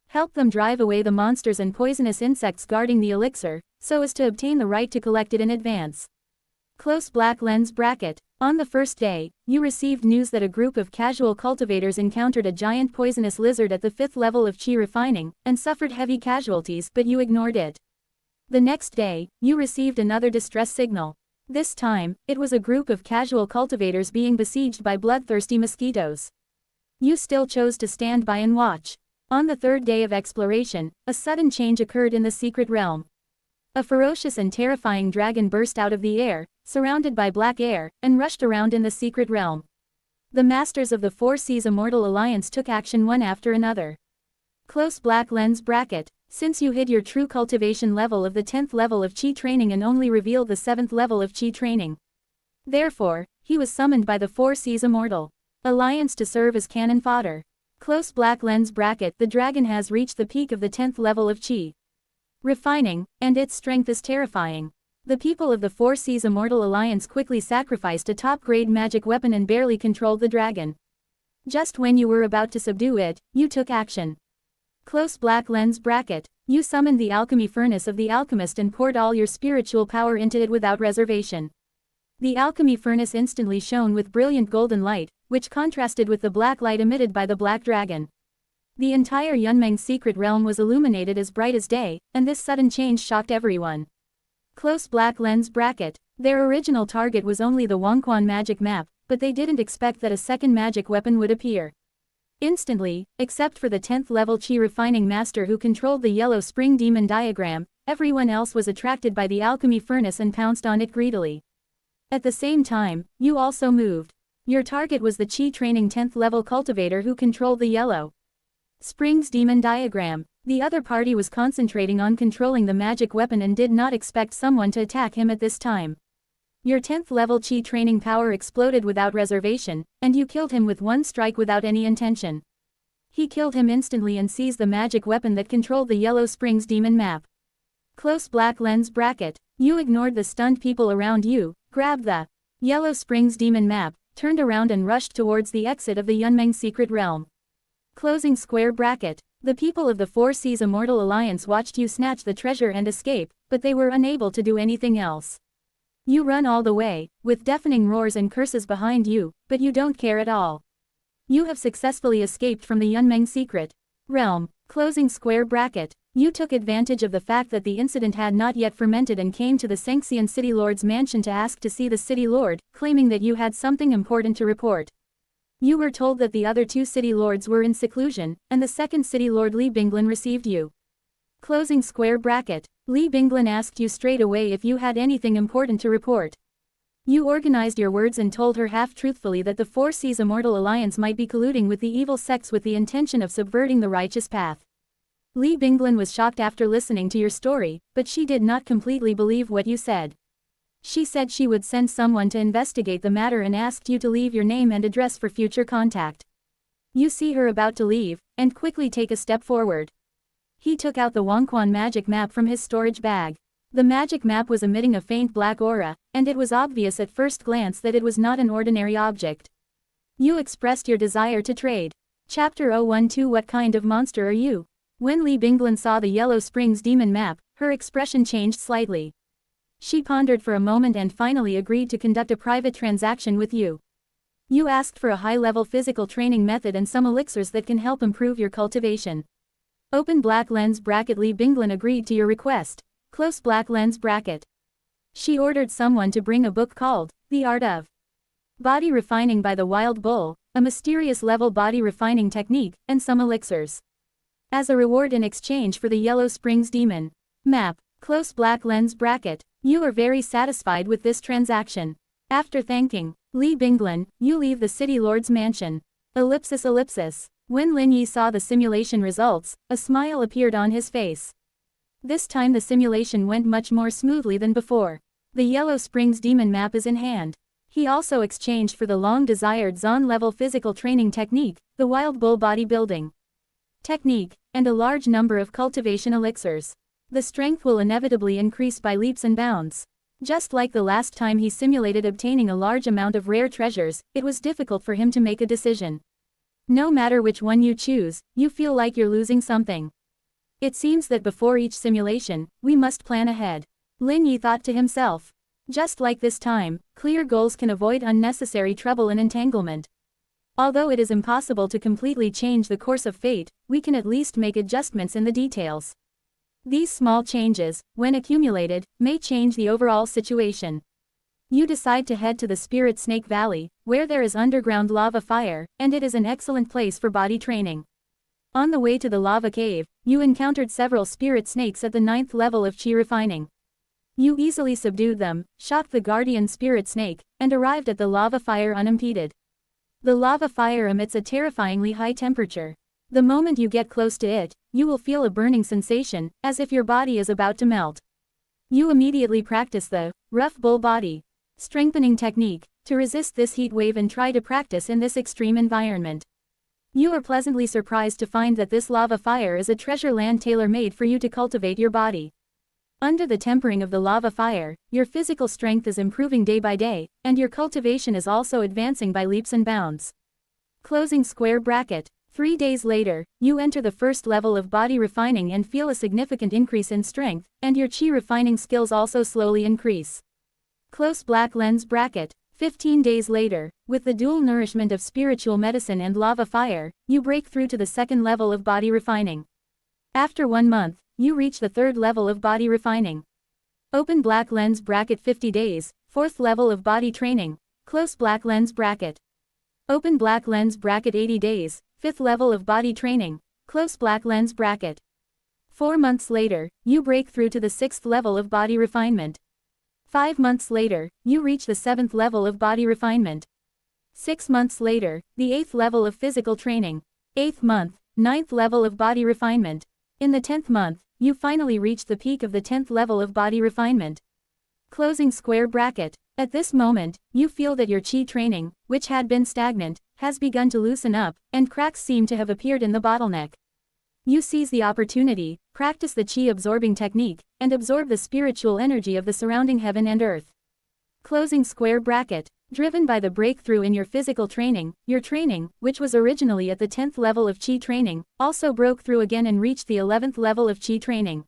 Help them drive away the monsters and poisonous insects guarding the elixir, so as to obtain the right to collect it in advance. Close black lens bracket. On the first day, you received news that a group of casual cultivators encountered a giant poisonous lizard at the 5th level of chi refining, and suffered heavy casualties, but you ignored it. The next day, you received another distress signal. This time, it was a group of casual cultivators being besieged by bloodthirsty mosquitoes. You still chose to stand by and watch. On the 3rd day of exploration, a sudden change occurred in the secret realm. A ferocious and terrifying dragon burst out of the air, surrounded by black air, and rushed around in the secret realm. The masters of the 4 Seas Immortal Alliance took action one after another. Close black lens bracket. Since you hid your true cultivation level of the 10th level of chi training and only revealed the 7th level of chi training. Therefore, he was summoned by the 4 Seas Immortal Alliance to serve as cannon fodder. Close black lens bracket. The dragon has reached the peak of the 10th level of chi refining, and its strength is terrifying. The people of the 4 Seas Immortal Alliance quickly sacrificed a top-grade magic weapon and barely controlled the dragon. Just when you were about to subdue it, you took action. Close black lens bracket. You summoned the alchemy furnace of the alchemist and poured all your spiritual power into it without reservation. The alchemy furnace instantly shone with brilliant golden light, which contrasted with the black light emitted by the black dragon. The entire Yunmeng secret realm was illuminated as bright as day, and this sudden change shocked everyone. Close black lens bracket. Their original target was only the Wangquan magic map, but they didn't expect that a second magic weapon would appear. Instantly, except for the 10th level chi refining master who controlled the yellow spring demon diagram, everyone else was attracted by the alchemy furnace and pounced on it greedily. At the same time, you also moved. Your target was the chi training 10th level cultivator who controlled the yellow Springs Demon Diagram. The other party was concentrating on controlling the magic weapon and did not expect someone to attack him at this time. Your 10th level Chi training power exploded without reservation, and you killed him with one strike without any intention. He killed him instantly and seized the magic weapon that controlled the Yellow Springs demon map. Close black lens bracket. You ignored the stunned people around you, grabbed the Yellow Springs demon map, turned around and rushed towards the exit of the Yunmeng secret realm. Closing square bracket. The people of the Four Seas Immortal Alliance watched you snatch the treasure and escape, but they were unable to do anything else. You run all the way, with deafening roars and curses behind you, but you don't care at all. You have successfully escaped from the Yunmeng secret realm. Closing square bracket. You took advantage of the fact that the incident had not yet fermented and came to the Sengxian City Lord's mansion to ask to see the City Lord, claiming that you had something important to report. You were told that the other two City Lords were in seclusion, and the second City Lord Li Binglin received you. Closing square bracket. Li Binglin asked you straight away if you had anything important to report. You organized your words and told her half-truthfully that the Four Seas Immortal Alliance might be colluding with the evil sects with the intention of subverting the righteous path. Li Binglin was shocked after listening to your story, but she did not completely believe what you said. She said she would send someone to investigate the matter and asked you to leave your name and address for future contact. You see her about to leave, and quickly take a step forward. He took out the Wangquan magic map from his storage bag. The magic map was emitting a faint black aura, and it was obvious at first glance that it was not an ordinary object. You expressed your desire to trade. Chapter 012. What kind of monster are you? When Li Binglin saw the Yellow Springs demon map, her expression changed slightly. She pondered for a moment and finally agreed to conduct a private transaction with you. You asked for a high-level physical training method and some elixirs that can help improve your cultivation. Open black lens bracket. Li Binglin agreed to your request. Close black lens bracket. She ordered someone to bring a book called The Art of Body Refining by the Wild Bull, a mysterious level body refining technique, and some elixirs. As a reward in exchange for the Yellow Springs demon map. Close black lens bracket. You are very satisfied with this transaction. After thanking Li Binglin, you leave the City Lord's mansion. Ellipsis. When Lin Yi saw the simulation results, a smile appeared on his face. This time the simulation went much more smoothly than before. The Yellow Springs demon map is in hand. He also exchanged for the long-desired Zon-level physical training technique, the Wild Bull bodybuilding technique, and a large number of cultivation elixirs. The strength will inevitably increase by leaps and bounds. Just like the last time he simulated obtaining a large amount of rare treasures, it was difficult for him to make a decision. No matter which one you choose, you feel like you're losing something. It seems that before each simulation, we must plan ahead. Lin Yi thought to himself. Just like this time, clear goals can avoid unnecessary trouble and entanglement. Although it is impossible to completely change the course of fate, we can at least make adjustments in the details. These small changes, when accumulated, may change the overall situation. You decide to head to the Spirit Snake Valley, where there is underground lava fire, and it is an excellent place for body training. On the way to the lava cave, you encountered several spirit snakes at the 9th level of Chi refining. You easily subdued them, shocked the guardian spirit snake, and arrived at the lava fire unimpeded. The lava fire emits a terrifyingly high temperature. The moment you get close to it, you will feel a burning sensation, as if your body is about to melt. You immediately practice the rough bull body strengthening technique to resist this heat wave and try to practice in this extreme environment. You are pleasantly surprised to find that this lava fire is a treasure land tailor-made for you to cultivate your body. Under the tempering of the lava fire, your physical strength is improving day by day, and your cultivation is also advancing by leaps and bounds. Closing square bracket. 3 days later, you enter the first level of body refining and feel a significant increase in strength, and your Chi refining skills also slowly increase. Close black lens bracket. 15 days later, with the dual nourishment of spiritual medicine and lava fire, you break through to the second level of body refining. After 1 month, you reach the third level of body refining. Open black lens bracket. 50 days, fourth level of body training. Close black lens bracket. Open black lens bracket. 80 days, fifth level of body training. Close black lens bracket. 4 months later, you break through to the 6th level of body refinement. 5 months later, you reach the 7th level of body refinement. 6 months later, the 8th level of physical training. 8th month, Ninth level of body refinement. In the 10th month, you finally reach the peak of the 10th level of body refinement. Closing square bracket. At this moment, you feel that your chi training, which had been stagnant, has begun to loosen up, and cracks seem to have appeared in the bottleneck. You seize the opportunity, practice the chi absorbing technique, and absorb the spiritual energy of the surrounding heaven and earth. Closing square bracket. Driven by the breakthrough in your physical training, your training, which was originally at the 10th level of chi training, also broke through again and reached the 11th level of chi training.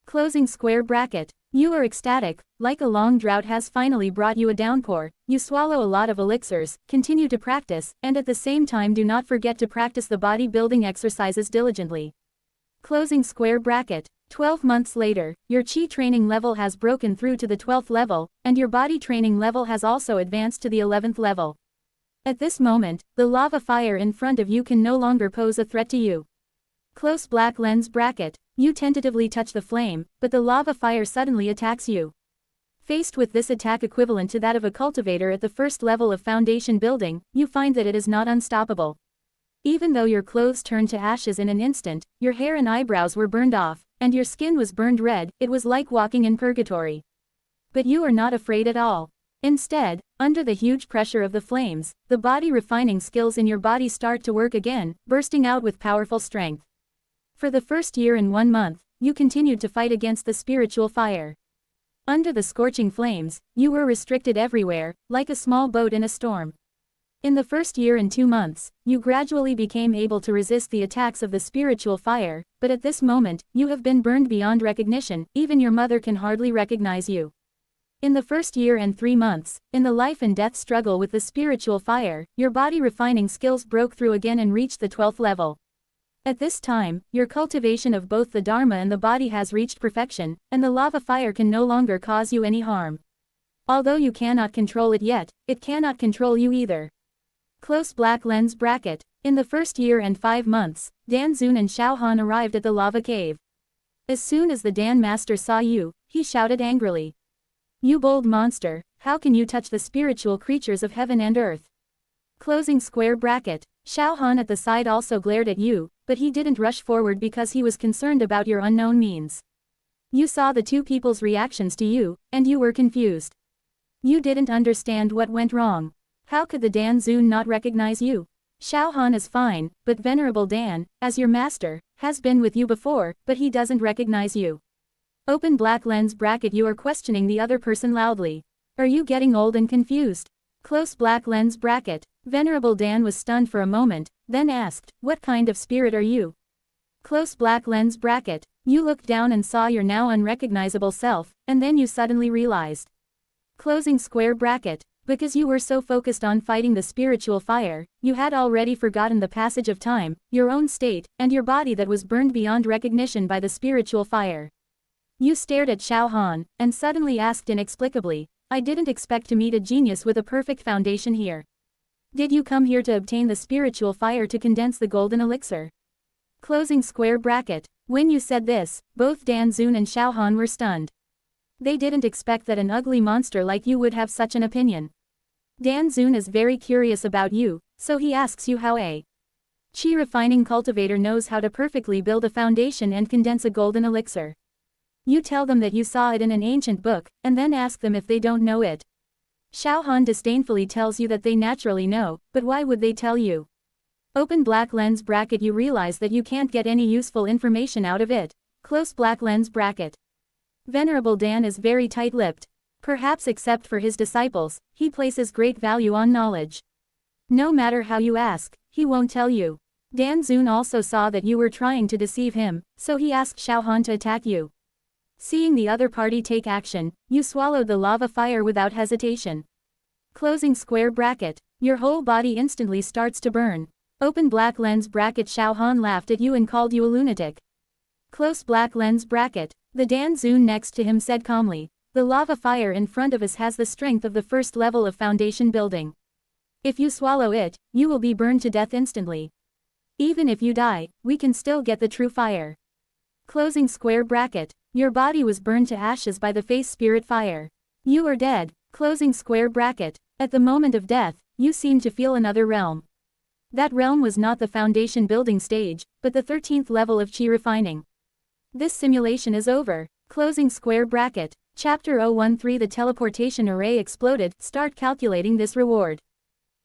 Closing square bracket. You are ecstatic, like a long drought has finally brought you a downpour. You swallow a lot of elixirs, continue to practice, and at the same time do not forget to practice the body-building exercises diligently. Closing square bracket. 12 months later, your chi training level has broken through to the 12th level, and your body training level has also advanced to the 11th level. At this moment, the lava fire in front of you can no longer pose a threat to you. Close black lens bracket. You tentatively touch the flame, but the lava fire suddenly attacks you. Faced with this attack equivalent to that of a cultivator at the first level of foundation building, you find that it is not unstoppable. Even though your clothes turned to ashes in an instant, your hair and eyebrows were burned off, and your skin was burned red, it was like walking in purgatory. But you are not afraid at all. Instead, under the huge pressure of the flames, the body refining skills in your body start to work again, bursting out with powerful strength. For the first year and 1 month, you continued to fight against the spiritual fire. Under the scorching flames, you were restricted everywhere, like a small boat in a storm. In the first year and 2 months, you gradually became able to resist the attacks of the spiritual fire, but at this moment, you have been burned beyond recognition, even your mother can hardly recognize you. In the first year and 3 months, in the life and death struggle with the spiritual fire, your body refining skills broke through again and reached the 12th level. At this time, your cultivation of both the Dharma and the body has reached perfection, and the lava fire can no longer cause you any harm. Although you cannot control it yet, it cannot control you either. Close black lens bracket. In the first year and 5 months, Dan Zun and Xiao Han arrived at the lava cave. As soon as the Dan master saw you, he shouted angrily. You bold monster, how can you touch the spiritual creatures of heaven and earth? Closing square bracket. Xiao Han at the side also glared at you, but he didn't rush forward because he was concerned about your unknown means. You saw the two people's reactions to you, and you were confused. You didn't understand what went wrong. How could the Dan Zun not recognize you? Xiao Han is fine, but Venerable Dan, as your master, has been with you before, but he doesn't recognize you. Open black lens bracket. You are questioning the other person loudly. Are you getting old and confused? Close black lens bracket. Venerable Dan was stunned for a moment, then asked, what kind of spirit are you? Close black lens bracket. You looked down and saw your now unrecognizable self, and then you suddenly realized. Closing square bracket. Because you were so focused on fighting the spiritual fire, you had already forgotten the passage of time, your own state, and your body that was burned beyond recognition by the spiritual fire. You stared at Xiao Han, and suddenly asked inexplicably, I didn't expect to meet a genius with a perfect foundation here. Did you come here to obtain the spiritual fire to condense the golden elixir? Closing square bracket. When you said this, both Dan Zun and Xiao Han were stunned. They didn't expect that an ugly monster like you would have such an opinion. Dan Zun is very curious about you, so he asks you how a chi refining cultivator knows how to perfectly build a foundation and condense a golden elixir. You tell them that you saw it in an ancient book, and then ask them if they don't know it. Xiao Han disdainfully tells you that they naturally know, but why would they tell you? Open black lens bracket. You realize that you can't get any useful information out of it. Close black lens bracket. Venerable Dan is very tight-lipped. Perhaps except for his disciples, he places great value on knowledge. No matter how you ask, he won't tell you. Dan Zun also saw that you were trying to deceive him, so he asked Xiao Han to attack you. Seeing the other party take action, you swallowed the lava fire without hesitation. Closing square bracket. Your whole body instantly starts to burn. Open black lens bracket. Xiao Han laughed at you and called you a lunatic. Close black lens bracket. The Dan Zun next to him said calmly, the lava fire in front of us has the strength of the first level of foundation building. If you swallow it, you will be burned to death instantly. Even if you die, we can still get the true fire. Closing square bracket. Your body was burned to ashes by the face spirit fire. You are dead. Closing square bracket. At the moment of death, you seem to feel another realm. That realm was not the foundation building stage, but the 13th level of Qi refining. This simulation is over. Closing square bracket. Chapter 013 The teleportation array exploded. Start calculating this reward.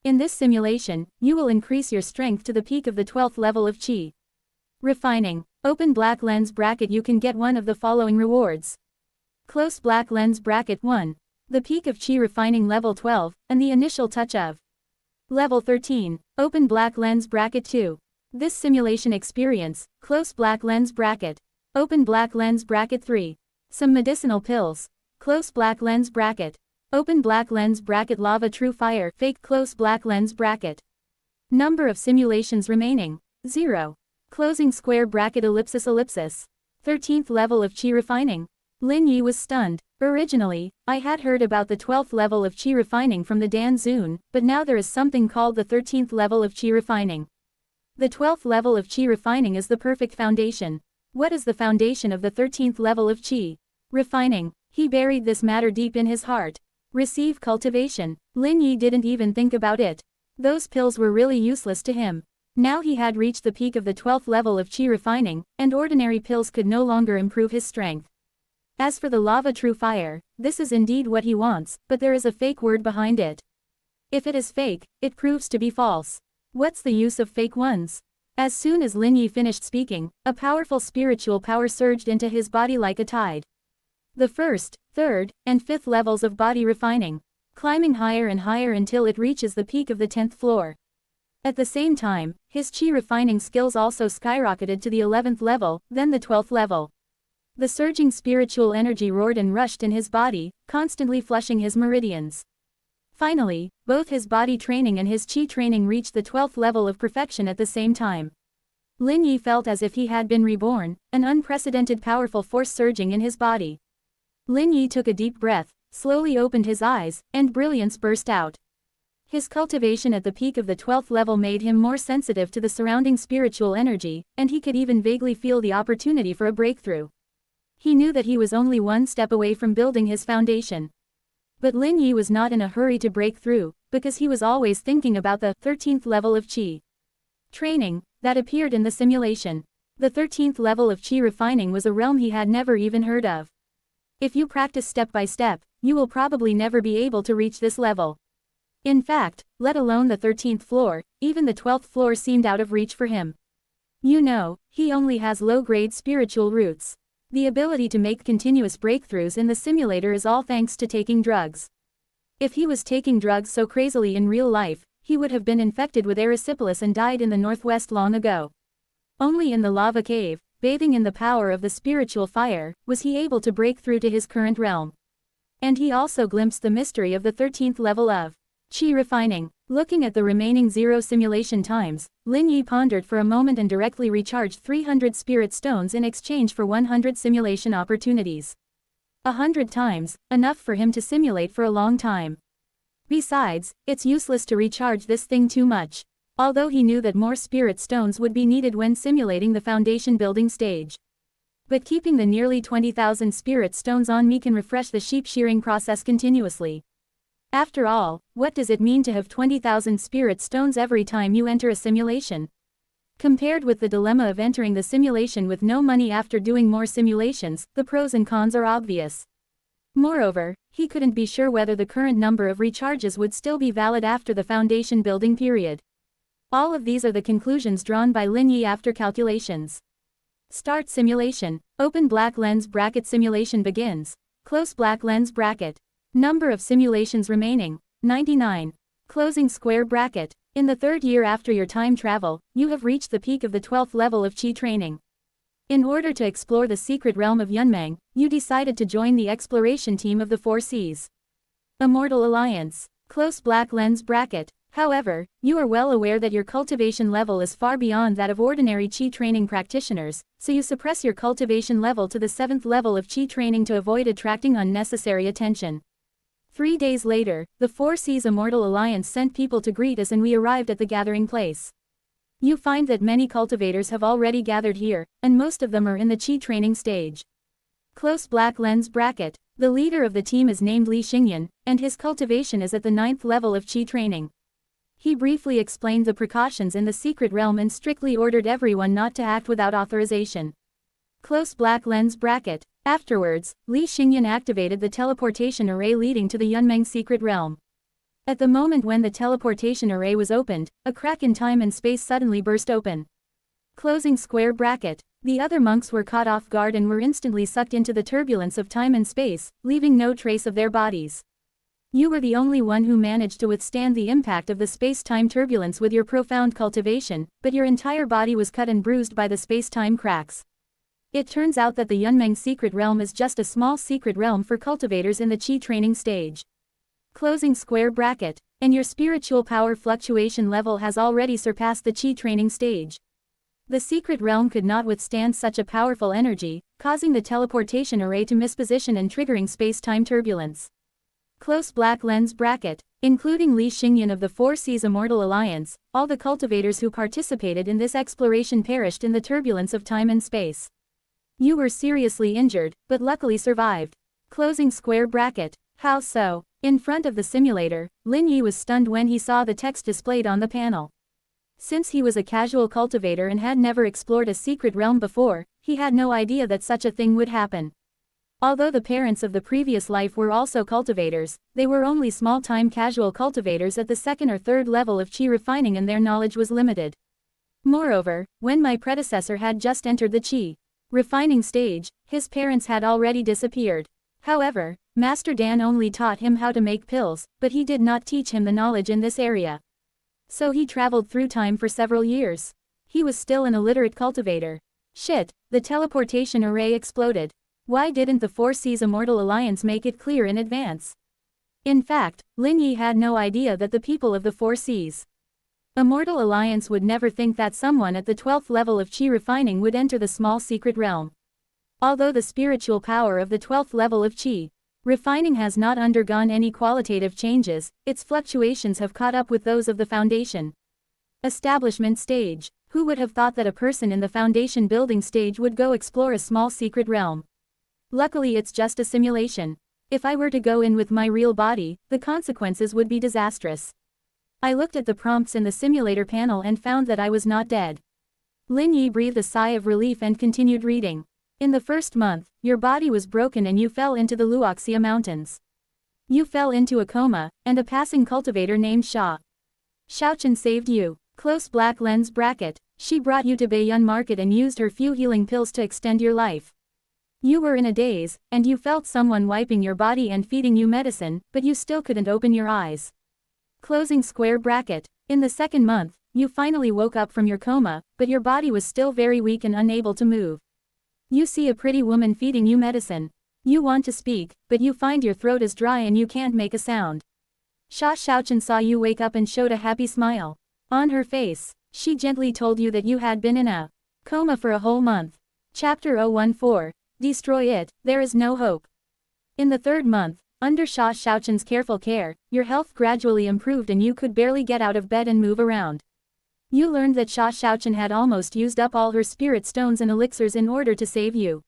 In this simulation, you will increase your strength to the peak of the 12th level of Qi. Refining. Open black lens bracket. You can get one of the following rewards. Close black lens bracket 1. The peak of Qi refining level 12, and the initial touch of level 13. Open black lens bracket 2. This simulation experience. Close black lens bracket. Open black lens bracket 3. Some medicinal pills. Close black lens bracket. Open black lens bracket lava true fire fake close black lens bracket. Number of simulations remaining. 0. Closing square bracket ellipsis ellipsis. 13th level of Qi refining. Lin Yi was stunned. Originally, I had heard about the 12th level of Qi refining from the Dan Zun, but now there is something called the 13th level of Qi refining. The 12th level of Qi refining is the perfect foundation. What is the foundation of the 13th level of Qi refining? He buried this matter deep in his heart. Receive cultivation. Lin Yi didn't even think about it. Those pills were really useless to him. Now he had reached the peak of the 12th level of Qi refining, and ordinary pills could no longer improve his strength. As for the lava true fire, this is indeed what he wants, but there is a fake word behind it. If it is fake, it proves to be false. What's the use of fake ones? As soon as Lin Yi finished speaking, a powerful spiritual power surged into his body like a tide. The 1st, 3rd, and 5th levels of body refining, climbing higher and higher until it reaches the peak of the 10th floor. At the same time, his Qi refining skills also skyrocketed to the 11th level, then the 12th level. The surging spiritual energy roared and rushed in his body, constantly flushing his meridians. Finally, both his body training and his Qi training reached the 12th level of perfection at the same time. Lin Yi felt as if he had been reborn, an unprecedented powerful force surging in his body. Lin Yi took a deep breath, slowly opened his eyes, and brilliance burst out. His cultivation at the peak of the 12th level made him more sensitive to the surrounding spiritual energy, and he could even vaguely feel the opportunity for a breakthrough. He knew that he was only one step away from building his foundation. But Lin Yi was not in a hurry to break through, because he was always thinking about the 13th level of Qi training that appeared in the simulation. The 13th level of Qi refining was a realm he had never even heard of. If you practice step by step, you will probably never be able to reach this level. In fact, let alone the 13th floor, even the 12th floor seemed out of reach for him. You know, he only has low-grade spiritual roots. The ability to make continuous breakthroughs in the simulator is all thanks to taking drugs. If he was taking drugs so crazily in real life, he would have been infected with erysipelas and died in the northwest long ago. Only in the lava cave, bathing in the power of the spiritual fire, was he able to break through to his current realm. And he also glimpsed the mystery of the 13th level of Qi refining. Looking at the remaining 0 simulation times, Lin Yi pondered for a moment and directly recharged 300 spirit stones in exchange for 100 simulation opportunities. 100 times, enough for him to simulate for a long time. Besides, it's useless to recharge this thing too much. Although he knew that more spirit stones would be needed when simulating the foundation building stage. But keeping the nearly 20,000 spirit stones on me can refresh the sheep shearing process continuously. After all, what does it mean to have 20,000 spirit stones every time you enter a simulation? Compared with the dilemma of entering the simulation with no money after doing more simulations, the pros and cons are obvious. Moreover, he couldn't be sure whether the current number of recharges would still be valid after the foundation building period. All of these are the conclusions drawn by Lin Yi after calculations. Start simulation. Open black lens bracket simulation begins. Close black lens bracket. Number of simulations remaining, 99. Closing square bracket. In the 3rd year after your time travel, you have reached the peak of the 12th level of Qi training. In order to explore the secret realm of Yunmeng, you decided to join the exploration team of the 4 Seas. Immortal Alliance. Close black lens bracket. However, you are well aware that your cultivation level is far beyond that of ordinary Qi training practitioners, so you suppress your cultivation level to the 7th level of Qi training to avoid attracting unnecessary attention. 3 days later, the 4 Seas Immortal Alliance sent people to greet us and we arrived at the gathering place. You find that many cultivators have already gathered here, and most of them are in the Qi training stage. Close black lens bracket. The leader of the team is named Li Xingyan, and his cultivation is at the 9th level of Qi training. He briefly explained the precautions in the secret realm and strictly ordered everyone not to act without authorization. Close black lens bracket. Afterwards, Li Xingyan activated the teleportation array leading to the Yunmeng secret realm. At the moment when the teleportation array was opened, a crack in time and space suddenly burst open. Closing square bracket. The other monks were caught off guard and were instantly sucked into the turbulence of time and space, leaving no trace of their bodies. You were the only one who managed to withstand the impact of the space-time turbulence with your profound cultivation, but your entire body was cut and bruised by the space-time cracks. It turns out that the Yunmeng secret realm is just a small secret realm for cultivators in the Qi training stage. Closing square bracket. And your spiritual power fluctuation level has already surpassed the Qi training stage. The secret realm could not withstand such a powerful energy, causing the teleportation array to misposition and triggering space-time turbulence. Close black lens bracket. Including Li Xingyan of the Four Seas Immortal Alliance, all the cultivators who participated in this exploration perished in the turbulence of time and space. You were seriously injured, but luckily survived. Closing square bracket. How so? In front of the simulator, Lin Yi was stunned when he saw the text displayed on the panel. Since he was a casual cultivator and had never explored a secret realm before, he had no idea that such a thing would happen. Although the parents of the previous life were also cultivators, they were only small-time casual cultivators at the second or third level of Qi refining and their knowledge was limited. Moreover, when my predecessor had just entered the Qi refining stage, his parents had already disappeared. However, Master Dan only taught him how to make pills, but he did not teach him the knowledge in this area. So he traveled through time for several years. He was still an illiterate cultivator. Shit, the teleportation array exploded. Why didn't the Four Seas Immortal Alliance make it clear in advance? In fact, Lin Yi had no idea that the people of the Four Seas Immortal Alliance would never think that someone at the 12th level of Qi refining would enter the small secret realm. Although the spiritual power of the 12th level of Qi refining has not undergone any qualitative changes, its fluctuations have caught up with those of the foundation establishment stage. Who would have thought that a person in the foundation building stage would go explore a small secret realm? Luckily it's just a simulation. If I were to go in with my real body, the consequences would be disastrous. I looked at the prompts in the simulator panel and found that I was not dead. Lin Yi breathed a sigh of relief and continued reading. In the first month, your body was broken and you fell into the Luoxia Mountains. You fell into a coma, and a passing cultivator named Xiaochen saved you. Close black lens bracket. She brought you to Baiyun Market and used her few healing pills to extend your life. You were in a daze, and you felt someone wiping your body and feeding you medicine, but you still couldn't open your eyes. Closing square bracket. In the second month, you finally woke up from your coma, but your body was still very weak and unable to move. You see a pretty woman feeding you medicine. You want to speak, but you find your throat is dry and you can't make a sound. Xiaochen saw you wake up and showed a happy smile on her face. She gently told you that you had been in a coma for a whole month. Chapter 014. Destroy it, there is no hope. In the third month, under Xiaochen's careful care, your health gradually improved and you could barely get out of bed and move around. You learned that Xiaochen had almost used up all her spirit stones and elixirs in order to save you.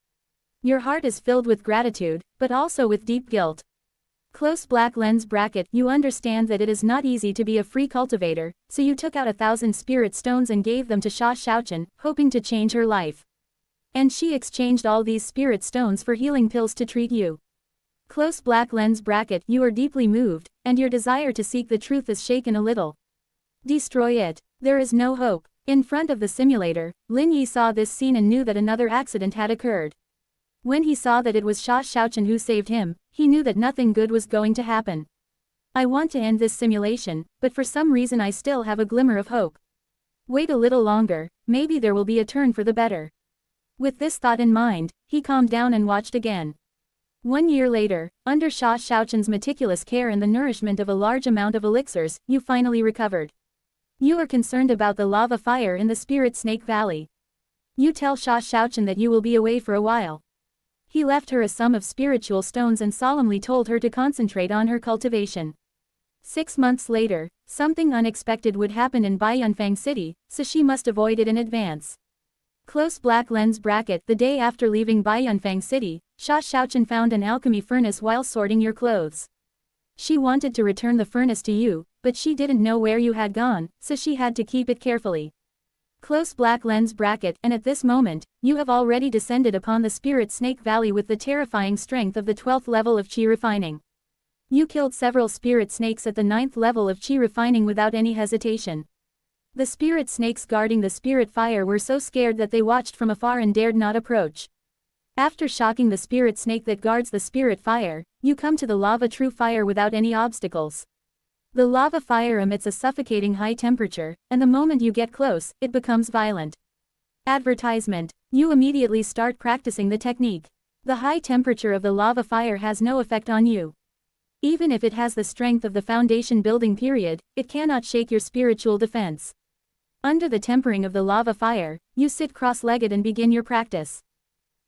Your heart is filled with gratitude, but also with deep guilt. Close black lens bracket. You understand that it is not easy to be a free cultivator, so you took out 1,000 spirit stones and gave them to Xiaochen, hoping to change her life. And she exchanged all these spirit stones for healing pills to treat you. Close black lens bracket. You are deeply moved, and your desire to seek the truth is shaken a little. Destroy it. There is no hope. In front of the simulator, Lin Yi saw this scene and knew that another accident had occurred. When he saw that it was Xiaochen who saved him, he knew that nothing good was going to happen. I want to end this simulation, but for some reason I still have a glimmer of hope. Wait a little longer, maybe there will be a turn for the better. With this thought in mind, he calmed down and watched again. 1 year later, under Xiaochen's meticulous care and the nourishment of a large amount of elixirs, you finally recovered. You are concerned about the lava fire in the Spirit Snake Valley. You tell Xiaochen that you will be away for a while. He left her a sum of spiritual stones and solemnly told her to concentrate on her cultivation. 6 months later, something unexpected would happen in Baiyunfang City, so she must avoid it in advance. Close black lens bracket. The day after leaving Baiyunfang City, Xiaochen found an alchemy furnace while sorting your clothes. She wanted to return the furnace to you, but she didn't know where you had gone, so she had to keep it carefully. Close black lens bracket, and at this moment, you have already descended upon the Spirit Snake Valley with the terrifying strength of the 12th level of Chi refining. You killed several spirit snakes at the 9th level of Chi refining without any hesitation. The spirit snakes guarding the spirit fire were so scared that they watched from afar and dared not approach. After shocking the spirit snake that guards the spirit fire, you come to the lava true fire without any obstacles. The lava fire emits a suffocating high temperature, and the moment you get close, it becomes violent. Advertisement. You immediately start practicing the technique. The high temperature of the lava fire has no effect on you. Even if it has the strength of the foundation building period, it cannot shake your spiritual defense. Under the tempering of the lava fire, you sit cross-legged and begin your practice.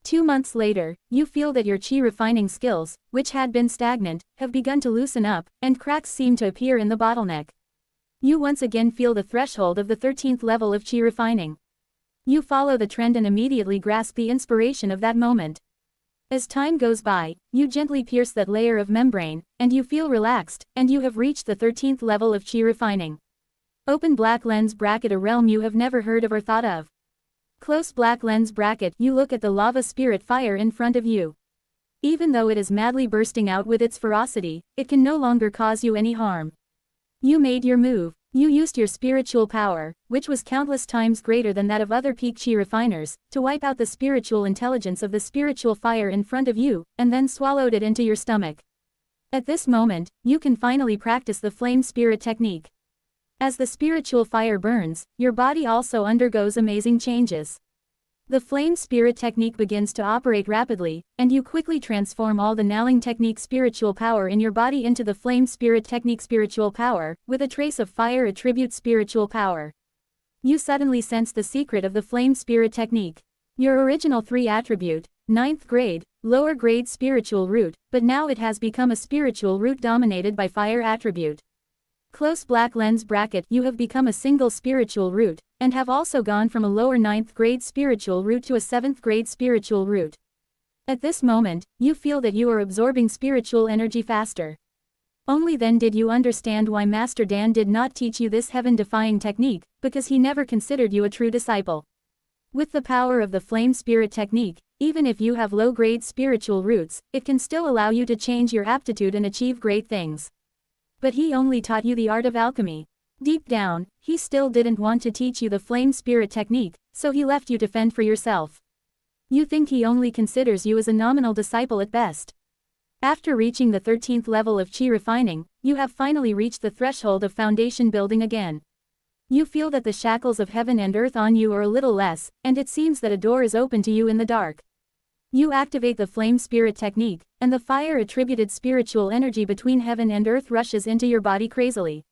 2 months later, you feel that your Chi refining skills, which had been stagnant, have begun to loosen up, and cracks seem to appear in the bottleneck. You once again feel the threshold of the 13th level of Chi refining. You follow the trend and immediately grasp the inspiration of that moment. As time goes by, you gently pierce that layer of membrane, and you feel relaxed, and you have reached the 13th level of Chi refining. Open black lens bracket, a realm you have never heard of or thought of. Close black lens bracket, you look at the lava spirit fire in front of you. Even though it is madly bursting out with its ferocity, it can no longer cause you any harm. You made your move. You used your spiritual power, which was countless times greater than that of other peak Chi refiners, to wipe out the spiritual intelligence of the spiritual fire in front of you, and then swallowed it into your stomach. At this moment, you can finally practice the flame spirit technique. As the spiritual fire burns, your body also undergoes amazing changes. The flame spirit technique begins to operate rapidly, and you quickly transform all the Naling technique spiritual power in your body into the flame spirit technique spiritual power, with a trace of fire attribute spiritual power. You suddenly sense the secret of the flame spirit technique. Your original 3 attribute, 9th grade, lower grade spiritual root, but now it has become a spiritual root dominated by fire attribute. Close black lens bracket, you have become a single spiritual root, and have also gone from a lower 9th grade spiritual root to a 7th grade spiritual root. At this moment, you feel that you are absorbing spiritual energy faster. Only then did you understand why Master Dan did not teach you this heaven-defying technique, because he never considered you a true disciple. With the power of the flame spirit technique, even if you have low-grade spiritual roots, it can still allow you to change your aptitude and achieve great things. But he only taught you the art of alchemy. Deep down, he still didn't want to teach you the flame spirit technique, so he left you to fend for yourself. You think he only considers you as a nominal disciple at best. After reaching the 13th level of Chi refining, you have finally reached the threshold of foundation building again. You feel that the shackles of heaven and earth on you are a little less, and it seems that a door is open to you in the dark. You activate the flame spirit technique, and the fire-attributed spiritual energy between heaven and earth rushes into your body crazily.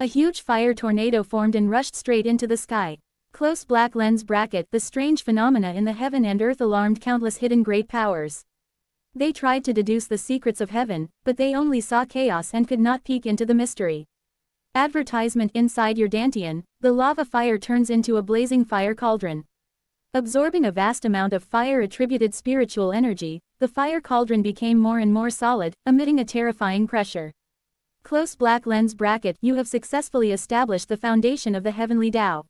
A huge fire tornado formed and rushed straight into the sky. Close black lens bracket, the strange phenomena in the heaven and earth alarmed countless hidden great powers. They tried to deduce the secrets of heaven, but they only saw chaos and could not peek into the mystery. Advertisement inside your dantian, the lava fire turns into a blazing fire cauldron. Absorbing a vast amount of fire-attributed spiritual energy, the fire cauldron became more and more solid, emitting a terrifying pressure. Close black lens bracket, you have successfully established the foundation of the heavenly Tao.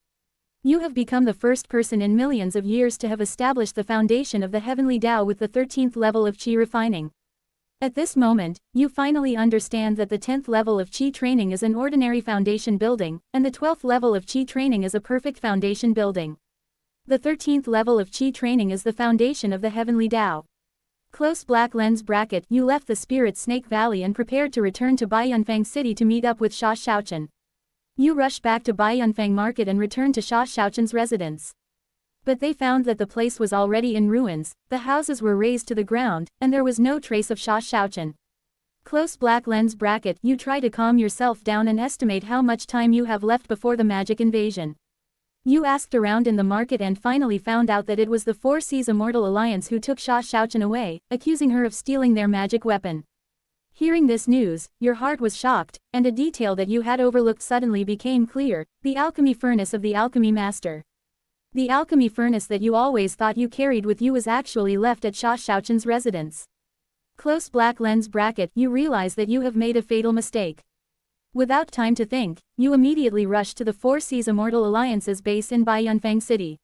You have become the first person in millions of years to have established the foundation of the heavenly Tao with the 13th level of Chi refining. At this moment, you finally understand that the 10th level of Chi training is an ordinary foundation building, and the 12th level of Chi training is a perfect foundation building. The 13th level of Chi training is the foundation of the heavenly Tao. Close black lens bracket, you left the Spirit Snake Valley and prepared to return to Baiyunfang City to meet up with Sha Xiaochen. You rushed back to Baiyunfang Market and returned to Sha Xiaochen's residence. But they found that the place was already in ruins, the houses were razed to the ground, and there was no trace of Sha Xiaochen. Close black lens bracket, you try to calm yourself down and estimate how much time you have left before the magic invasion. You asked around in the market and finally found out that it was the Four Seas Immortal Alliance who took Sha Xiaochen away, accusing her of stealing their magic weapon. Hearing this news, your heart was shocked, and a detail that you had overlooked suddenly became clear: the alchemy furnace of the alchemy master. The alchemy furnace that you always thought you carried with you was actually left at Sha Xiaochen's residence. Close black lens bracket, you realize that you have made a fatal mistake. Without time to think, you immediately rush to the Four Seas Immortal Alliance's base in Baiyunfang City.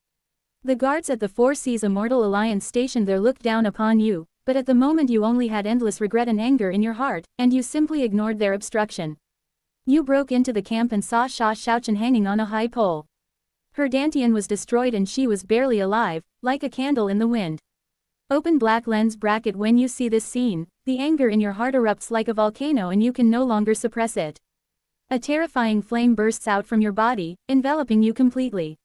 The guards at the Four Seas Immortal Alliance stationed there looked down upon you, but at the moment you only had endless regret and anger in your heart, and you simply ignored their obstruction. You broke into the camp and saw Sha Xiaoqian hanging on a high pole. Her dantian was destroyed and she was barely alive, like a candle in the wind. Open black lens bracket. When you see this scene, the anger in your heart erupts like a volcano and you can no longer suppress it. A terrifying flame bursts out from your body, enveloping you completely.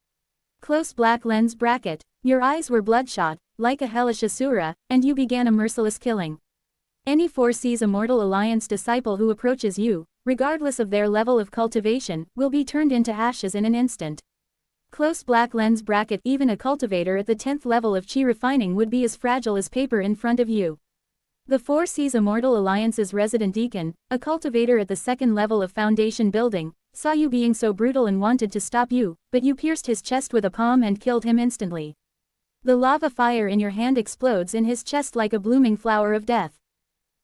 Close black lens bracket. Your eyes were bloodshot, like a hellish asura, and you began a merciless killing. Any Four Seas Immortal Alliance disciple who approaches you, regardless of their level of cultivation, will be turned into ashes in an instant. Close black lens bracket. Even a cultivator at the 10th level of chi refining would be as fragile as paper in front of you. The Four Seas Immortal Alliance's resident deacon, a cultivator at the 2nd level of foundation building, saw you being so brutal and wanted to stop you, but you pierced his chest with a palm and killed him instantly. The lava fire in your hand explodes in his chest like a blooming flower of death.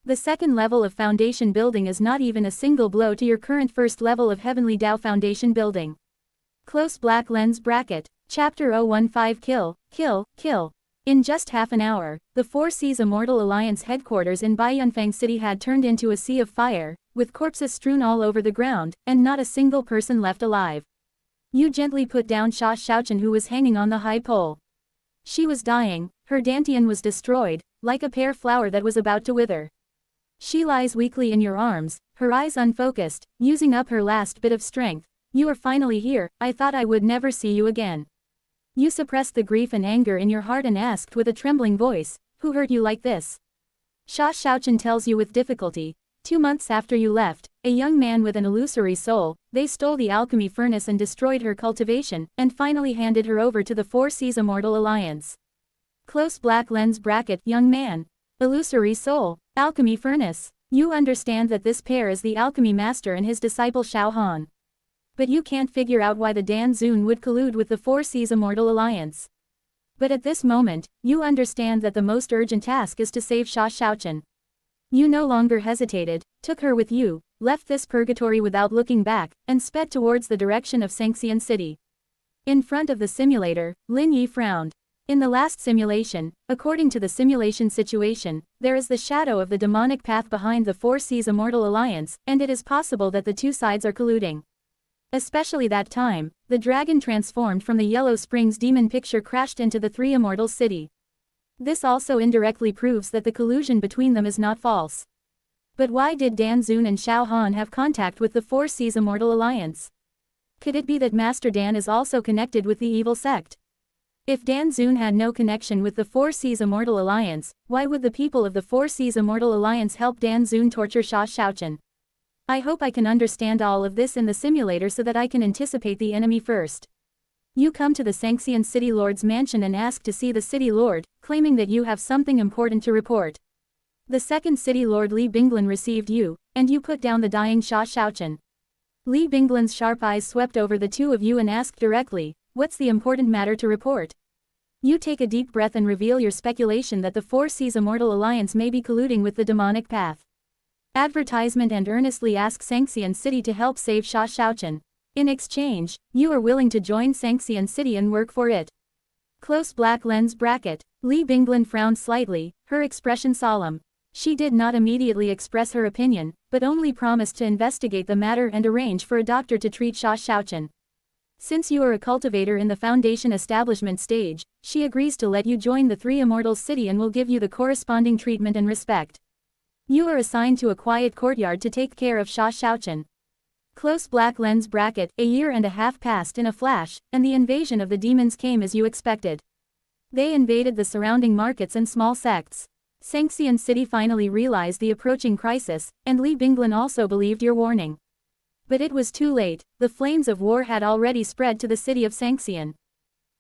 The 2nd level of foundation building is not even a single blow to your current 1st level of Heavenly Dao foundation building. Close black lens bracket. Chapter 015. Kill, kill, kill. In just half an hour, the Four Seas Immortal Alliance headquarters in Baiyunfang City had turned into a sea of fire, with corpses strewn all over the ground, and not a single person left alive. You gently put down Sha Xiaoqian who was hanging on the high pole. She was dying, her dantian was destroyed, like a pear flower that was about to wither. She lies weakly in your arms, her eyes unfocused, using up her last bit of strength. You are finally here, I thought I would never see you again. You suppressed the grief and anger in your heart and asked with a trembling voice, who hurt you like this? Sha Xiaoqian tells you with difficulty, 2 months after you left, a young man with an illusory soul, they stole the alchemy furnace and destroyed her cultivation, and finally handed her over to the Four Seas Immortal Alliance. Close black lens bracket. Young man. Illusory soul. Alchemy furnace. You understand that this pair is the alchemy master and his disciple Xiao Han. But you can't figure out why the Dan Zun would collude with the Four Seas Immortal Alliance. But at this moment, you understand that the most urgent task is to save Sha Xiaoqian. You no longer hesitated, took her with you, left this purgatory without looking back, and sped towards the direction of Sangxian City. In front of the simulator, Lin Yi frowned. In the last simulation, according to the simulation situation, there is the shadow of the demonic path behind the Four Seas Immortal Alliance, and it is possible that the two sides are colluding. Especially that time, the dragon transformed from the Yellow Springs demon picture crashed into the Three Immortals City. This also indirectly proves that the collusion between them is not false. But why did Dan Zun and Xiao Han have contact with the Four Seas Immortal Alliance? Could it be that Master Dan is also connected with the evil sect? If Dan Zun had no connection with the Four Seas Immortal Alliance, why would the people of the Four Seas Immortal Alliance help Dan Zun torture Sha Xiaoqian? I hope I can understand all of this in the simulator so that I can anticipate the enemy first. You come to the Sangxian City Lord's mansion and ask to see the City Lord, claiming that you have something important to report. The second City Lord Li Binglin received you, and you put down the dying Sha Xiaoqian. Li Binglin's sharp eyes swept over the two of you and asked directly, what's the important matter to report? You take a deep breath and reveal your speculation that the Four Seas Immortal Alliance may be colluding with the demonic path. Advertisement and earnestly ask Sangxian City to help save Sha Xiaoqian. In exchange, you are willing to join Sangxian City and work for it. Close black lens bracket. Li Binglin frowned slightly, her expression solemn. She did not immediately express her opinion, but only promised to investigate the matter and arrange for a doctor to treat Sha Xiaoqian. Since you are a cultivator in the foundation establishment stage, she agrees to let you join the Three Immortals City and will give you the corresponding treatment and respect. You are assigned to a quiet courtyard to take care of Sha Xiaoqian. Close black lens bracket. A year and a half passed in a flash, and the invasion of the demons came as you expected. They invaded the surrounding markets and small sects. Sangxian City finally realized the approaching crisis, and Li Binglin also believed your warning. But it was too late, the flames of war had already spread to the city of Sangxian.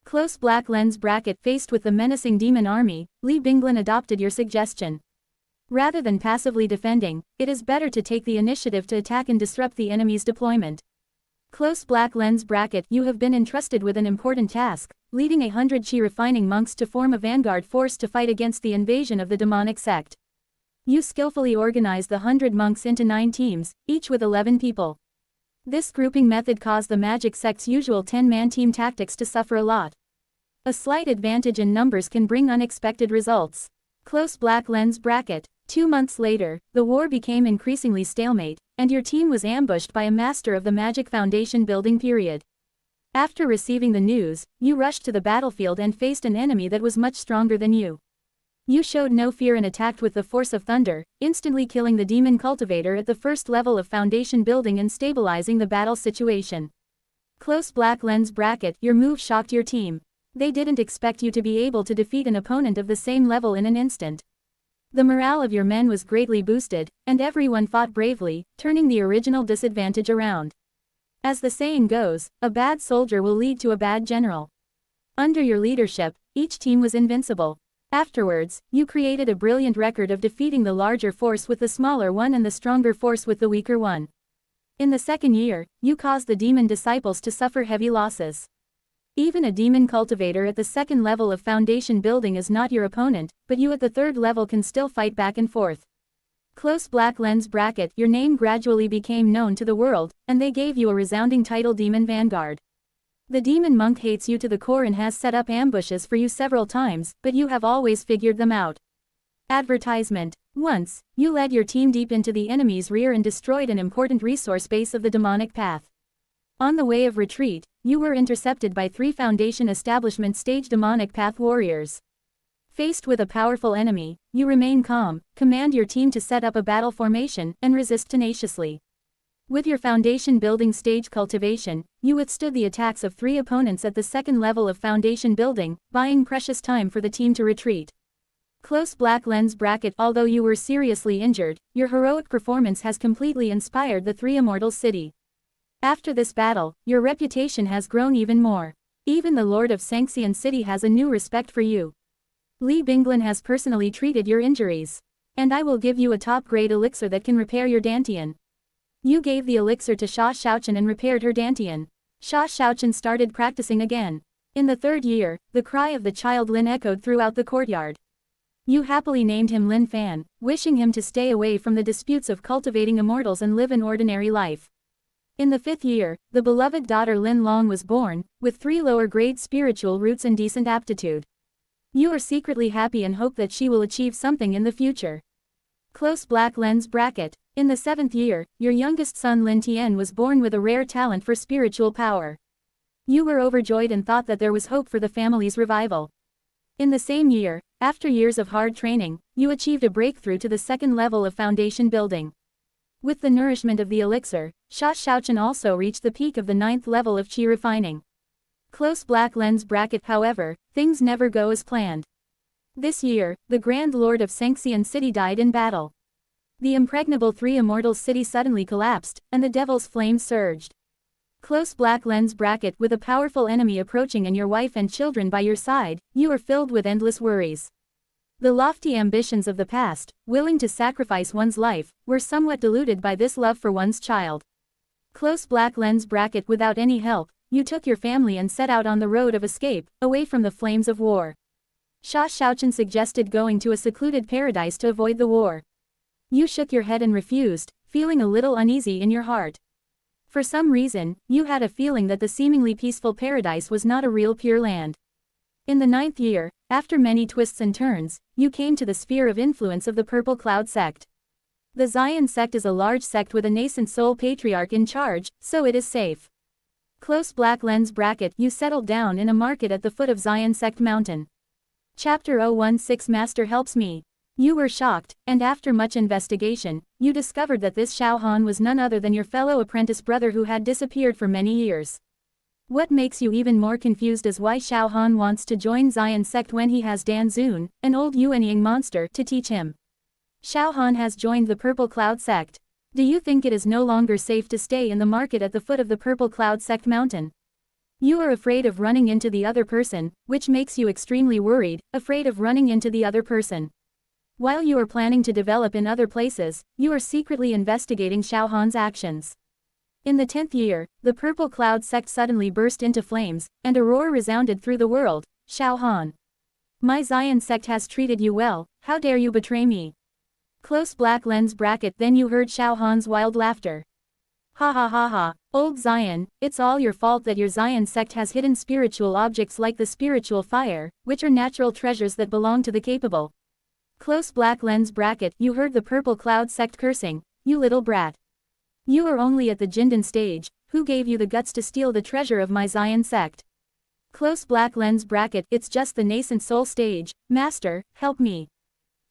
Close black lens bracket. Faced with the menacing demon army, Li Binglin adopted your suggestion. Rather than passively defending, it is better to take the initiative to attack and disrupt the enemy's deployment. Close black lens bracket. You have been entrusted with an important task, leading 100 chi refining monks to form a vanguard force to fight against the invasion of the demonic sect. You skillfully organize the 100 monks into 9 teams, each with 11 people. This grouping method caused the magic sect's usual 10-man team tactics to suffer a lot. A slight advantage in numbers can bring unexpected results. Close black lens bracket. 2 months later, the war became increasingly stalemate, and your team was ambushed by a master of the magic foundation building period. After receiving the news, you rushed to the battlefield and faced an enemy that was much stronger than you. You showed no fear and attacked with the force of thunder, instantly killing the demon cultivator at the first level of foundation building and stabilizing the battle situation. Close black lens bracket. Your move shocked your team. They didn't expect you to be able to defeat an opponent of the same level in an instant. The morale of your men was greatly boosted, and everyone fought bravely, turning the original disadvantage around. As the saying goes, a bad soldier will lead to a bad general. Under your leadership, each team was invincible. Afterwards, you created a brilliant record of defeating the larger force with the smaller one and the stronger force with the weaker one. In the second year, you caused the demon disciples to suffer heavy losses. Even a demon cultivator at the second level of foundation building is not your opponent, but you at the third level can still fight back and forth. Close black lens bracket. Your name gradually became known to the world, and they gave you a resounding title, Demon Vanguard. The demon monk hates you to the core and has set up ambushes for you several times, but you have always figured them out. Advertisement. Once, you led your team deep into the enemy's rear and destroyed an important resource base of the demonic path. On the way of retreat, you were intercepted by 3 Foundation Establishment stage demonic path warriors. Faced with a powerful enemy, you remain calm, command your team to set up a battle formation, and resist tenaciously. With your foundation building stage cultivation, you withstood the attacks of 3 opponents at the second level of foundation building, buying precious time for the team to retreat. Close black lens bracket. Although you were seriously injured, your heroic performance has completely inspired the 3 Immortals City. After this battle, your reputation has grown even more. Even the Lord of Sanxian City has a new respect for you. Li Binglin has personally treated your injuries. And I will give you a top-grade elixir that can repair your Dantian. You gave the elixir to Sha Xiaochen and repaired her Dantian. Sha Xiaochen started practicing again. In the 3rd year, the cry of the child Lin echoed throughout the courtyard. You happily named him Lin Fan, wishing him to stay away from the disputes of cultivating immortals and live an ordinary life. In the 5th year, the beloved daughter Lin Long was born, with 3 lower-grade spiritual roots and decent aptitude. You are secretly happy and hope that she will achieve something in the future. Close black lens bracket. In the 7th year, your youngest son Lin Tian was born with a rare talent for spiritual power. You were overjoyed and thought that there was hope for the family's revival. In the same year, after years of hard training, you achieved a breakthrough to the second level of foundation building. With the nourishment of the elixir, Sha Xiaochen also reached the peak of the 9th level of qi refining. Close black lens bracket. However, things never go as planned. This year, the Grand Lord of Sanxian City died in battle. The impregnable 3 Immortals City suddenly collapsed, and the Devil's Flame surged. Close black lens bracket. With a powerful enemy approaching and your wife and children by your side, you are filled with endless worries. The lofty ambitions of the past, willing to sacrifice one's life, were somewhat diluted by this love for one's child. Close black lens bracket. Without any help, you took your family and set out on the road of escape, away from the flames of war. Sha Xiaochen suggested going to a secluded paradise to avoid the war. You shook your head and refused, feeling a little uneasy in your heart. For some reason, you had a feeling that the seemingly peaceful paradise was not a real pure land. In the 9th year, after many twists and turns, you came to the sphere of influence of the Purple Cloud sect. The Zion sect is a large sect with a nascent soul patriarch in charge, so it is safe. Close black lens bracket. You settled down in a market at the foot of Zion sect mountain. Chapter 016 Master helps me. You were shocked, and after much investigation, you discovered that this Xiao Han was none other than your fellow apprentice brother who had disappeared for many years. What makes you even more confused is why Xiao Han wants to join Zion sect when he has Dan Zun, an old Yuanying monster, to teach him. Xiao Han has joined the Purple Cloud sect. Do you think it is no longer safe to stay in the market at the foot of the Purple Cloud sect mountain? You are afraid of running into the other person, which makes you extremely worried, afraid of running into the other person. While you are planning to develop in other places, you are secretly investigating Xiao Han's actions. In the 10th year, the Purple Cloud sect suddenly burst into flames, and a roar resounded through the world. Xiao Han. My Zion sect has treated you well, how dare you betray me? Close black lens bracket. Then you heard Xiao Han's wild laughter. Ha ha ha ha, old Zion, it's all your fault that your Zion sect has hidden spiritual objects like the spiritual fire, which are natural treasures that belong to the capable. Close black lens bracket, you heard the purple cloud sect cursing, you little brat. You are only at the Jindan stage, who gave you the guts to steal the treasure of my Zion sect? Close black lens bracket, it's just the nascent soul stage, master, help me.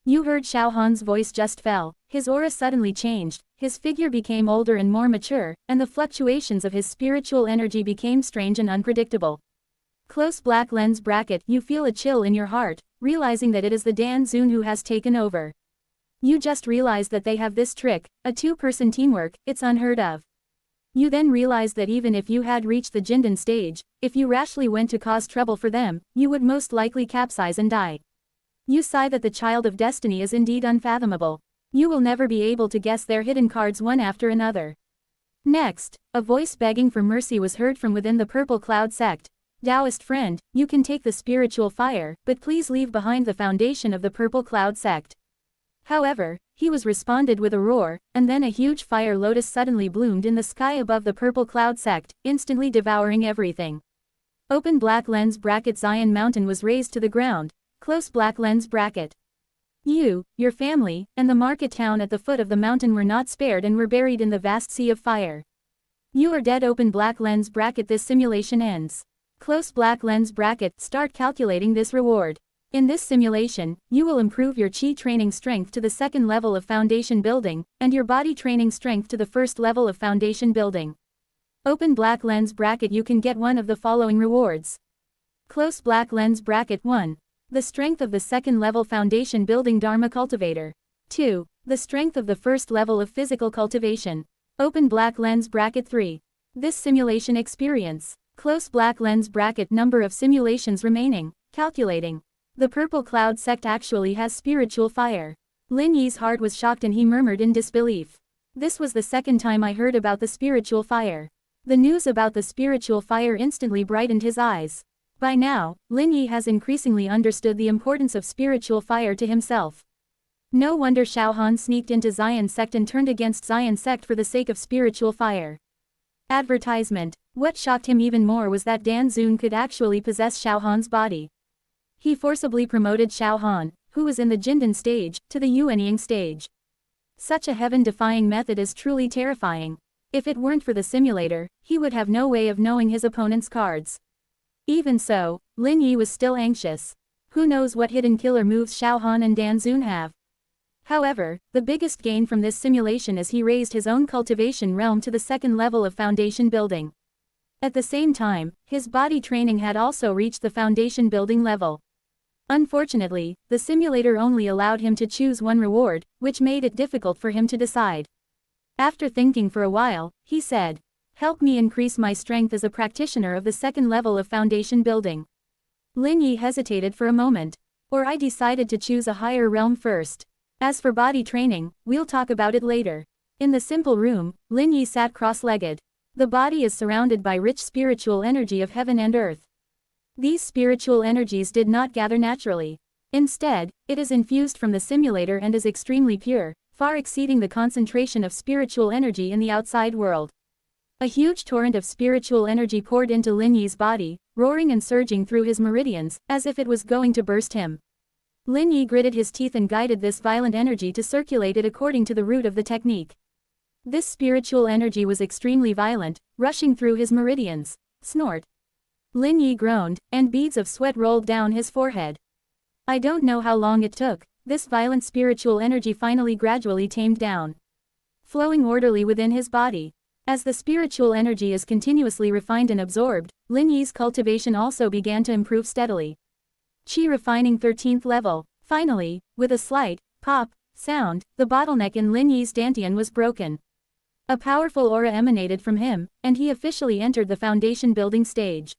You heard Xiao Han's voice just fell, his aura suddenly changed, his figure became older and more mature, and the fluctuations of his spiritual energy became strange and unpredictable. Close black lens bracket, you feel a chill in your heart, realizing that it is the Dan Zun who has taken over. You just realize that they have this trick, a two-person teamwork, it's unheard of. You then realize that even if you had reached the Jindan stage, if you rashly went to cause trouble for them, you would most likely capsize and die. You sigh that the child of destiny is indeed unfathomable. You will never be able to guess their hidden cards one after another. Next, a voice begging for mercy was heard from within the purple cloud sect. Taoist friend, you can take the spiritual fire, but please leave behind the foundation of the purple cloud sect. However, he was responded with a roar, and then a huge fire lotus suddenly bloomed in the sky above the purple cloud sect, instantly devouring everything. Open black lens bracket, Zion Mountain was razed to the ground. Close black lens bracket. You, your family, and the market town at the foot of the mountain were not spared and were buried in the vast sea of fire. You are dead. Open black lens bracket, this simulation ends. Close black lens bracket, start calculating this reward. In this simulation, you will improve your chi training strength to the second level of foundation building, and your body training strength to the first level of foundation building. Open black lens bracket, you can get one of the following rewards. Close black lens bracket. 1. The strength of the second level foundation building Dharma cultivator. 2. The strength of the first level of physical cultivation. Open black lens bracket. 3. This simulation experience. Close black lens bracket, number of simulations remaining, calculating. The purple cloud sect actually has spiritual fire. Lin Yi's heart was shocked and he murmured in disbelief. This was the second time I heard about the spiritual fire. The news about the spiritual fire instantly brightened his eyes. By now, Lin Yi has increasingly understood the importance of spiritual fire to himself. No wonder Xiao Han sneaked into Zion sect and turned against Zion sect for the sake of spiritual fire. Advertisement. What shocked him even more was that Dan Zun could actually possess Xiao Han's body. He forcibly promoted Xiao Han, who was in the Jindan stage, to the Yuanying stage. Such a heaven-defying method is truly terrifying. If it weren't for the simulator, he would have no way of knowing his opponent's cards. Even so, Lin Yi was still anxious. Who knows what hidden killer moves Xiao Han and Dan Zun have? However, the biggest gain from this simulation is he raised his own cultivation realm to the second level of foundation building. At the same time, his body training had also reached the foundation building level. Unfortunately, the simulator only allowed him to choose one reward, which made it difficult for him to decide. After thinking for a while, he said, "Help me increase my strength as a practitioner of the second level of foundation building." Lin Yi hesitated for a moment. Or I decided to choose a higher realm first. As for body training, we'll talk about it later. In the simple room, Lin Yi sat cross-legged. The body is surrounded by rich spiritual energy of heaven and earth. These spiritual energies did not gather naturally. Instead, it is infused from the simulator and is extremely pure, far exceeding the concentration of spiritual energy in the outside world. A huge torrent of spiritual energy poured into Lin Yi's body, roaring and surging through his meridians, as if it was going to burst him. Lin Yi gritted his teeth and guided this violent energy to circulate it according to the root of the technique. This spiritual energy was extremely violent, rushing through his meridians. Snort. Lin Yi groaned, and beads of sweat rolled down his forehead. I don't know how long it took. This violent spiritual energy finally gradually tamed down, flowing orderly within his body. As the spiritual energy is continuously refined and absorbed, Lin Yi's cultivation also began to improve steadily. Qi refining 13th level. Finally, with a slight pop sound, the bottleneck in Lin Yi's dantian was broken. A powerful aura emanated from him, and he officially entered the foundation building stage.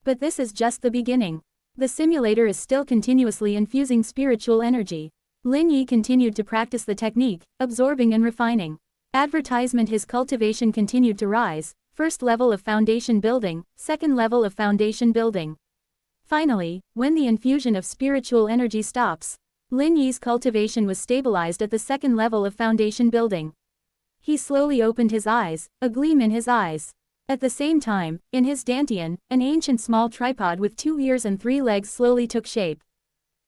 But this is just the beginning. The simulator is still continuously infusing spiritual energy. Lin Yi continued to practice the technique, absorbing and refining. Advertisement. His cultivation continued to rise, first level of foundation building, second level of foundation building. Finally, when the infusion of spiritual energy stops, Lin Yi's cultivation was stabilized at the second level of foundation building. He slowly opened his eyes, a gleam in his eyes. At the same time, in his dantian, an ancient small tripod with 2 ears and 3 legs slowly took shape.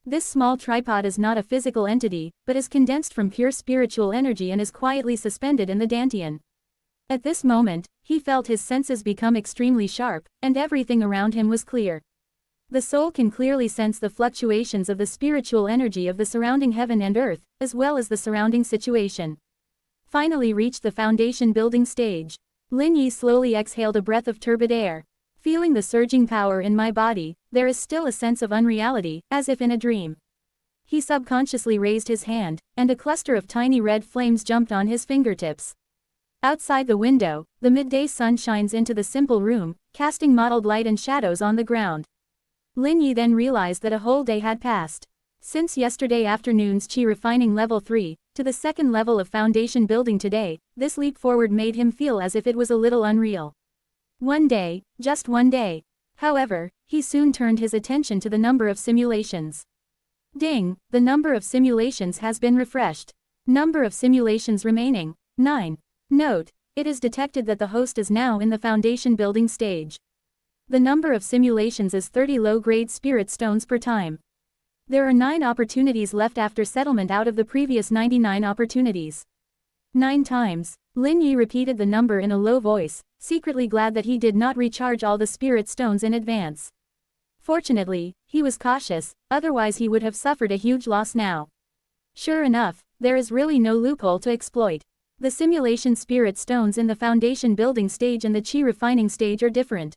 This small tripod is not a physical entity, but is condensed from pure spiritual energy and is quietly suspended in the dantian. At this moment, he felt his senses become extremely sharp, and everything around him was clear. The soul can clearly sense the fluctuations of the spiritual energy of the surrounding heaven and earth, as well as the surrounding situation. Finally reached the foundation building stage. Lin Yi slowly exhaled a breath of turbid air. Feeling the surging power in my body, there is still a sense of unreality, as if in a dream. He subconsciously raised his hand, and a cluster of tiny red flames jumped on his fingertips. Outside the window, the midday sun shines into the simple room, casting mottled light and shadows on the ground. Lin Yi then realized that a whole day had passed. Since yesterday afternoon's Qi refining level 3, to the second level of foundation building today, this leap forward made him feel as if it was a little unreal. One day, just one day. However, he soon turned his attention to the number of simulations. Ding, the number of simulations has been refreshed. Number of simulations remaining, 9. Note, it is detected that the host is now in the foundation building stage. The number of simulations is 30 low-grade spirit stones per time. There are 9 opportunities left after settlement out of the previous 99 opportunities. 9 times. Lin Yi repeated the number in a low voice, secretly glad that he did not recharge all the spirit stones in advance. Fortunately, he was cautious, otherwise he would have suffered a huge loss now. Sure enough, there is really no loophole to exploit. The simulation spirit stones in the foundation building stage and the Qi refining stage are different.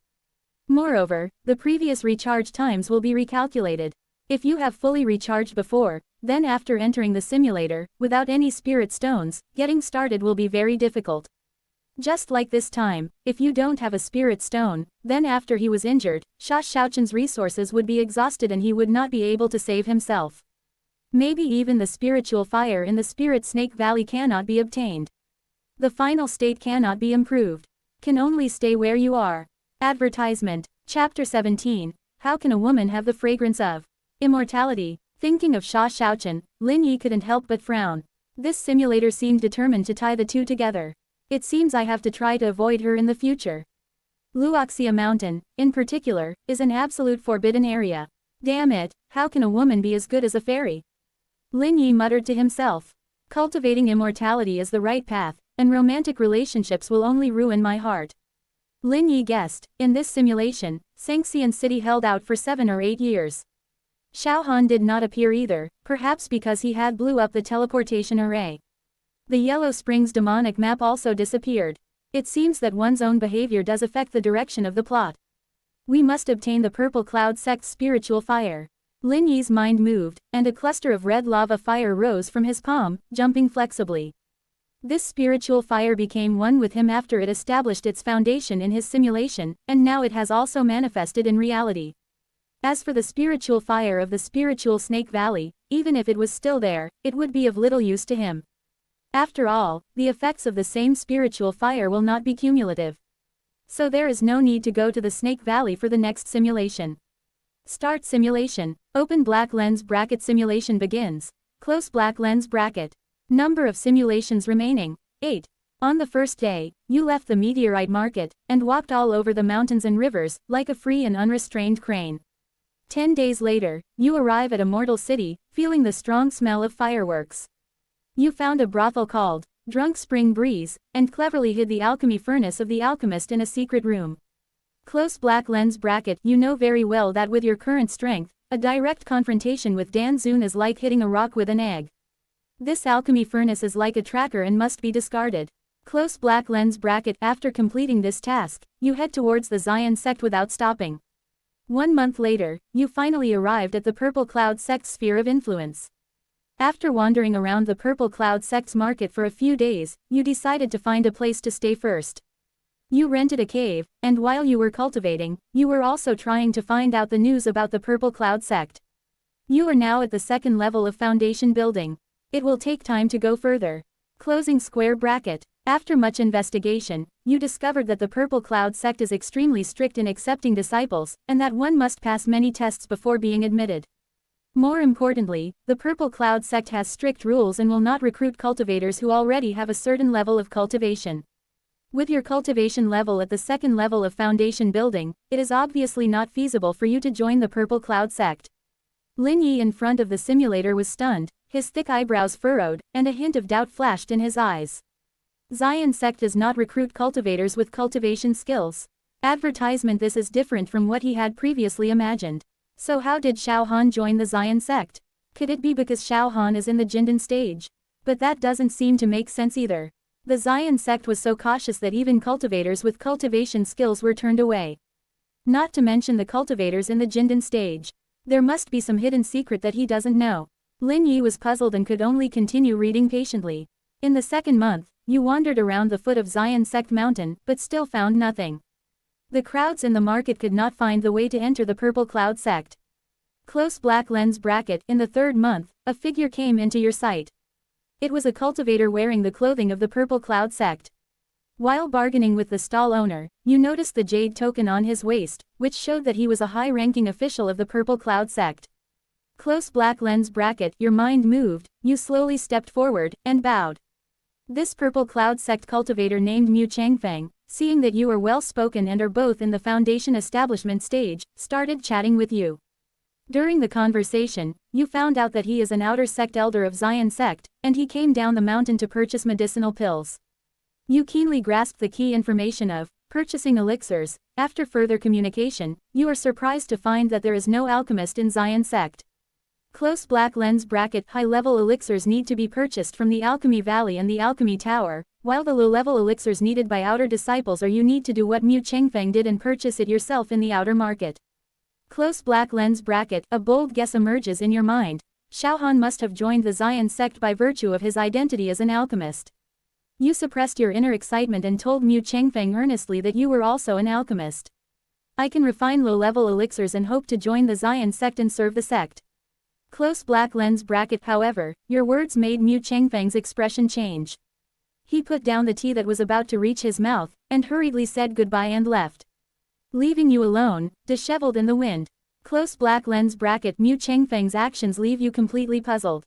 Moreover, the previous recharge times will be recalculated. If you have fully recharged before, then after entering the simulator, without any spirit stones, getting started will be very difficult. Just like this time, if you don't have a spirit stone, then after he was injured, Sha Shaoqin's resources would be exhausted and he would not be able to save himself. Maybe even the spiritual fire in the Spirit Snake Valley cannot be obtained. The final state cannot be improved. Can only stay where you are. Advertisement. Chapter 17. How can a woman have the fragrance of immortality? Thinking of Sha Shaoqin, Lin Yi couldn't help but frown. This simulator seemed determined to tie the two together. It seems I have to try to avoid her in the future. Luoxia Mountain, in particular, is an absolute forbidden area. Damn it, how can a woman be as good as a fairy? Lin Yi muttered to himself. Cultivating immortality is the right path, and romantic relationships will only ruin my heart. Lin Yi guessed, in this simulation, Sangxian City held out for 7 or 8 years. Xiao Han did not appear either, perhaps because he had blew up the teleportation array. The Yellow Springs demonic map also disappeared. It seems that one's own behavior does affect the direction of the plot. We must obtain the Purple Cloud sect's spiritual fire. Lin Yi's mind moved, and a cluster of red lava fire rose from his palm, jumping flexibly. This spiritual fire became one with him after it established its foundation in his simulation, and now it has also manifested in reality. As for the spiritual fire of the spiritual Snake Valley, even if it was still there, it would be of little use to him. After all, the effects of the same spiritual fire will not be cumulative. So there is no need to go to the Snake Valley for the next simulation. Start simulation. Open black lens bracket. Simulation begins. Close black lens bracket. Number of simulations remaining, 8. On the first day, you left the meteorite market, and walked all over the mountains and rivers, like a free and unrestrained crane. 10 days later, you arrive at Immortal City, feeling the strong smell of fireworks. You found a brothel called Drunk Spring Breeze, and cleverly hid the alchemy furnace of the alchemist in a secret room. Close black lens bracket. You know very well that with your current strength, a direct confrontation with Dan Zun is like hitting a rock with an egg. This alchemy furnace is like a tracker and must be discarded. Close black lens bracket. After completing this task, you head towards the Zion sect without stopping. 1 month later, you finally arrived at the Purple Cloud sect's sphere of influence. After wandering around the Purple Cloud sect's market for a few days, you decided to find a place to stay first. You rented a cave, and while you were cultivating, you were also trying to find out the news about the Purple Cloud sect. You are now at the second level of foundation building. It will take time to go further. Closing square bracket. After much investigation, you discovered that the Purple Cloud sect is extremely strict in accepting disciples, and that one must pass many tests before being admitted. More importantly, the Purple Cloud sect has strict rules and will not recruit cultivators who already have a certain level of cultivation. With your cultivation level at the second level of foundation building, it is obviously not feasible for you to join the Purple Cloud sect. Lin Yi in front of the simulator was stunned, his thick eyebrows furrowed, and a hint of doubt flashed in his eyes. Zion sect does not recruit cultivators with cultivation skills. Advertisement. This is different from what he had previously imagined. So how did Xiao Han join the Zion sect? Could it be because Xiao Han is in the Jindan stage? But that doesn't seem to make sense either. The Zion sect was so cautious that even cultivators with cultivation skills were turned away. Not to mention the cultivators in the Jindan stage. There must be some hidden secret that he doesn't know. Lin Yi was puzzled and could only continue reading patiently. In the second month, you wandered around the foot of Zion sect mountain, but still found nothing. The crowds in the market could not find the way to enter the Purple Cloud sect. Close black lens bracket. In the third month, a figure came into your sight. It was a cultivator wearing the clothing of the Purple Cloud sect. While bargaining with the stall owner, you noticed the jade token on his waist, which showed that he was a high-ranking official of the Purple Cloud sect. Close black lens bracket. Your mind moved, you slowly stepped forward, and bowed. This Purple Cloud sect cultivator named Mu Changfeng, seeing that you are well-spoken and are both in the foundation establishment stage, started chatting with you. During the conversation, you found out that he is an outer sect elder of Zion sect, and he came down the mountain to purchase medicinal pills. You keenly grasped the key information of purchasing elixirs. After further communication, you are surprised to find that there is no alchemist in Zion sect. Close black lens bracket. High-level elixirs need to be purchased from the Alchemy Valley and the Alchemy Tower, while the low-level elixirs needed by outer disciples are you need to do what Mu Chengfeng did and purchase it yourself in the outer market. Close black lens bracket. A bold guess emerges in your mind. Xiao Han must have joined the Zion sect by virtue of his identity as an alchemist. You suppressed your inner excitement and told Mu Chengfeng earnestly that you were also an alchemist. I can refine low-level elixirs and hope to join the Zion sect and serve the sect. Close black lens bracket. However, your words made Mu Chengfeng's expression change. He put down the tea that was about to reach his mouth, and hurriedly said goodbye and left. Leaving you alone, disheveled in the wind. Close black lens bracket. Mu Chengfeng's actions leave you completely puzzled.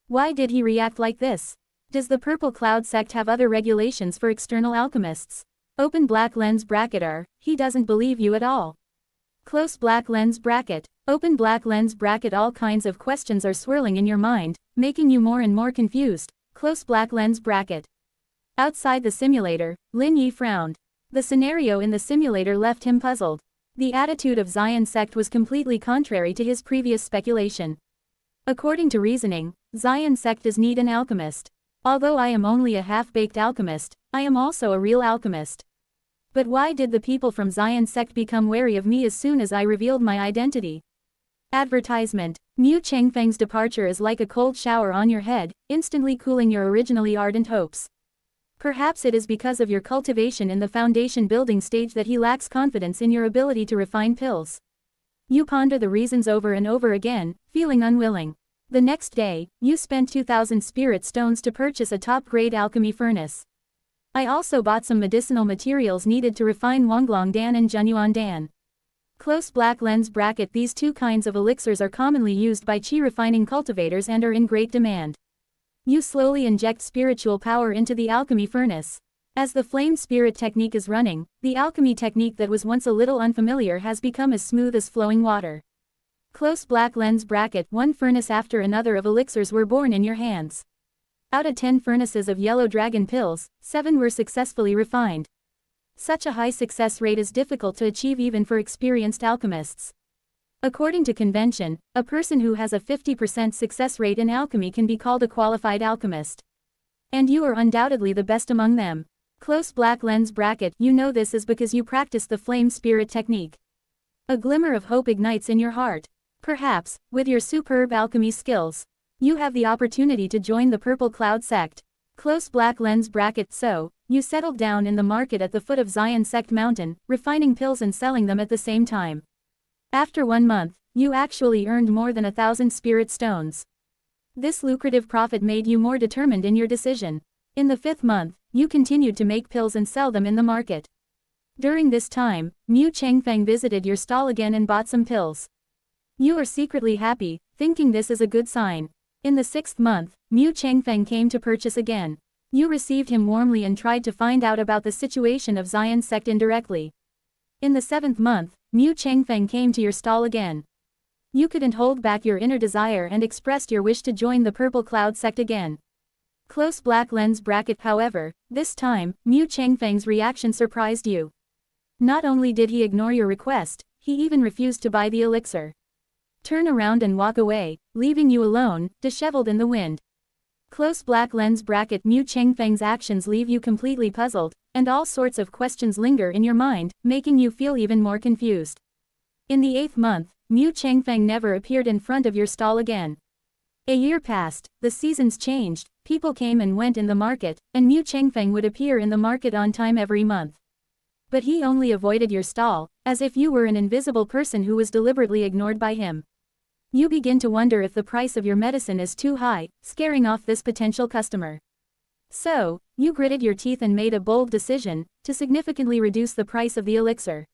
Why did he react like this? Does the Purple Cloud sect have other regulations for external alchemists? Open black lens bracket. He doesn't believe you at all. Close black lens bracket. Open black lens bracket. All kinds of questions are swirling in your mind, making you more and more confused. Close black lens bracket. Outside the simulator, Lin Yi frowned. The scenario in the simulator left him puzzled. The attitude of Zion sect was completely contrary to his previous speculation. According to reasoning, Zion sect does need an alchemist. Although I am only a half-baked alchemist, I am also a real alchemist. But why did the people from Zion sect become wary of me as soon as I revealed my identity? Advertisement. Mu Chengfeng's departure is like a cold shower on your head, instantly cooling your originally ardent hopes. Perhaps it is because of your cultivation in the foundation building stage that he lacks confidence in your ability to refine pills. You ponder the reasons over and over again, feeling unwilling. The next day, you spent 2,000 spirit stones to purchase a top-grade alchemy furnace. I also bought some medicinal materials needed to refine Wanglong Dan and Junyuan Dan. Close black lens bracket. These two kinds of elixirs are commonly used by qi refining cultivators and are in great demand. You slowly inject spiritual power into the alchemy furnace. As the flame spirit technique is running, the alchemy technique that was once a little unfamiliar has become as smooth as flowing water. Close black lens bracket. One furnace after another of elixirs were born in your hands. Out of 10 furnaces of yellow dragon pills, 7 were successfully refined. Such a high success rate is difficult to achieve even for experienced alchemists. According to convention, a person who has a 50% success rate in alchemy can be called a qualified alchemist. And you are undoubtedly the best among them. Close black lens bracket. You know this is because you practice the flame spirit technique. A glimmer of hope ignites in your heart. Perhaps, with your superb alchemy skills, you have the opportunity to join the Purple Cloud sect. Close black lens bracket. So, you settled down in the market at the foot of Zion sect mountain, refining pills and selling them at the same time. After 1 month, you actually earned more than 1,000 spirit stones. This lucrative profit made you more determined in your decision. In the 5th month, you continued to make pills and sell them in the market. During this time, Mu Chengfeng visited your stall again and bought some pills. You are secretly happy, thinking this is a good sign. In the 6th month, Mu Changfeng came to purchase again. You received him warmly and tried to find out about the situation of Zion's sect indirectly. In the 7th month, Mu Changfeng came to your stall again. You couldn't hold back your inner desire and expressed your wish to join the Purple Cloud sect again. Close black lens bracket. However, this time, Mu Changfeng's reaction surprised you. Not only did he ignore your request, he even refused to buy the elixir. Turn around and walk away, leaving you alone, disheveled in the wind. Close black lens bracket. Mu Changfeng's actions leave you completely puzzled, and all sorts of questions linger in your mind, making you feel even more confused. In the 8th month, Mu Changfeng never appeared in front of your stall again. A year passed, the seasons changed, people came and went in the market, and Mu Changfeng would appear in the market on time every month. But he only avoided your stall, as if you were an invisible person who was deliberately ignored by him. You begin to wonder if the price of your medicine is too high, scaring off this potential customer. So, you gritted your teeth and made a bold decision, to significantly reduce the price of the elixir.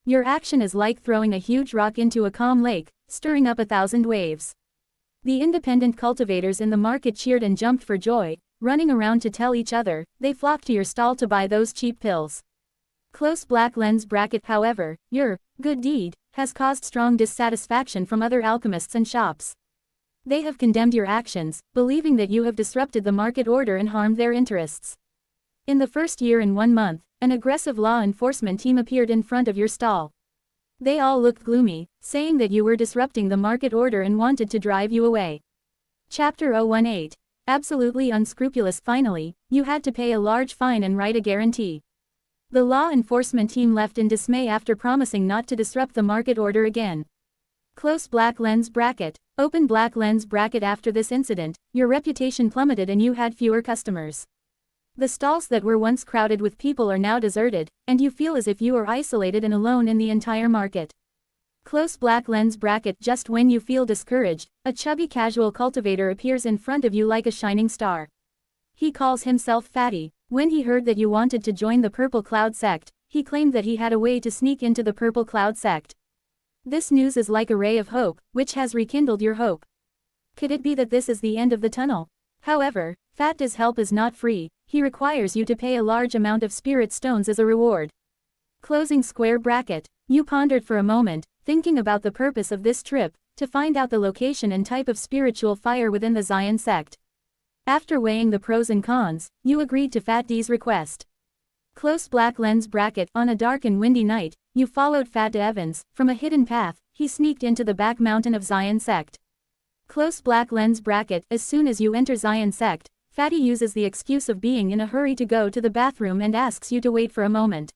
Your action is like throwing a huge rock into a calm lake, stirring up 1,000 waves. The independent cultivators in the market cheered and jumped for joy, running around to tell each other, they flocked to your stall to buy those cheap pills. Close black lens bracket. However, your good deed has caused strong dissatisfaction from other alchemists and shops. They have condemned your actions, believing that you have disrupted the market order and harmed their interests. In the first year and 1 month, an aggressive law enforcement team appeared in front of your stall. They all looked gloomy, saying that you were disrupting the market order and wanted to drive you away. Chapter 018. Absolutely unscrupulous. Finally, you had to pay a large fine and write a guarantee. The law enforcement team left in dismay after promising not to disrupt the market order again. Close black lens bracket. Open black lens bracket. After this incident, your reputation plummeted and you had fewer customers. The stalls that were once crowded with people are now deserted, and you feel as if you are isolated and alone in the entire market. Close black lens bracket. Just when you feel discouraged, a chubby casual cultivator appears in front of you like a shining star. He calls himself Fatty. When he heard that you wanted to join the Purple Cloud sect, he claimed that he had a way to sneak into the Purple Cloud sect. This news is like a ray of hope, which has rekindled your hope. Could it be that this is the end of the tunnel? However, Fat's help is not free, he requires you to pay a large amount of spirit stones as a reward. Closing square bracket. You pondered for a moment, thinking about the purpose of this trip, to find out the location and type of spiritual fire within the Zion sect. After weighing the pros and cons, you agreed to Fat D's request. Close black lens bracket. On a dark and windy night, you followed Fat Evans. From a hidden path, he sneaked into the back mountain of Zion sect. Close black lens bracket. As soon as you enter Zion sect, Fatty uses the excuse of being in a hurry to go to the bathroom and asks you to wait for a moment.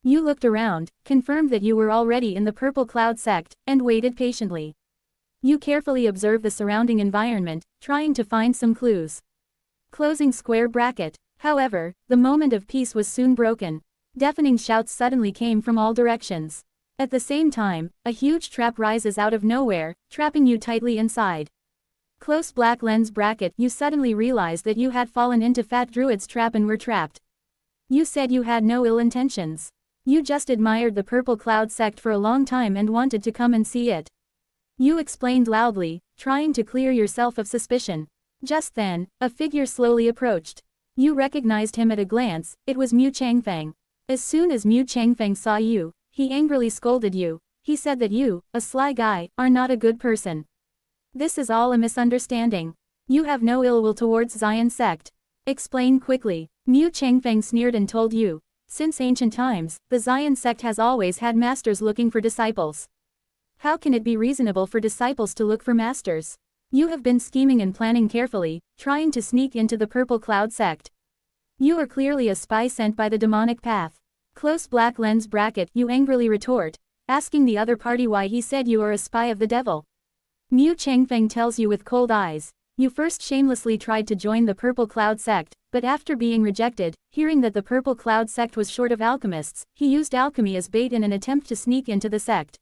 You looked around, confirmed that you were already in the Purple Cloud sect, and waited patiently. You carefully observe the surrounding environment, trying to find some clues. Closing square bracket. However, the moment of peace was soon broken. Deafening shouts suddenly came from all directions. At the same time, a huge trap rises out of nowhere, trapping you tightly inside. Close black lens bracket. You suddenly realized that you had fallen into Fat Druid's trap and were trapped. You said you had no ill intentions. You just admired the Purple Cloud sect for a long time and wanted to come and see it. You explained loudly, trying to clear yourself of suspicion. Just then, a figure slowly approached. You recognized him at a glance. It was Mu Changfeng. As soon as Mu Changfeng saw you, he angrily scolded you. He said that you, a sly guy, are not a good person. This is all a misunderstanding. You have no ill will towards Zion sect. Explain quickly. Mu Changfeng sneered and told you, since ancient times, the Zion sect has always had masters looking for disciples. How can it be reasonable for disciples to look for masters? You have been scheming and planning carefully, trying to sneak into the Purple Cloud sect. You are clearly a spy sent by the demonic path. Close black lens bracket. You angrily retort, asking the other party why he said you are a spy of the devil. Mu Changfeng tells you with cold eyes, you first shamelessly tried to join the Purple Cloud sect, but after being rejected, hearing that the Purple Cloud sect was short of alchemists, he used alchemy as bait in an attempt to sneak into the sect.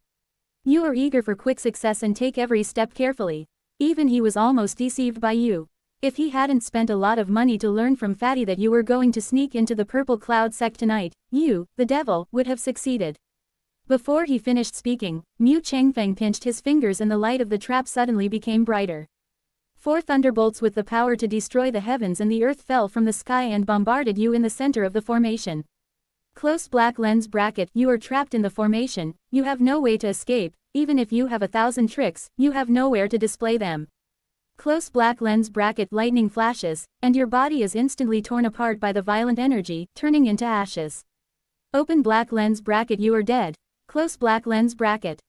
You are eager for quick success and take every step carefully. Even he was almost deceived by you. If he hadn't spent a lot of money to learn from Fatty that you were going to sneak into the Purple Cloud sect tonight, you, the devil, would have succeeded. Before he finished speaking, Mu Changfeng pinched his fingers and the light of the trap suddenly became brighter. 4 thunderbolts with the power to destroy the heavens and the earth fell from the sky and bombarded you in the center of the formation. Close black lens bracket, you are trapped in the formation, you have no way to escape, even if you have 1,000 tricks, you have nowhere to display them. Close black lens bracket, lightning flashes, and your body is instantly torn apart by the violent energy, turning into ashes. Open black lens bracket, you are dead. Close black lens bracket.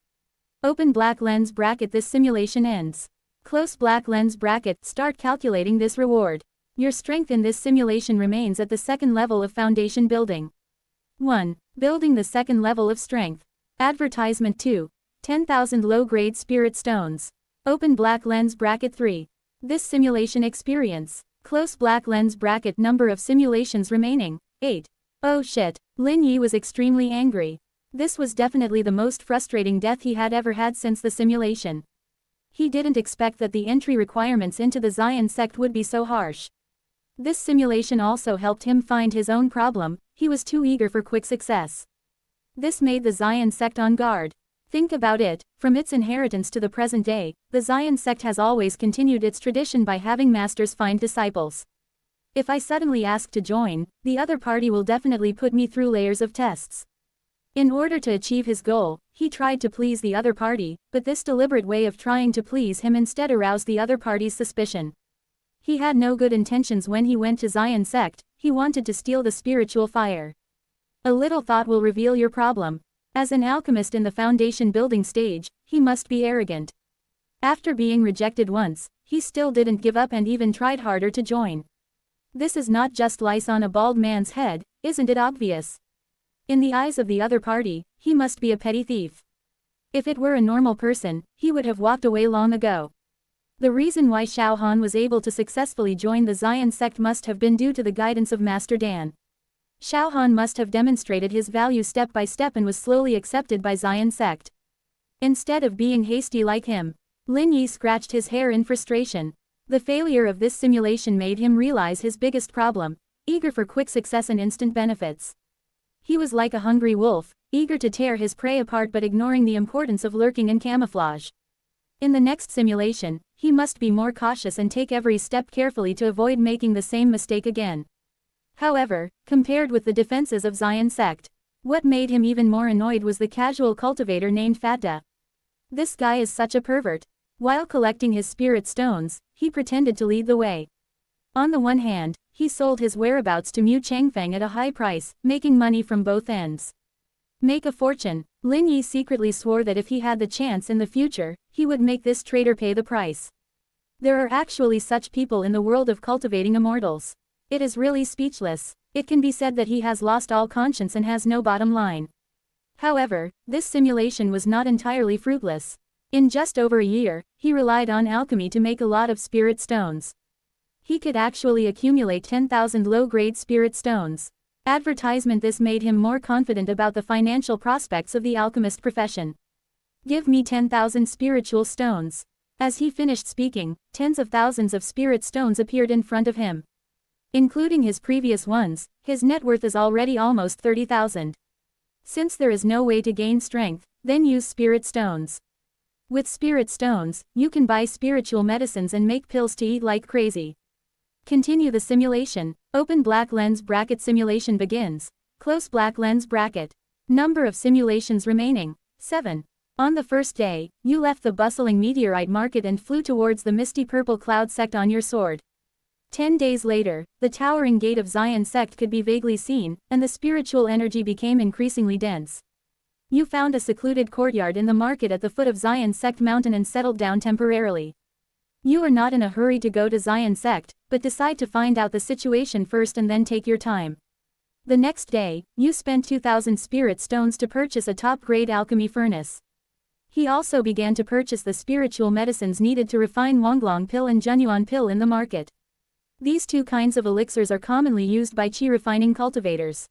Open black lens bracket, this simulation ends. Close black lens bracket, start calculating this reward. Your strength in this simulation remains at the second level of foundation building. 1. Building the second level of strength. Advertisement 2. 10,000 low-grade spirit stones. Open black lens bracket 3. This simulation experience. Close black lens bracket, number of simulations remaining, 8. Oh shit. Lin Yi was extremely angry. This was definitely the most frustrating death he had ever had since the simulation. He didn't expect that the entry requirements into the Zion sect would be so harsh. This simulation also helped him find his own problem, he was too eager for quick success. This made the Zion sect on guard. Think about it, from its inheritance to the present day, the Zion sect has always continued its tradition by having masters find disciples. If I suddenly ask to join, the other party will definitely put me through layers of tests. In order to achieve his goal, he tried to please the other party, but this deliberate way of trying to please him instead aroused the other party's suspicion. He had no good intentions when he went to Zion sect, he wanted to steal the spiritual fire. A little thought will reveal your problem. As an alchemist in the foundation building stage, he must be arrogant. After being rejected once, he still didn't give up and even tried harder to join. This is not just lice on a bald man's head, isn't it obvious? In the eyes of the other party, he must be a petty thief. If it were a normal person, he would have walked away long ago. The reason why Xiao Han was able to successfully join the Zion sect must have been due to the guidance of Master Dan. Xiao Han must have demonstrated his value step by step and was slowly accepted by Zion sect. Instead of being hasty like him, Lin Yi scratched his hair in frustration. The failure of this simulation made him realize his biggest problem, eager for quick success and instant benefits. He was like a hungry wolf, eager to tear his prey apart but ignoring the importance of lurking and camouflage. In the next simulation, he must be more cautious and take every step carefully to avoid making the same mistake again. However, compared with the defenses of Zion sect, what made him even more annoyed was the casual cultivator named Fatda. This guy is such a pervert. While collecting his spirit stones, he pretended to lead the way. On the one hand, he sold his whereabouts to Mu Changfeng at a high price, making money from both ends. Make a fortune. Lin Yi secretly swore that if he had the chance in the future, he would make this trader pay the price. There are actually such people in the world of cultivating immortals. It is really speechless. It can be said that he has lost all conscience and has no bottom line. However, this simulation was not entirely fruitless. In just over a year, he relied on alchemy to make a lot of spirit stones. He could actually accumulate 10,000 low-grade spirit stones. Advertisement. This made him more confident about the financial prospects of the alchemist profession. Give me 10,000 spiritual stones. As he finished speaking, tens of thousands of spirit stones appeared in front of him. Including his previous ones, his net worth is already almost 30,000. Since there is no way to gain strength, then use spirit stones. With spirit stones, you can buy spiritual medicines and make pills to eat like crazy. Continue the simulation. Open black lens bracket, simulation begins. Close black lens bracket. Number of simulations remaining, 7. On the first day, you left the bustling meteorite market and flew towards the misty purple cloud sect on your sword. 10 days later, the towering gate of Zion sect could be vaguely seen, and the spiritual energy became increasingly dense. You found a secluded courtyard in the market at the foot of Zion sect mountain and settled down temporarily. You are not in a hurry to go to Zion sect, but decide to find out the situation first and then take your time. The next day, you spent 2,000 spirit stones to purchase a top-grade alchemy furnace. He also began to purchase the spiritual medicines needed to refine Wonglong pill and Junyuan pill in the market. These two kinds of elixirs are commonly used by qi refining cultivators.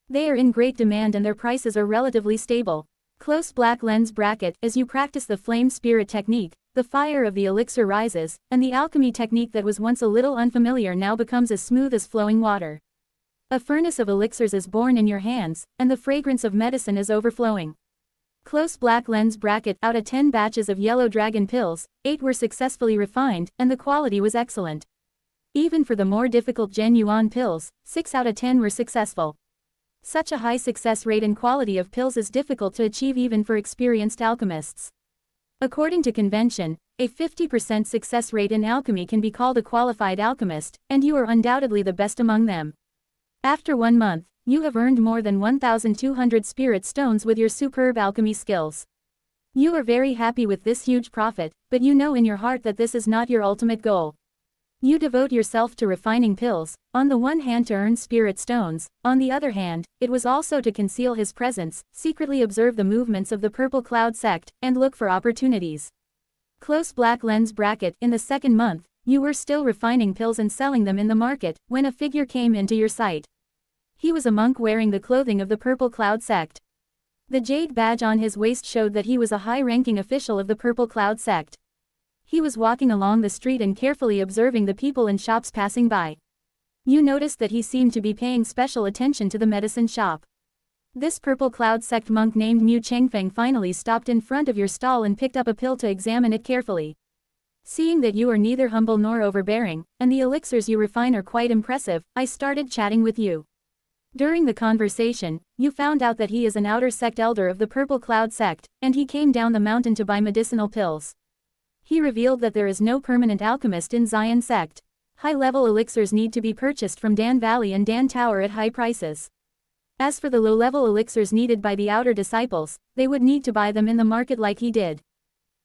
They are in great demand and their prices are relatively stable. Close black lens bracket. As you practice the flame spirit technique, the fire of the elixir rises, and the alchemy technique that was once a little unfamiliar now becomes as smooth as flowing water. A furnace of elixirs is born in your hands, and the fragrance of medicine is overflowing. Close black lens bracket. Out of 10 batches of yellow dragon pills, 8 were successfully refined, and the quality was excellent. Even for the more difficult Gen Yuan pills, 6 out of 10 were successful. Such a high success rate and quality of pills is difficult to achieve even for experienced alchemists. According to convention, a 50% success rate in alchemy can be called a qualified alchemist, and you are undoubtedly the best among them. After 1 month, you have earned more than 1,200 spirit stones with your superb alchemy skills. You are very happy with this huge profit, but you know in your heart that this is not your ultimate goal. You devote yourself to refining pills, on the one hand to earn spirit stones, on the other hand, it was also to conceal his presence, secretly observe the movements of the Purple Cloud sect, and look for opportunities. Close black lens bracket. In the 2nd month, you were still refining pills and selling them in the market, when a figure came into your sight. He was a monk wearing the clothing of the Purple Cloud sect. The jade badge on his waist showed that he was a high-ranking official of the Purple Cloud sect. He was walking along the street and carefully observing the people in shops passing by. You noticed that he seemed to be paying special attention to the medicine shop. This Purple Cloud sect monk named Mu Chengfeng finally stopped in front of your stall and picked up a pill to examine it carefully. Seeing that you are neither humble nor overbearing, and the elixirs you refine are quite impressive, I started chatting with you. During the conversation, you found out that he is an outer sect elder of the Purple Cloud sect, and he came down the mountain to buy medicinal pills. He revealed that there is no permanent alchemist in Zion sect. High-level elixirs need to be purchased from Dan Valley and Dan Tower at high prices. As for the low-level elixirs needed by the outer disciples, they would need to buy them in the market like he did.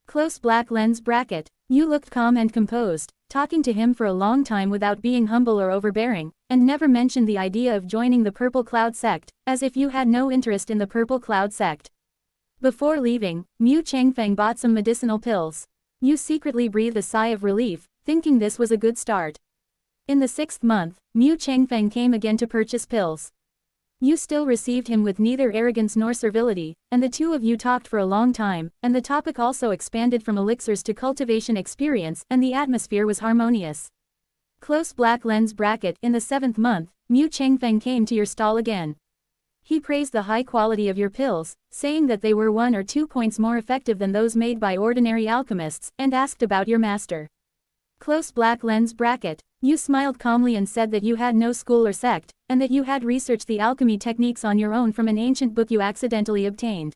Close black lens bracket. You looked calm and composed, talking to him for a long time without being humble or overbearing, and never mentioned the idea of joining the Purple Cloud sect, as if you had no interest in the Purple Cloud sect. Before leaving, Mu Chengfeng bought some medicinal pills. You secretly breathed a sigh of relief, thinking this was a good start. In the 6th month, Mu Chengfeng came again to purchase pills. You still received him with neither arrogance nor servility, and the two of you talked for a long time, and the topic also expanded from elixirs to cultivation experience, and the atmosphere was harmonious. Close black lens bracket. In the 7th month, Mu Chengfeng came to your stall again. He praised the high quality of your pills, saying that they were 1 or 2 points more effective than those made by ordinary alchemists, and asked about your master. Close black lens bracket. You smiled calmly and said that you had no school or sect, and that you had researched the alchemy techniques on your own from an ancient book you accidentally obtained.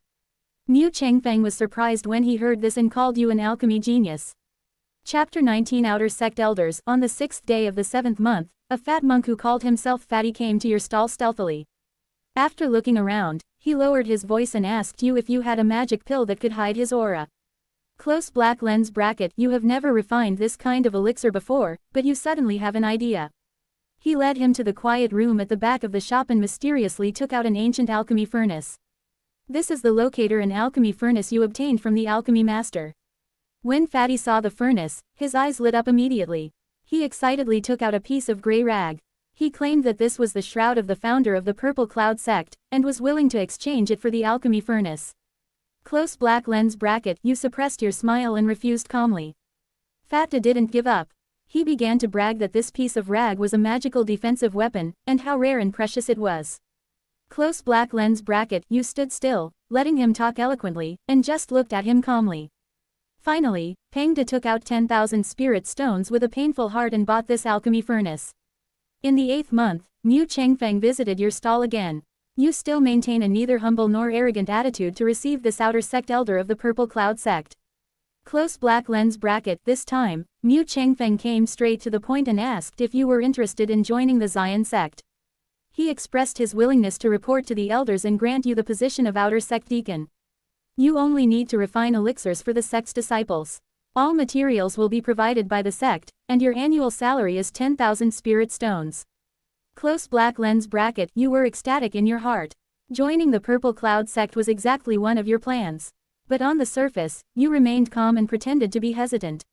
Mu Chengfeng was surprised when he heard this and called you an alchemy genius. Chapter 19 Outer Sect Elders. On the 6th day of the 7th month, a fat monk who called himself Fatty came to your stall stealthily. After looking around, he lowered his voice and asked you if you had a magic pill that could hide his aura. Close black lens bracket. You have never refined this kind of elixir before, but you suddenly have an idea. He led him to the quiet room at the back of the shop and mysteriously took out an ancient alchemy furnace. This is the locator and alchemy furnace you obtained from the alchemy master. When Fatty saw the furnace, his eyes lit up immediately. He excitedly took out a piece of gray rag. He claimed that this was the shroud of the founder of the Purple Cloud sect, and was willing to exchange it for the alchemy furnace. Close black lens bracket. You suppressed your smile and refused calmly. Fatta didn't give up. He began to brag that this piece of rag was a magical defensive weapon, and how rare and precious it was. Close black lens bracket. You stood still, letting him talk eloquently, and just looked at him calmly. Finally, Pengda took out 10,000 spirit stones with a painful heart and bought this alchemy furnace. In the 8th month, Mu Chengfeng visited your stall again. You still maintain a neither humble nor arrogant attitude to receive this outer sect elder of the Purple Cloud sect. Close black lens bracket. This time, Mu Chengfeng came straight to the point and asked if you were interested in joining the Zion sect. He expressed his willingness to report to the elders and grant you the position of outer sect deacon. You only need to refine elixirs for the sect's disciples. All materials will be provided by the sect, and your annual salary is 10,000 spirit stones. Close black lens bracket. You were ecstatic in your heart. Joining the Purple Cloud sect was exactly one of your plans. But on the surface, you remained calm and pretended to be hesitant.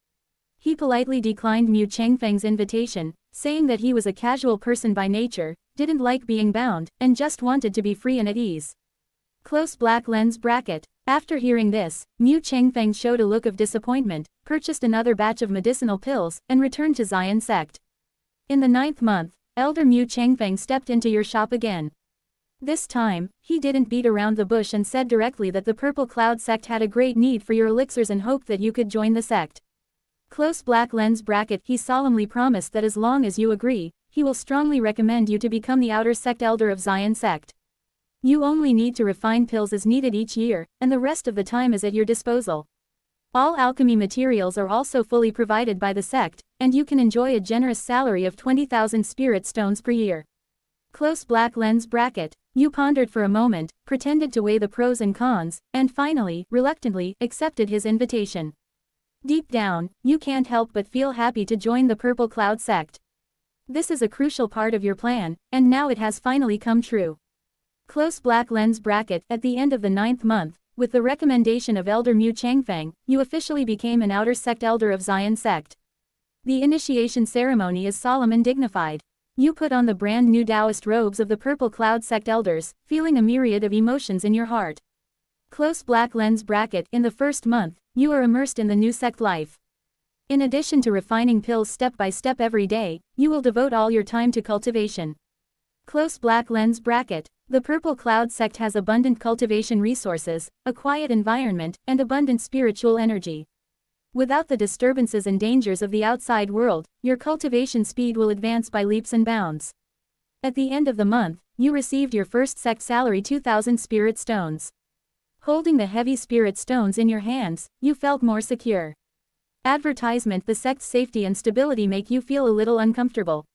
He politely declined Mu Chengfeng's invitation, saying that he was a casual person by nature, didn't like being bound, and just wanted to be free and at ease. Close black lens bracket. After hearing this, Mu Chengfeng showed a look of disappointment, purchased another batch of medicinal pills, and returned to Zion sect. In the 9th month, Elder Mu Chengfeng stepped into your shop again. This time, he didn't beat around the bush and said directly that the Purple Cloud sect had a great need for your elixirs and hoped that you could join the sect. Close black lens bracket. He solemnly promised that as long as you agree, he will strongly recommend you to become the outer sect elder of Zion sect. You only need to refine pills as needed each year, and the rest of the time is at your disposal. All alchemy materials are also fully provided by the sect, and you can enjoy a generous salary of 20,000 spirit stones per year. Close black lens bracket. You pondered for a moment, pretended to weigh the pros and cons, and finally, reluctantly, accepted his invitation. Deep down, you can't help but feel happy to join the Purple Cloud sect. This is a crucial part of your plan, and now it has finally come true. Close black lens bracket. At the end of the 9th month, with the recommendation of Elder Mu Changfeng, you officially became an outer sect elder of Zion sect. The initiation ceremony is solemn and dignified. You put on the brand new Taoist robes of the Purple Cloud sect elders, feeling a myriad of emotions in your heart. Close black lens bracket. In the first month, you are immersed in the new sect life. In addition to refining pills step by step every day, you will devote all your time to cultivation. Close black lens bracket. The Purple Cloud sect has abundant cultivation resources, a quiet environment, and abundant spiritual energy. Without the disturbances and dangers of the outside world, your cultivation speed will advance by leaps and bounds. At the end of the month, you received your first sect salary 2,000 spirit stones. Holding the heavy spirit stones in your hands, you felt more secure. Advertisement. The sect's safety and stability make you feel a little uncomfortable.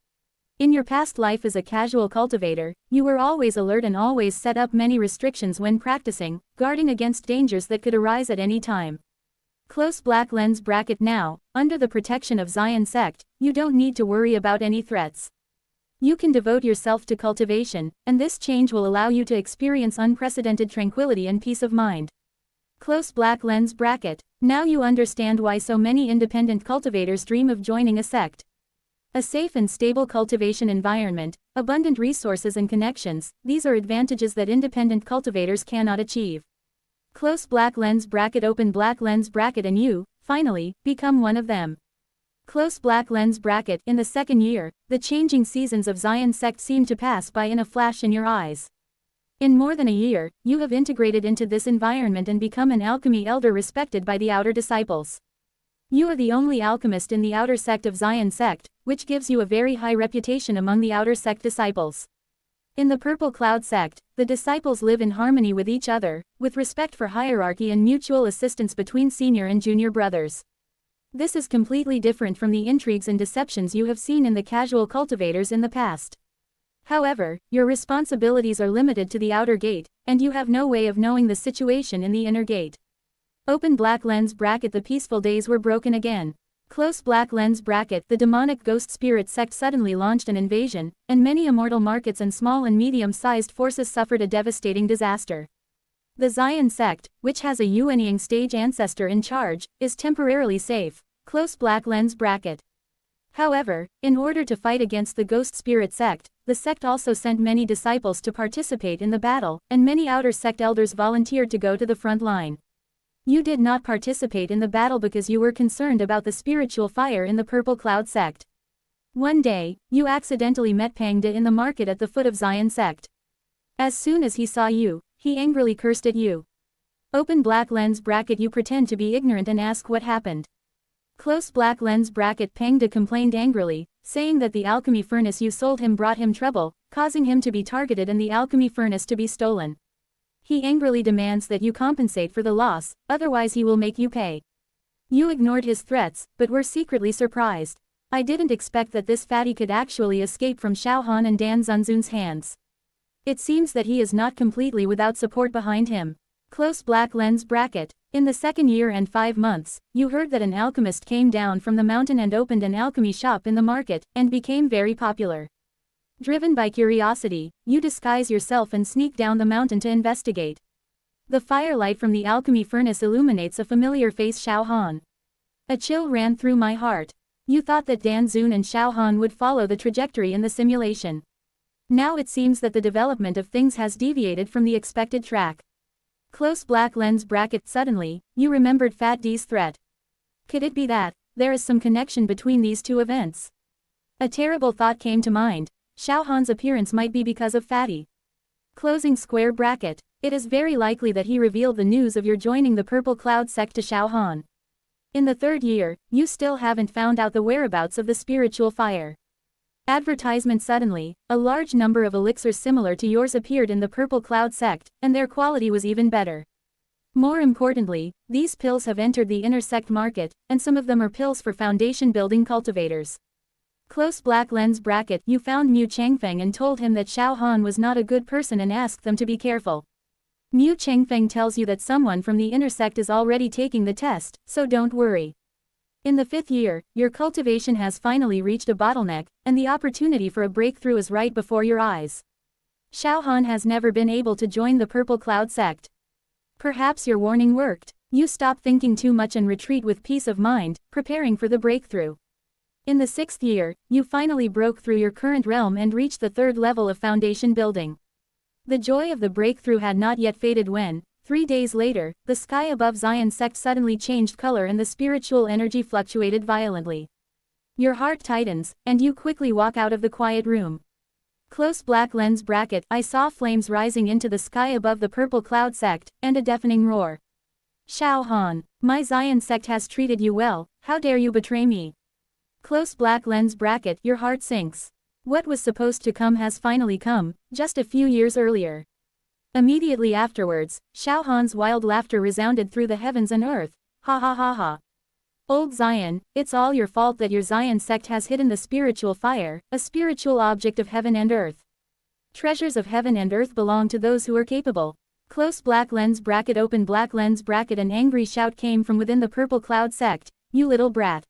In your past life as a casual cultivator, you were always alert and always set up many restrictions when practicing, guarding against dangers that could arise at any time. Close black lens bracket. Now, under the protection of Zion sect, you don't need to worry about any threats. You can devote yourself to cultivation, and this change will allow you to experience unprecedented tranquility and peace of mind. Close black lens bracket. Now you understand why so many independent cultivators dream of joining a sect. A safe and stable cultivation environment, abundant resources and connections, these are advantages that independent cultivators cannot achieve. Close black lens bracket. Open black lens bracket and you, finally, become one of them. Close black lens bracket. In the second year, the changing seasons of Zion sect seem to pass by in a flash in your eyes. In more than a year, you have integrated into this environment and become an alchemy elder respected by the outer disciples. You are the only alchemist in the outer sect of Zion sect, which gives you a very high reputation among the outer sect disciples. In the Purple Cloud sect, the disciples live in harmony with each other, with respect for hierarchy and mutual assistance between senior and junior brothers. This is completely different from the intrigues and deceptions you have seen in the casual cultivators in the past. However, your responsibilities are limited to the outer gate, and you have no way of knowing the situation in the inner gate. Open black lens bracket. The peaceful days were broken again. Close black lens bracket. The demonic ghost spirit sect suddenly launched an invasion, and many immortal markets and small and medium-sized forces suffered a devastating disaster. The Zion sect, which has a Yuanying stage ancestor in charge, is temporarily safe. Close black lens bracket. However, in order to fight against the ghost spirit sect, the sect also sent many disciples to participate in the battle, and many outer sect elders volunteered to go to the front line. You did not participate in the battle because you were concerned about the spiritual fire in the Purple Cloud sect. One day, you accidentally met Pangda in the market at the foot of Zion sect. As soon as he saw you, he angrily cursed at you. Open black lens bracket. You pretend to be ignorant and ask what happened. Close black lens bracket. Pangda complained angrily, saying that the alchemy furnace you sold him brought him trouble, causing him to be targeted and the alchemy furnace to be stolen. He angrily demands that you compensate for the loss, otherwise he will make you pay. You ignored his threats, but were secretly surprised. I didn't expect that this fatty could actually escape from Xiaohan and Dan Zunzun's hands. It seems that he is not completely without support behind him. Close black lens bracket. In the second year and 5 months, you heard that an alchemist came down from the mountain and opened an alchemy shop in the market, and became very popular. Driven by curiosity, you disguise yourself and sneak down the mountain to investigate. The firelight from the alchemy furnace illuminates a familiar face, Xiaohan. A chill ran through my heart. You thought that Dan Zun and Xiaohan would follow the trajectory in the simulation. Now it seems that the development of things has deviated from the expected track. Close black lens bracket. Suddenly, you remembered Fat D's threat. Could it be that there is some connection between these two events? A terrible thought came to mind. Xiaohan's appearance might be because of Fatty. Closing square bracket. It is very likely that he revealed the news of your joining the Purple Cloud sect to Xiao Han. In the 3rd year, you still haven't found out the whereabouts of the spiritual fire. Advertisement. Suddenly, a large number of elixirs similar to yours appeared in the Purple Cloud sect, and their quality was even better. More importantly, these pills have entered the inner sect market, and some of them are pills for foundation building cultivators. Close black lens bracket. You found Mu Changfeng and told him that Xiao Han was not a good person and asked them to be careful. Mu Changfeng tells you that someone from the inner sect is already taking the test, so don't worry. In the 5th year, your cultivation has finally reached a bottleneck, and the opportunity for a breakthrough is right before your eyes. Xiao Han has never been able to join the Purple Cloud sect. Perhaps your warning worked. You stop thinking too much and retreat with peace of mind, preparing for the breakthrough. In the 6th year, you finally broke through your current realm and reached the 3rd level of foundation building. The joy of the breakthrough had not yet faded when, 3 days later, the sky above Zion sect suddenly changed color and the spiritual energy fluctuated violently. Your heart tightens, and you quickly walk out of the quiet room. Close black lens bracket. I saw flames rising into the sky above the Purple Cloud sect, and a deafening roar. Xiao Han, my Zion sect has treated you well, how dare you betray me? Close black lens bracket. Your heart sinks. What was supposed to come has finally come, just a few years earlier. Immediately afterwards, Xiao Han's wild laughter resounded through the heavens and earth. Ha ha ha ha. Old Zion, it's all your fault that your Zion sect has hidden the spiritual fire, a spiritual object of heaven and earth. Treasures of heaven and earth belong to those who are capable. Close black lens bracket. Open black lens bracket. An angry shout came from within the Purple Cloud sect. You little brat.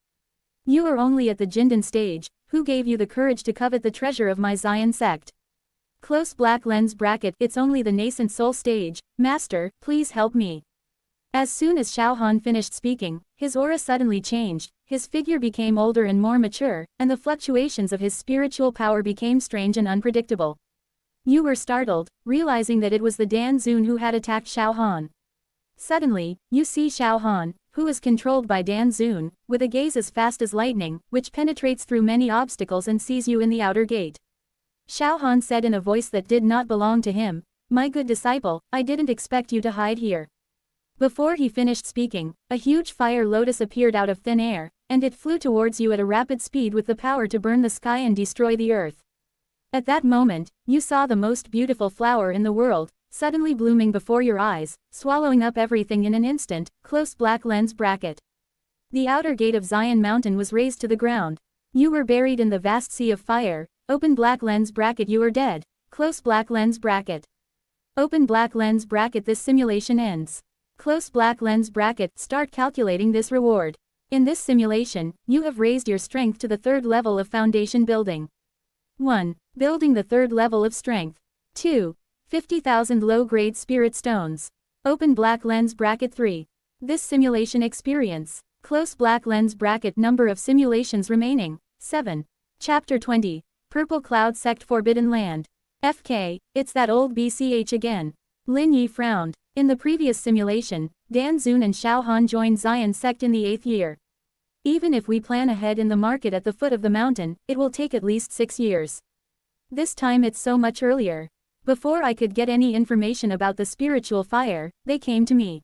You are only at the Jindan stage. Who gave you the courage to covet the treasure of my Zion sect? Close black lens bracket. It's only the nascent soul stage. Master, please help me. As soon as Xiao Han finished speaking, his aura suddenly changed, his figure became older and more mature, and the fluctuations of his spiritual power became strange and unpredictable. You were startled, realizing that it was the Dan Zun who had attacked Xiao Han. Suddenly, you see Xiao Han, who is controlled by Dan Zun, with a gaze as fast as lightning, which penetrates through many obstacles and sees you in the outer gate. Xiao Han said in a voice that did not belong to him, "My good disciple, I didn't expect you to hide here." Before he finished speaking, a huge fire lotus appeared out of thin air, and it flew towards you at a rapid speed with the power to burn the sky and destroy the earth. At that moment, you saw the most beautiful flower in the world, suddenly blooming before your eyes, swallowing up everything in an instant. Close black lens bracket. The outer gate of Zion Mountain was razed to the ground. You were buried in the vast sea of fire. Open black lens bracket. You are dead. Close black lens bracket. Open black lens bracket. This simulation ends. Close black lens bracket. Start calculating this reward. In this simulation, you have raised your strength to the 3rd level of foundation building. 1. Building the 3rd level of strength. 2. 50,000 low-grade spirit stones. Open black lens bracket. 3. This simulation experience. Close black lens bracket. Number of simulations remaining. 7. Chapter 20. Purple Cloud Sect Forbidden Land. FK, it's that old BCH again. Lin Yi frowned. In the previous simulation, Dan Zun and Xiao Han joined Zion sect in the 8th year. Even if we plan ahead in the market at the foot of the mountain, it will take at least 6 years. This time it's so much earlier. Before I could get any information about the spiritual fire, they came to me.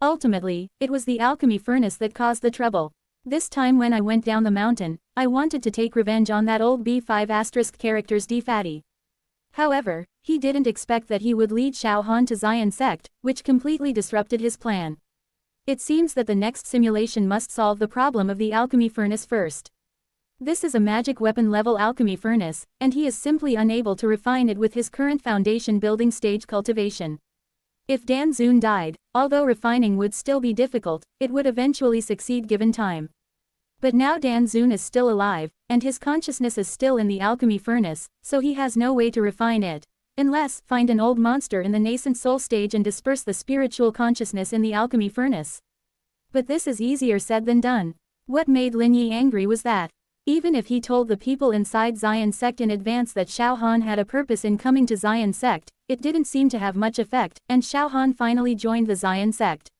Ultimately, it was the alchemy furnace that caused the trouble. This time when I went down the mountain, I wanted to take revenge on that old B5 character's defatti. However, he didn't expect that he would lead Xiao Han to Zion sect, which completely disrupted his plan. It seems that the next simulation must solve the problem of the alchemy furnace first. This is a magic weapon level alchemy furnace, and he is simply unable to refine it with his current foundation building stage cultivation. If Dan Zun died, although refining would still be difficult, it would eventually succeed given time. But now Dan Zun is still alive, and his consciousness is still in the alchemy furnace, so he has no way to refine it, unless find an old monster in the nascent soul stage and disperse the spiritual consciousness in the alchemy furnace. But this is easier said than done. What made Lin Yi angry was that, even if he told the people inside Zion sect in advance that Xiao Han had a purpose in coming to Zion sect, it didn't seem to have much effect, and Xiao Han finally joined the Zion sect.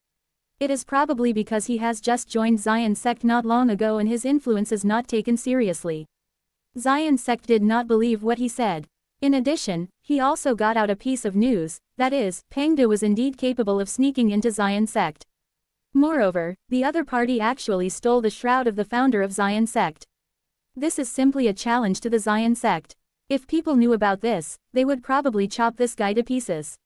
It is probably because he has just joined Zion sect not long ago and his influence is not taken seriously. Zion sect did not believe what he said. In addition, he also got out a piece of news, that is, Pangda was indeed capable of sneaking into Zion sect. Moreover, the other party actually stole the shroud of the founder of Zion sect. This is simply a challenge to the Zion sect. If people knew about this, they would probably chop this guy to pieces.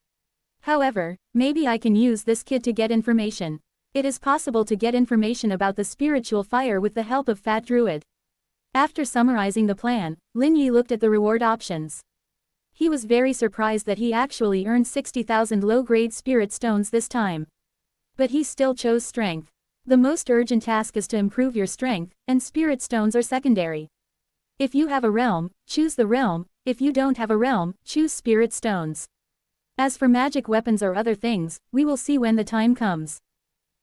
However, maybe I can use this kid to get information. It is possible to get information about the spiritual fire with the help of Fat Druid. After summarizing the plan, Lin Yi looked at the reward options. He was very surprised that he actually earned 60,000 low-grade spirit stones this time. But he still chose strength. The most urgent task is to improve your strength, and spirit stones are secondary. If you have a realm, choose the realm. If you don't have a realm, choose spirit stones. As for magic weapons or other things, we will see when the time comes.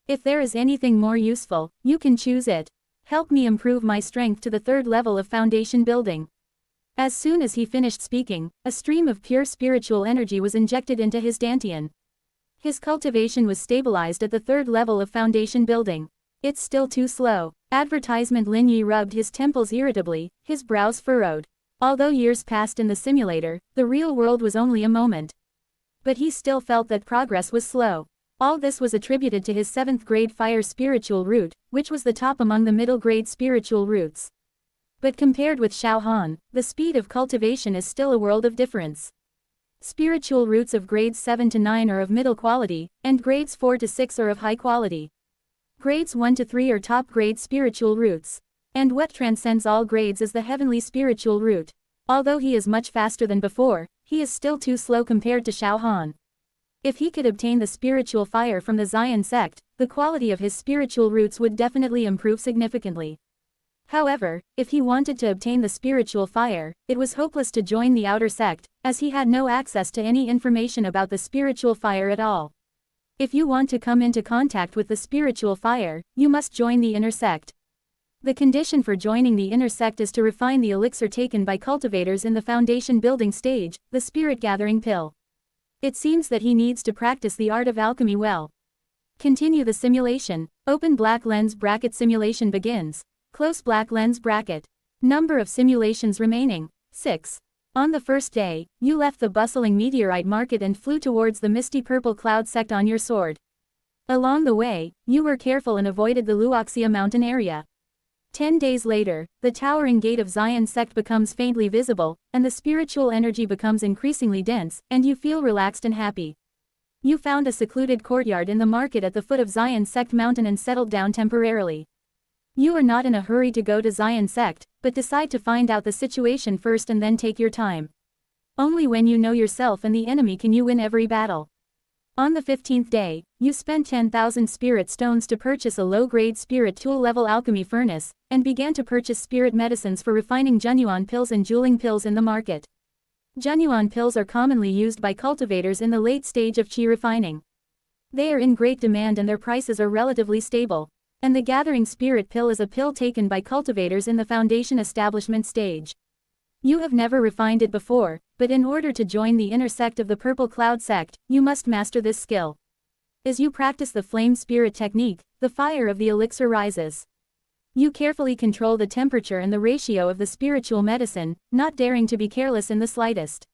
If there is anything more useful, you can choose it. Help me improve my strength to the 3rd level of foundation building. As soon as he finished speaking, a stream of pure spiritual energy was injected into his dantian. His cultivation was stabilized at the 3rd level of foundation building. It's still too slow. Advertisement. Lin Yi rubbed his temples irritably, his brows furrowed. Although years passed in the simulator, the real world was only a moment. But he still felt that progress was slow. All this was attributed to his 7th grade fire spiritual root, which was the top among the middle grade spiritual roots. But compared with Xiao Han, the speed of cultivation is still a world of difference. Spiritual roots of grades 7 to 9 are of middle quality, and grades 4 to 6 are of high quality. Grades 1 to 3 are top grade spiritual roots. And what transcends all grades is the heavenly spiritual root. Although he is much faster than before, he is still too slow compared to Xiao Han. If he could obtain the spiritual fire from the Zion sect, the quality of his spiritual roots would definitely improve significantly. However, if he wanted to obtain the spiritual fire, it was hopeless to join the outer sect, as he had no access to any information about the spiritual fire at all. If you want to come into contact with the spiritual fire, you must join the inner sect. The condition for joining the inner sect is to refine the elixir taken by cultivators in the foundation building stage, the spirit gathering pill. It seems that he needs to practice the art of alchemy well. Continue the simulation. Open black lens bracket. Simulation begins. Close black lens bracket. Number of simulations remaining, 6. On the first day, you left the bustling meteorite market and flew towards the misty purple cloud sect on your sword. Along the way, you were careful and avoided the Luoxia mountain area. 10 days later, the towering gate of Zion sect becomes faintly visible, and the spiritual energy becomes increasingly dense, and you feel relaxed and happy. You found a secluded courtyard in the market at the foot of Zion sect mountain and settled down temporarily. You are not in a hurry to go to Zion sect, but decide to find out the situation first and then take your time. Only when you know yourself and the enemy can you win every battle. On the 15th day, you spent 10,000 spirit stones to purchase a low-grade spirit tool level alchemy furnace, and began to purchase spirit medicines for refining Junyuan pills and jeweling pills in the market. Junyuan pills are commonly used by cultivators in the late stage of qi refining. They are in great demand and their prices are relatively stable. And the gathering spirit pill is a pill taken by cultivators in the foundation establishment stage. You have never refined it before, but in order to join the inner sect of the purple cloud sect, you must master this skill. As you practice the flame spirit technique, the fire of the elixir rises. You carefully control the temperature and the ratio of the spiritual medicine, not daring to be careless in the slightest.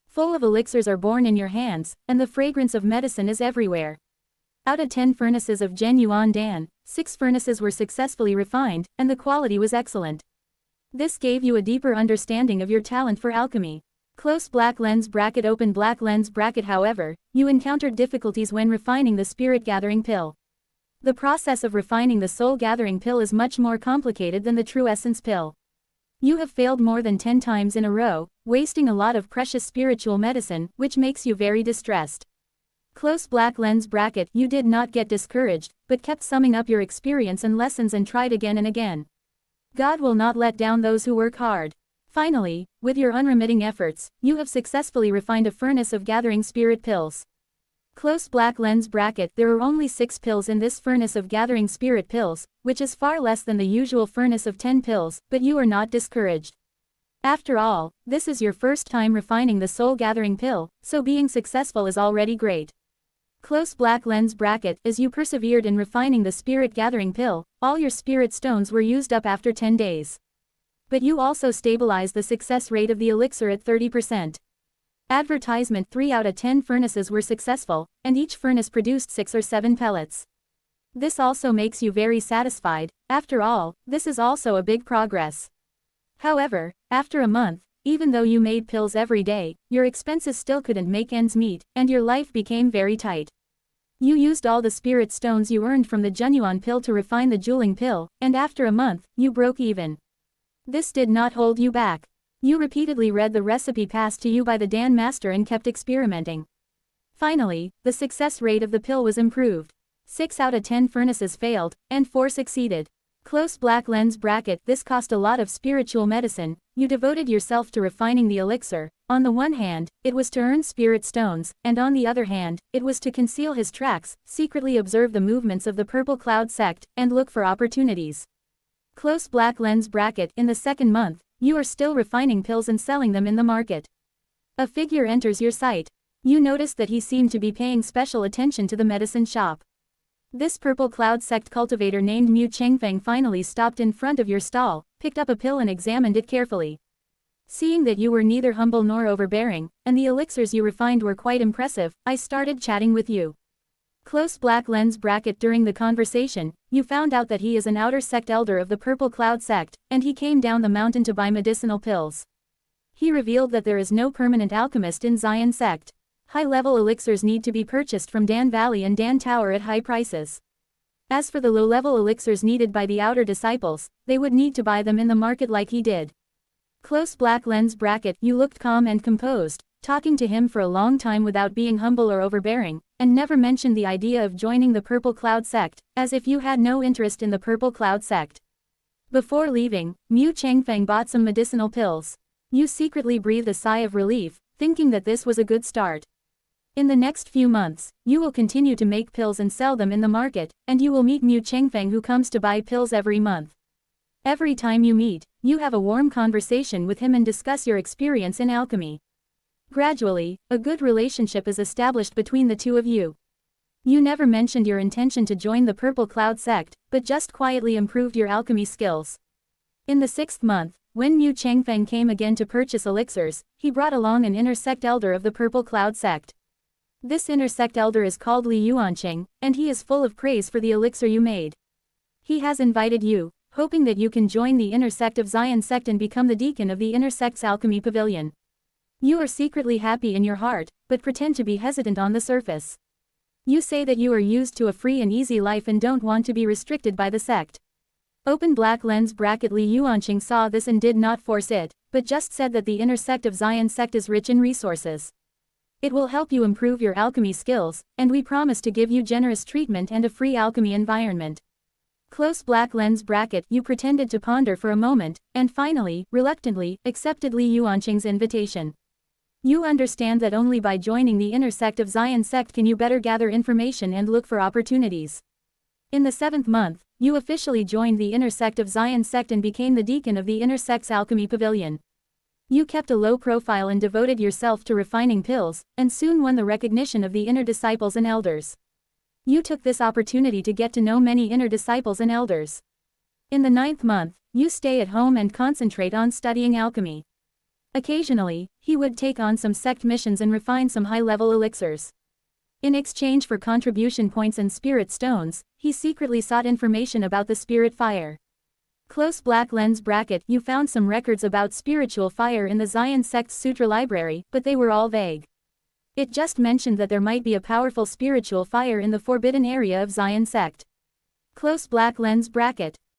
Full of elixirs are born in your hands, and the fragrance of medicine is everywhere. Out of 10 furnaces of Genuan Dan, 6 furnaces were successfully refined, and the quality was excellent. This gave you a deeper understanding of your talent for alchemy. Close black lens bracket. Open black lens bracket. However, you encountered difficulties when refining the spirit gathering pill. The process of refining the soul gathering pill is much more complicated than the true essence pill. You have failed more than 10 times in a row, wasting a lot of precious spiritual medicine, which makes you very distressed. Close black lens bracket. You did not get discouraged, but kept summing up your experience and lessons and tried again and again. God will not let down those who work hard. Finally, with your unremitting efforts, you have successfully refined a furnace of gathering spirit pills. Close black lens bracket. There are only 6 pills in this furnace of gathering spirit pills, which is far less than the usual furnace of 10 pills, but you are not discouraged. After all, this is your first time refining the soul gathering pill, so being successful is already great. Close black lens bracket. As you persevered in refining the spirit gathering pill, all your spirit stones were used up after 10 days. but you also stabilize the success rate of the elixir at 30%. Advertisement: 3 out of 10 furnaces were successful, and each furnace produced 6 or 7 pellets. This also makes you very satisfied. After all, this is also a big progress. However, after a month, even though you made pills every day, your expenses still couldn't make ends meet, and your life became very tight. You used all the spirit stones you earned from the genuine pill to refine the jeweling pill, and after a month, you broke even. This did not hold you back. You repeatedly read the recipe passed to you by the Dan Master and kept experimenting. Finally, the success rate of the pill was improved. 6 out of 10 furnaces failed, and 4 succeeded. Close black lens bracket. This cost a lot of spiritual medicine. You devoted yourself to refining the elixir. On the one hand, it was to earn spirit stones, and on the other hand, it was to conceal his tracks, secretly observe the movements of the Purple Cloud sect, and look for opportunities. Close black lens bracket. In the second month, you are still refining pills and selling them in the market. A figure enters your sight. You notice that he seemed to be paying special attention to the medicine shop. This Purple Cloud sect cultivator named Mu Chengfeng finally stopped in front of your stall, picked up a pill and examined it carefully. Seeing that you were neither humble nor overbearing, and the elixirs you refined were quite impressive, I started chatting with you. Close black lens bracket. During the conversation, you found out that he is an outer sect elder of the Purple Cloud sect, and he came down the mountain to buy medicinal pills. He revealed that there is no permanent alchemist in Zion sect. High-level elixirs need to be purchased from Dan Valley and Dan Tower at high prices. As for the low-level elixirs needed by the outer disciples, they would need to buy them in the market like he did. Close black lens bracket. You looked calm and composed, talking to him for a long time without being humble or overbearing, and never mentioned the idea of joining the Purple Cloud sect, as if you had no interest in the Purple Cloud sect. Before leaving, Mu Chengfeng bought some medicinal pills. You secretly breathed a sigh of relief, thinking that this was a good start. In the next few months, you will continue to make pills and sell them in the market, and you will meet Mu Chengfeng, who comes to buy pills every month. Every time you meet, you have a warm conversation with him and discuss your experience in alchemy. Gradually, a good relationship is established between the two of you. You never mentioned your intention to join the Purple Cloud sect, but just quietly improved your alchemy skills. In the 6th month, when Mu Chengfeng came again to purchase elixirs, he brought along an inner sect elder of the Purple Cloud sect. This inner sect elder is called Li Yuanqing, and he is full of praise for the elixir you made. He has invited you, hoping that you can join the inner sect of Zion sect and become the deacon of the inner sect's alchemy pavilion. You are secretly happy in your heart, but pretend to be hesitant on the surface. You say that you are used to a free and easy life and don't want to be restricted by the sect. Open black lens bracket. Li Yuanqing saw this and did not force it, but just said that the inner sect of Zion sect is rich in resources. It will help you improve your alchemy skills, and we promise to give you generous treatment and a free alchemy environment. Close black lens bracket. You pretended to ponder for a moment, and finally, reluctantly, accepted Li Yuanqing's invitation. You understand that only by joining the inner sect of Zion sect can you better gather information and look for opportunities. In the 7th month, you officially joined the inner sect of Zion sect and became the deacon of the inner sect's alchemy pavilion. You kept a low profile and devoted yourself to refining pills, and soon won the recognition of the inner disciples and elders. You took this opportunity to get to know many inner disciples and elders. In the 9th month, you stay at home and concentrate on studying alchemy. Occasionally, he would take on some sect missions and refine some high-level elixirs. In exchange for contribution points and spirit stones, he secretly sought information about the spirit fire. Close black lens bracket. You found some records about spiritual fire in the Zion sect's sutra library, but they were all vague. It just mentioned that there might be a powerful spiritual fire in the forbidden area of Zion sect. Close black lens bracket.